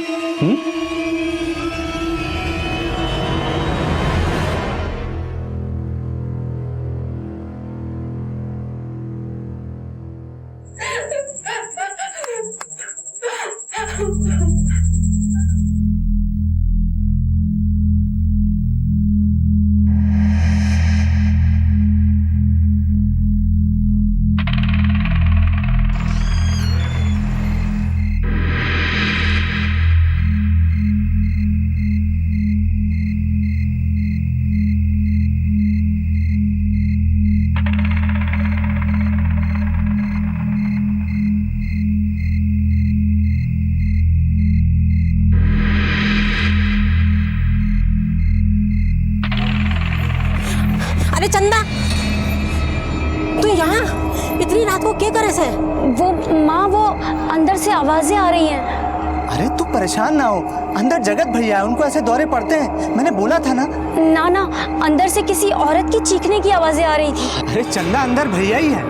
N: अरे चंदा, तू यहाँ इतनी रात को क्या करे से?
X: वो माँ, वो अंदर से आवाजें आ रही हैं।
B: अरे तू परेशान ना हो, अंदर जगत भैया है, उनको ऐसे दौरे पड़ते हैं, मैंने बोला था ना।
X: ना, अंदर से किसी औरत की चीखने की आवाजें आ रही थी।
B: अरे चंदा, अंदर भैया ही है,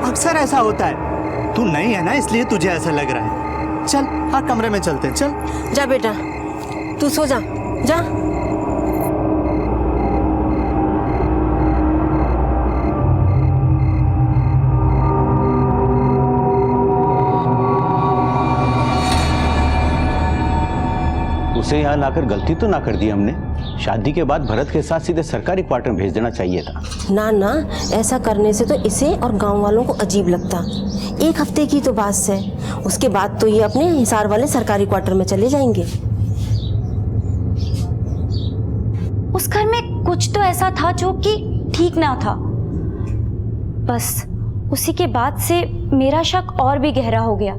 B: अक्सर ऐसा होता है। तू नहीं है ना, इसलिए तुझे ऐसा लग रहा है। चल हाँ, कमरे में चलते हैं, चल।
N: जा बेटा, तू सो जा, जा।
B: उसे यहाँ लाकर गलती तो ना कर दी हमने। शादी के बाद भरत के साथ सीधे सरकारी क्वार्टर में भेज देना चाहिए था।
N: ना, ऐसा करने से तो इसे और गांव वालों को अजीब लगता। एक हफ्ते की तो बात है, उसके बाद तो ये अपने हिसार वाले सरकारी क्वार्टर में चले जाएंगे।
X: उस घर में कुछ तो ऐसा था जो कि ठीक ना था। बस उसी के बाद से मेरा शक और भी गहरा हो गया।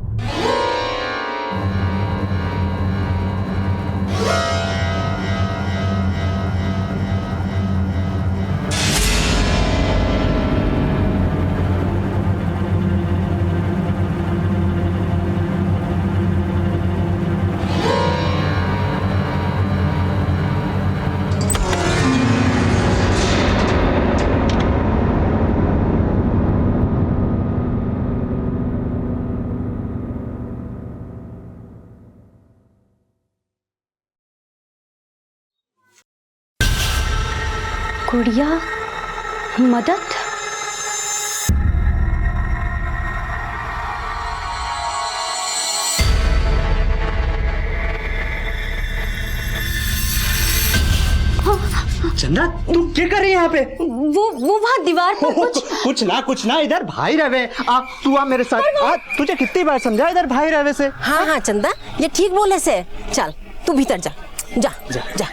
X: गुड़िया, मदद?
B: चंदा, तू क्या कर रही है यहाँ पे?
X: वो वहाँ दीवार पर
B: कुछ ना, इधर भाई रवे। तू आ मेरे साथ। तुझे कितनी बार समझा इधर भाई रवे से?
N: हाँ चंदा, ये ठीक बोले से। चल तू भीतर जा, जा जा, जा।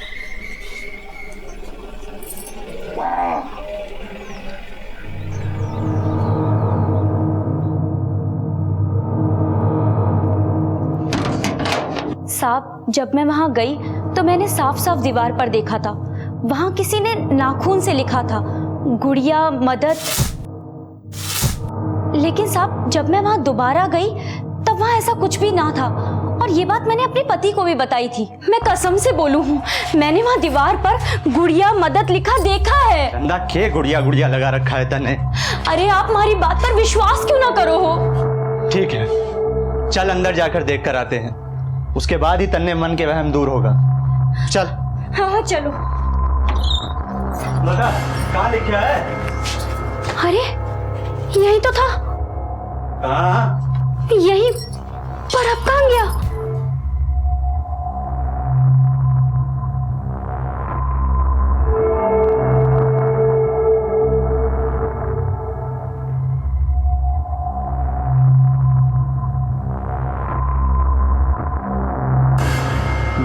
X: साहब, जब मैं वहां गई तो मैंने साफ साफ दीवार पर देखा था, वहां किसी ने नाखून से लिखा था गुड़िया मदद। लेकिन साहब, जब मैं वहां दोबारा गई तब वहां ऐसा कुछ भी ना था। और ये बात मैंने अपने पति को भी बताई थी। मैं कसम से बोलूं हूँ, मैंने वहां दीवार पर गुड़िया मदद लिखा देखा है।
B: चंदा, के गुड़िया लगा रखा है तने?
X: अरे आप हमारी बात पर विश्वास क्यों ना करो हो?
B: ठीक है, चल अंदर जाकर देख कर आते हैं, उसके बाद ही तन्ने मन के वहम दूर होगा। चल।
X: हाँ चलो।
B: कहाँ लिखा है?
X: अरे यही तो था। यही पर अब कहाँ गया?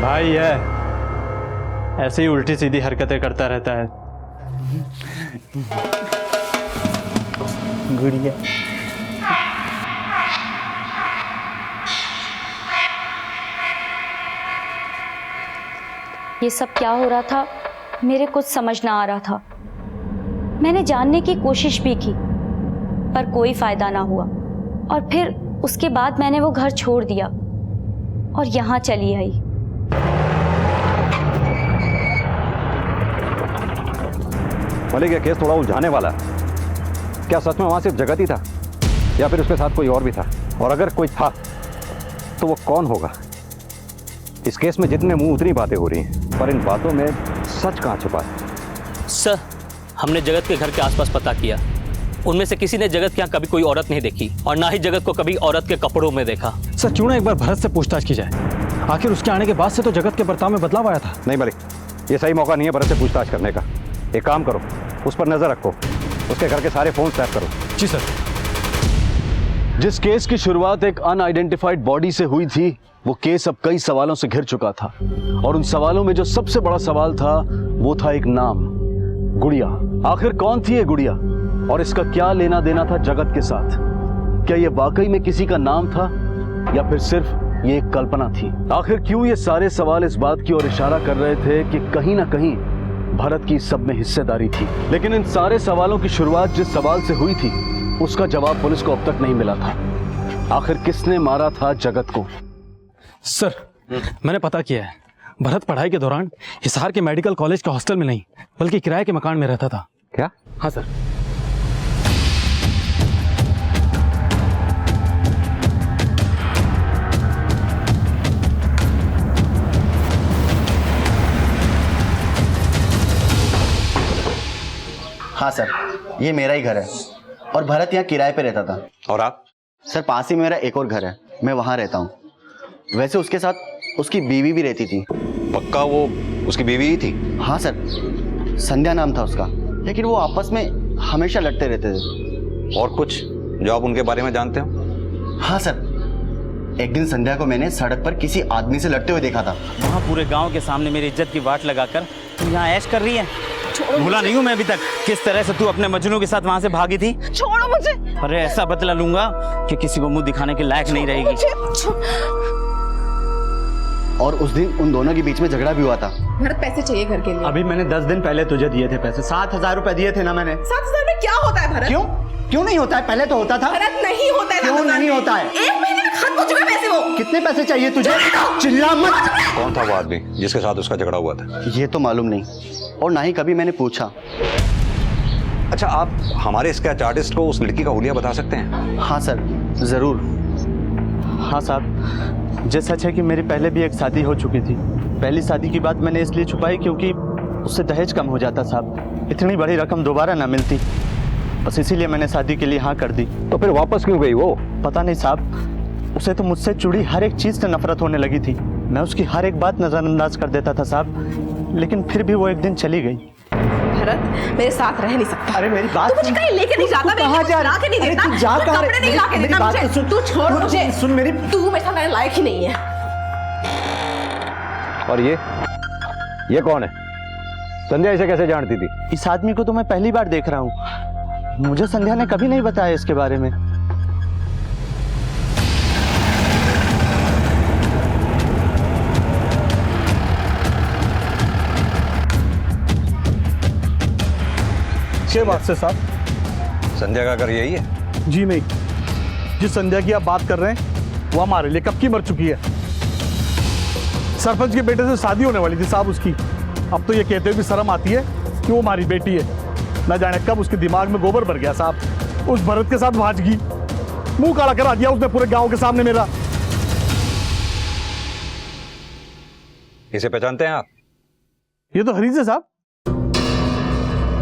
A: भाई है, ऐसे ही उल्टी सीधी हरकतें करता रहता है।
B: गुड़िया।
X: ये सब क्या हो रहा था मेरे कुछ समझ ना आ रहा था। मैंने जानने की कोशिश भी की पर कोई फायदा ना हुआ और फिर उसके बाद मैंने वो घर छोड़ दिया और यहाँ चली आई।
I: मलिक, ये केस थोड़ा उलझाने वाला है। क्या सच में वहां सिर्फ जगत ही था या फिर उसके साथ कोई और भी था? और अगर कोई था तो वो कौन होगा? इस केस में जितने मुंह उतनी बातें हो रही हैं, पर इन बातों में सच कहाँ छुपा है?
W: सर, हमने जगत के घर के आसपास पता किया। उनमें से किसी ने जगत के यहाँ कभी कोई औरत नहीं देखी और ना ही जगत को कभी औरत के कपड़ों में देखा।
A: सर, क्यों ना एक बार भरत से पूछताछ की जाए? आखिर उसके आने के बाद से तो जगत के बर्ताव में बदलाव आया था।
I: नहीं मलिक, ये सही मौका नहीं है भरत से पूछताछ करने का। एक काम करो, उस पर नजर रखो, उसके घर के सारे फोन टैप करो।
A: जी सर।
D: जिस केस की शुरुआत एक अनआइडेंटिफाइड बॉडी से हुई थी, वो केस अब कई सवालों से घिर चुका था और उन सवालों में जो सबसे बड़ा सवाल था वो था एक नाम, गुड़िया। आखिर कौन थी ये गुड़िया और इसका क्या लेना देना था जगत के साथ? क्या ये वाकई में किसी का नाम था या फिर सिर्फ ये एक कल्पना थी? आखिर क्यों ये सारे सवाल इस बात की ओर इशारा कर रहे थे कि कहीं ना कहीं भरत की सब में हिस्सेदारी थी? लेकिन इन सारे सवालों की शुरुआत जिस सवाल से हुई थी उसका जवाब पुलिस को अब तक नहीं मिला था। आखिर किसने मारा था जगत को?
A: सर, मैंने पता किया है। भरत पढ़ाई के दौरान हिसार के मेडिकल कॉलेज के हॉस्टल में नहीं बल्कि किराए के मकान में रहता था।
I: क्या?
A: हाँ सर।
C: हाँ सर, ये मेरा ही घर है और भरत यहाँ किराए पे रहता था।
I: और आप?
C: सर, पास ही में मेरा एक और घर है, मैं वहाँ रहता हूँ। वैसे उसके साथ उसकी बीवी भी रहती थी।
I: पक्का वो उसकी बीवी ही थी?
C: हाँ सर, संध्या नाम था उसका, लेकिन वो आपस में हमेशा लड़ते रहते थे।
I: और कुछ जो आप उनके बारे में जानते हो?
C: हाँ सर, एक दिन संध्या को मैंने सड़क पर किसी आदमी से लड़ते हुए देखा था।
H: वहाँ पूरे गांव के सामने मेरी इज्जत की वाट लगाकर तू यहाँ ऐश कर रही है। भूला नहीं हूँ मैं अभी तक किस तरह से तू अपने मजनू के साथ वहाँ से भागी थी।
Z: छोड़ो मुझे।
H: अरे ऐसा बदला लूंगा कि किसी को मुंह दिखाने के लायक नहीं रहेगी।
C: और उस दिन उन दोनों के बीच में झगड़ा भी हुआ था।
L: भरत, पैसे चाहिए घर के लिए।
H: अभी मैंने 10 दिन पहले तुझे दिए थे पैसे, 7,000 रुपए दिए थे ना मैंने।
L: 7,000 में क्या होता है भरत?
H: क्यों नहीं होता है? पहले तो होता था।
L: भरत, नहीं होता है।
H: क्यों नहीं होता है?
L: 1 महीने में खत्म हो चुके पैसे। वो
H: कितने पैसे चाहिए तुझे? चिल्ला मत।
I: कौन था वो आदमी जिसके साथ उसका झगड़ा हुआ था?
C: ये तो मालूम नहीं और ना ही कभी मैंने पूछा।
I: अच्छा, आप हमारे स्केच आर्टिस्ट को उस लड़की का हुलिया बता सकते हैं?
C: हाँ सर, जरूर।
H: हाँ साहब, जो सच है कि मेरी पहले भी एक शादी हो चुकी थी। पहली शादी की बात मैंने इसलिए छुपाई क्योंकि उससे दहेज कम हो जाता साहब, इतनी बड़ी रकम दोबारा ना मिलती, बस इसीलिए मैंने शादी के लिए हाँ कर दी।
I: तो फिर वापस क्यों गई वो?
H: पता नहीं साहब, उसे तो मुझसे जुड़ी हर एक चीज़ से नफरत होने लगी थी। मैं उसकी हर एक बात नज़रअंदाज कर देता था साहब, लेकिन फिर भी वो एक दिन चली गई।
L: भरत, मेरे साथ रह नहीं सकता।
H: अरे मेरी बात
L: तू मुझे कहीं लेके नहीं जाता।
H: कहाँ जा
L: ला के नहीं देता।
H: तू जा कहाँ?
L: कपड़े नहीं ला के देता मुझे। तू छोड़ मुझे।
H: सुन मेरी।
L: तू मेरे साथ रहने लायक ही नहीं है।
I: और ये कौन है? संध्या इसे कैसे जानती थी?
H: इस आदमी को तो मैं पहली बार देख रहा हूँ, मुझे संध्या ने कभी नहीं बताया इसके बारे में।
M: क्या बात से साहब?
I: संध्या का घर यही है?
M: जी नहीं, जिस संध्या की आप बात कर रहे हैं वो हमारे लिए कब की मर चुकी है। सरपंच के बेटे से शादी होने वाली थी साहब उसकी। अब तो ये कहते हुए भी शर्म आती है कि वो हमारी बेटी है। न जाने कब उसके दिमाग में गोबर भर गया साहब, उस भरत के साथ भाजगी, मुंह काला करा दिया उसने पूरे गांव के सामने मेरा।
I: इसे पहचानते हैं आप?
M: ये तो हरीज है साहब।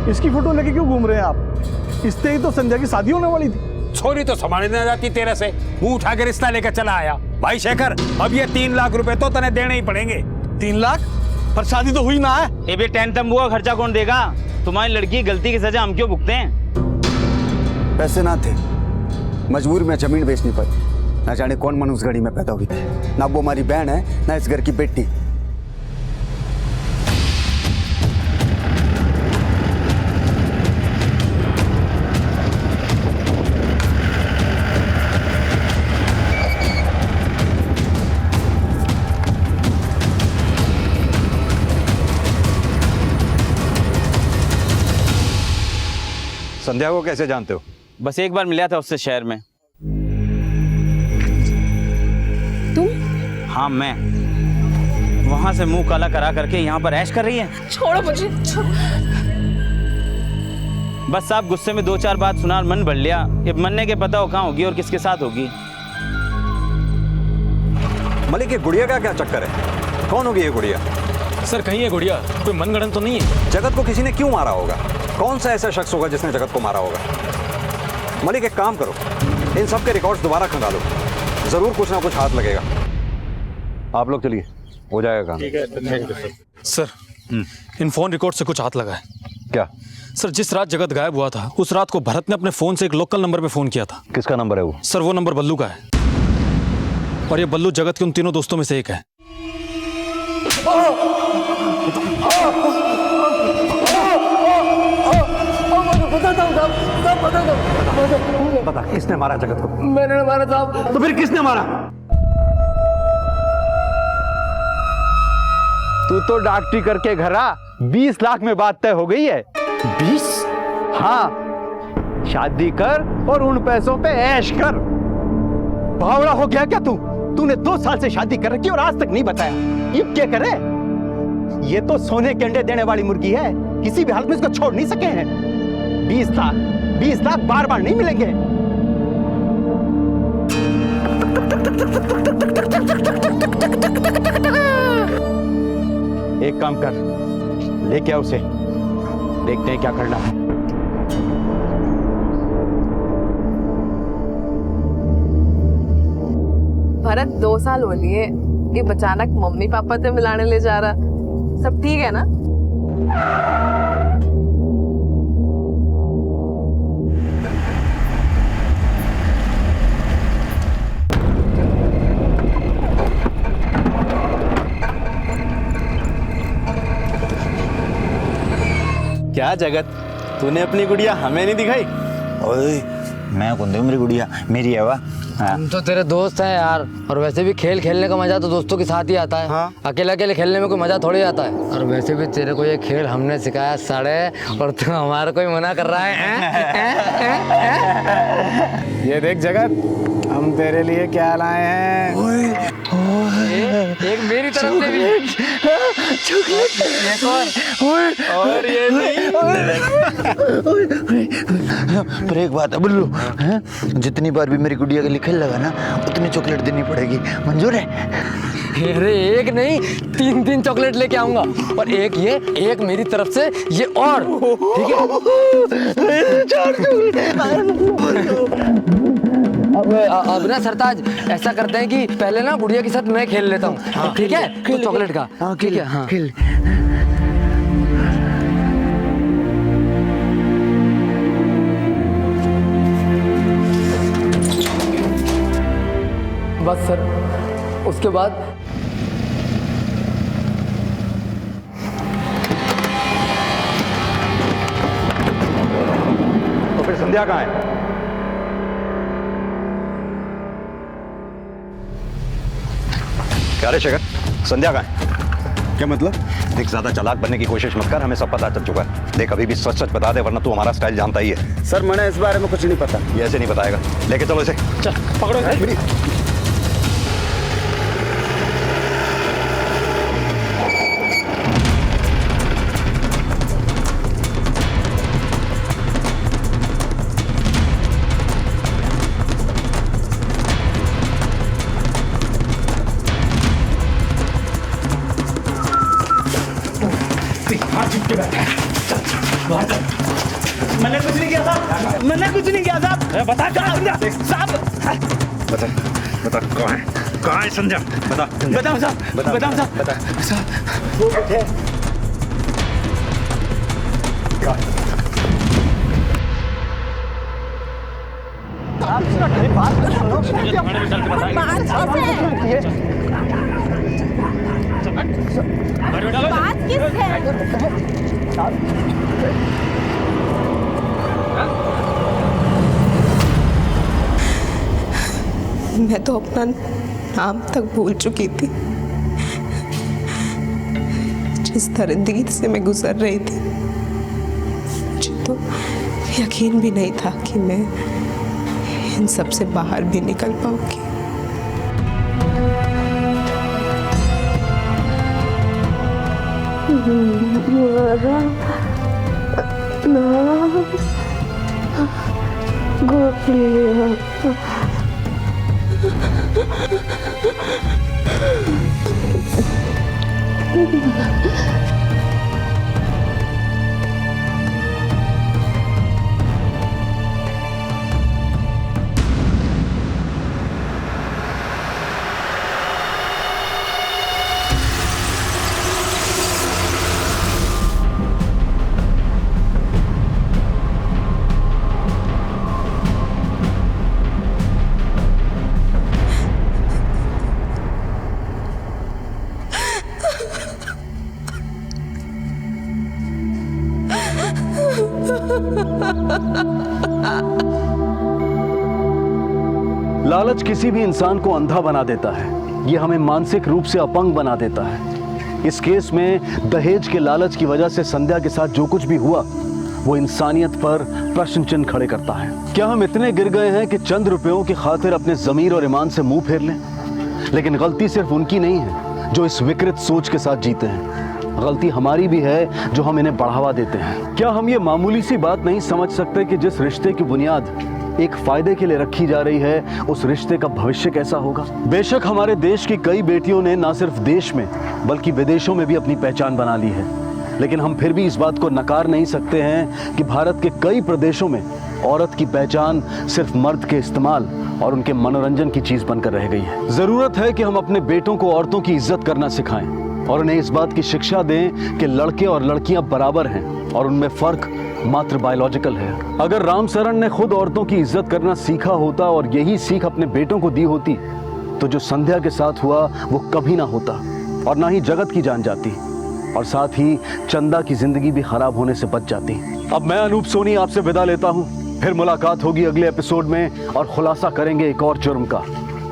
M: इसकी फोटो लेके क्यों घूम रहे हैं आप? इससे ही तो संध्या की शादी होने वाली थी।
O: छोरी तो संभालने न जाती तेरे से, मुंह उठा के रिश्ता लेकर चला आया। भाई शेखर, अब ये 3 लाख रुपए तो तने देने ही पड़ेंगे।
M: 3 लाख? पर शादी तो हुई ना है।
H: ये भी टेन तंबू का खर्चा कौन देगा? तुम्हारी लड़की की गलती की सजा हम क्यों भुगते हैं?
P: पैसे ना थे, मजबूर में जमीन बेचनी पड़ी। ना जाने कौन मनुष्य घड़ी में पैदा हुई थी। ना वो हमारी बहन है ना इस घर की बेटी।
G: संध्या को कैसे जानते हो?
H: बस एक बार मिला था उससे शहर में।
L: तुम?
H: हाँ मैं। वहां से मुंह काला करा करके यहाँ पर ऐश कर रही है।
L: छोड़ो मुझे।
H: बस आप गुस्से में 2-4 बात सुना और मन भर लिया। ये मनने के पता हो कहाँ होगी और किसके साथ होगी।
G: मलिक, ये गुड़िया का क्या चक्कर है? कौन होगी ये गुड़िया?
A: सर कहीं ये गुड़िया कोई मनगढ़ंत तो नहीं है?
G: जगत को किसी ने क्यों मारा होगा? कौन सा ऐसा शख्स होगा जिसने जगत को मारा होगा? मलिक एक काम करो, इन सब के रिकॉर्ड्स दोबारा खंगालो, जरूर कुछ ना कुछ हाथ लगेगा। आप लोग चलिए, हो जाएगा काम।
A: ठीक है, thank you sir. In phone record से कुछ हाथ लगा है।
G: क्या?
A: सर जिस रात जगत गायब हुआ था उस रात को भरत ने अपने फोन से एक लोकल नंबर पे फोन किया था।
G: किसका नंबर है वो?
A: सर वो नंबर बल्लू का है, और ये बल्लू जगत के उन तीनों दोस्तों में से एक है।
G: बता किसने मारा जगत को?
F: मैंने मारा साहब।
G: तो फिर किसने मारा?
B: तू तो डॉक्टरी करके घर आ, 20 लाख में बात तय हो गई है।
G: 20?
B: हाँ, शादी कर और उन पैसों पे ऐश कर। बावड़ा हो गया क्या तू? तूने 2 साल से शादी कर रखी और आज तक नहीं बताया। ये क्या करे? ये तो सोने के अंडे देने वाली मुर्गी है, किसी भी हालत में इसको छोड़ नहीं सके हैं। 20 लाख बार बार नहीं मिलेंगे। एक काम कर, लेके आ उसे, देखते हैं क्या करना है।
L: भरत 2 साल हो लिए, ये अचानक मम्मी पापा से मिलाने ले जा रहा। सब ठीक है ना?
H: क्या जगत, तूने अपनी गुड़िया हमें नहीं दिखाई?
C: ओए, मैं कौन दूं? मेरी गुड़िया मेरी है वा।
F: हम तो तेरे दोस्त हैं यार, और वैसे भी खेल खेलने का मजा तो दोस्तों के साथ ही आता है। हाँ? अकेले अकेले खेलने में कोई मजा थोड़ी आता है। और वैसे भी तेरे को ये खेल हमने सिखाया साड़े, और तू हमारा कोई मना कर रहा है?
I: ये देख जगत, हम तेरे लिए क्या लाए हैं।
F: एक मेरी तरफ से भी
C: और ये पर एक बात है बुल्लू, जितनी बार भी मेरी गुड़िया के लिए खेल लगा ना, उतनी चॉकलेट देनी पड़ेगी। मंजूर है?
F: अरे एक नहीं, 3 चॉकलेट लेके आऊंगा, और एक ये, एक मेरी तरफ से ये, और ठीक है। अब ना सरताज ऐसा करते हैं कि पहले ना गुड़िया के साथ मैं खेल लेता हूँ। ठीक है? तो चॉकलेट का ठीक है। हाँ खेल। बस सर, उसके बाद
G: तो फिर संध्या कहाँ है? क्या रे शेखर, संध्या कहाँ है?
P: क्या मतलब?
G: देख, ज्यादा चालाक बनने की कोशिश मत कर, हमें सब पता चल चुका है। देख, अभी भी सच सच बता दे, वरना तू हमारा स्टाइल जानता ही है।
P: सर मैंने इस बारे में कुछ नहीं पता।
G: ये ऐसे नहीं बताएगा। लेके चलो इसे।
A: चल पकड़ो इसे।
H: मैंने कुछ नहीं किया साहब, मैंने कुछ नहीं किया साहब। बता साहब,
G: बता बता कहाँ है संध्या? बता।
H: बताओ साहब, बताओ साहब,
G: बता
H: साहब। वो बैठे
L: मैं तो अपना नाम तक भूल चुकी थी। जिस दरिंदगी से मैं गुजर रही थी, मुझे तो यकीन भी नहीं था कि मैं इन सब से बाहर भी निकल पाऊंगी।
D: लालच किसी भी इंसान को अंधा बना देता है। ये हमें मानसिक रूप से अपंग बना देता है। इस केस में दहेज के लालच की वजह से संध्या के साथ जो कुछ भी हुआ वो इंसानियत पर प्रश्न चिन्ह खड़े करता है। क्या हम इतने गिर गए हैं कि चंद रुपयों की खातिर अपने जमीर और ईमान से मुंह फेर लें? लेकिन गलती सिर्फ उनकी नहीं है जो इस विकृत सोच के साथ जीते हैं, गलती हमारी भी है जो हम इन्हें बढ़ावा देते हैं। क्या हम ये मामूली सी बात नहीं समझ सकते कि जिस रिश्ते की बुनियाद एक फायदे के लिए रखी जा रही है उस रिश्ते का भविष्य कैसा होगा? बेशक हमारे देश की कई बेटियों ने न सिर्फ देश में बल्कि विदेशों में भी अपनी पहचान बना ली है, लेकिन हम फिर भी इस बात को नकार नहीं सकते हैं कि भारत के कई प्रदेशों में औरत की पहचान सिर्फ मर्द के इस्तेमाल और उनके मनोरंजन की चीज बनकर रह गई है। जरूरत है कि हम अपने बेटों को औरतों की इज्जत करना सिखाएं और उन्हें इस बात की शिक्षा दें कि लड़के और लड़कियां बराबर हैं और उनमें फर्क मात्र बायोलॉजिकल है। अगर राम सरन ने खुद औरतों की इज्जत करना सीखा होता और यही सीख अपने बेटों को दी होती तो जो संध्या के साथ हुआ वो कभी ना होता और ना ही जगत की जान जाती और साथ ही चंदा की जिंदगी भी खराब होने से बच जाती। अब मैं अनूप सोनी आपसे विदा लेता हूँ, फिर मुलाकात होगी अगले एपिसोड में और खुलासा करेंगे एक और जुर्म का।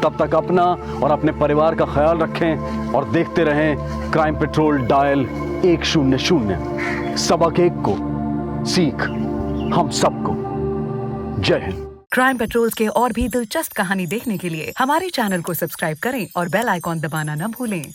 D: तब तक अपना और अपने परिवार का ख्याल रखें और देखते रहें क्राइम पेट्रोल डायल 100। सबक एक को सीख हम सबको। जय हिंद।
E: क्राइम पेट्रोल के और भी दिलचस्प कहानी देखने के लिए हमारे चैनल को सब्सक्राइब करें और बेल आइकॉन दबाना न भूलें।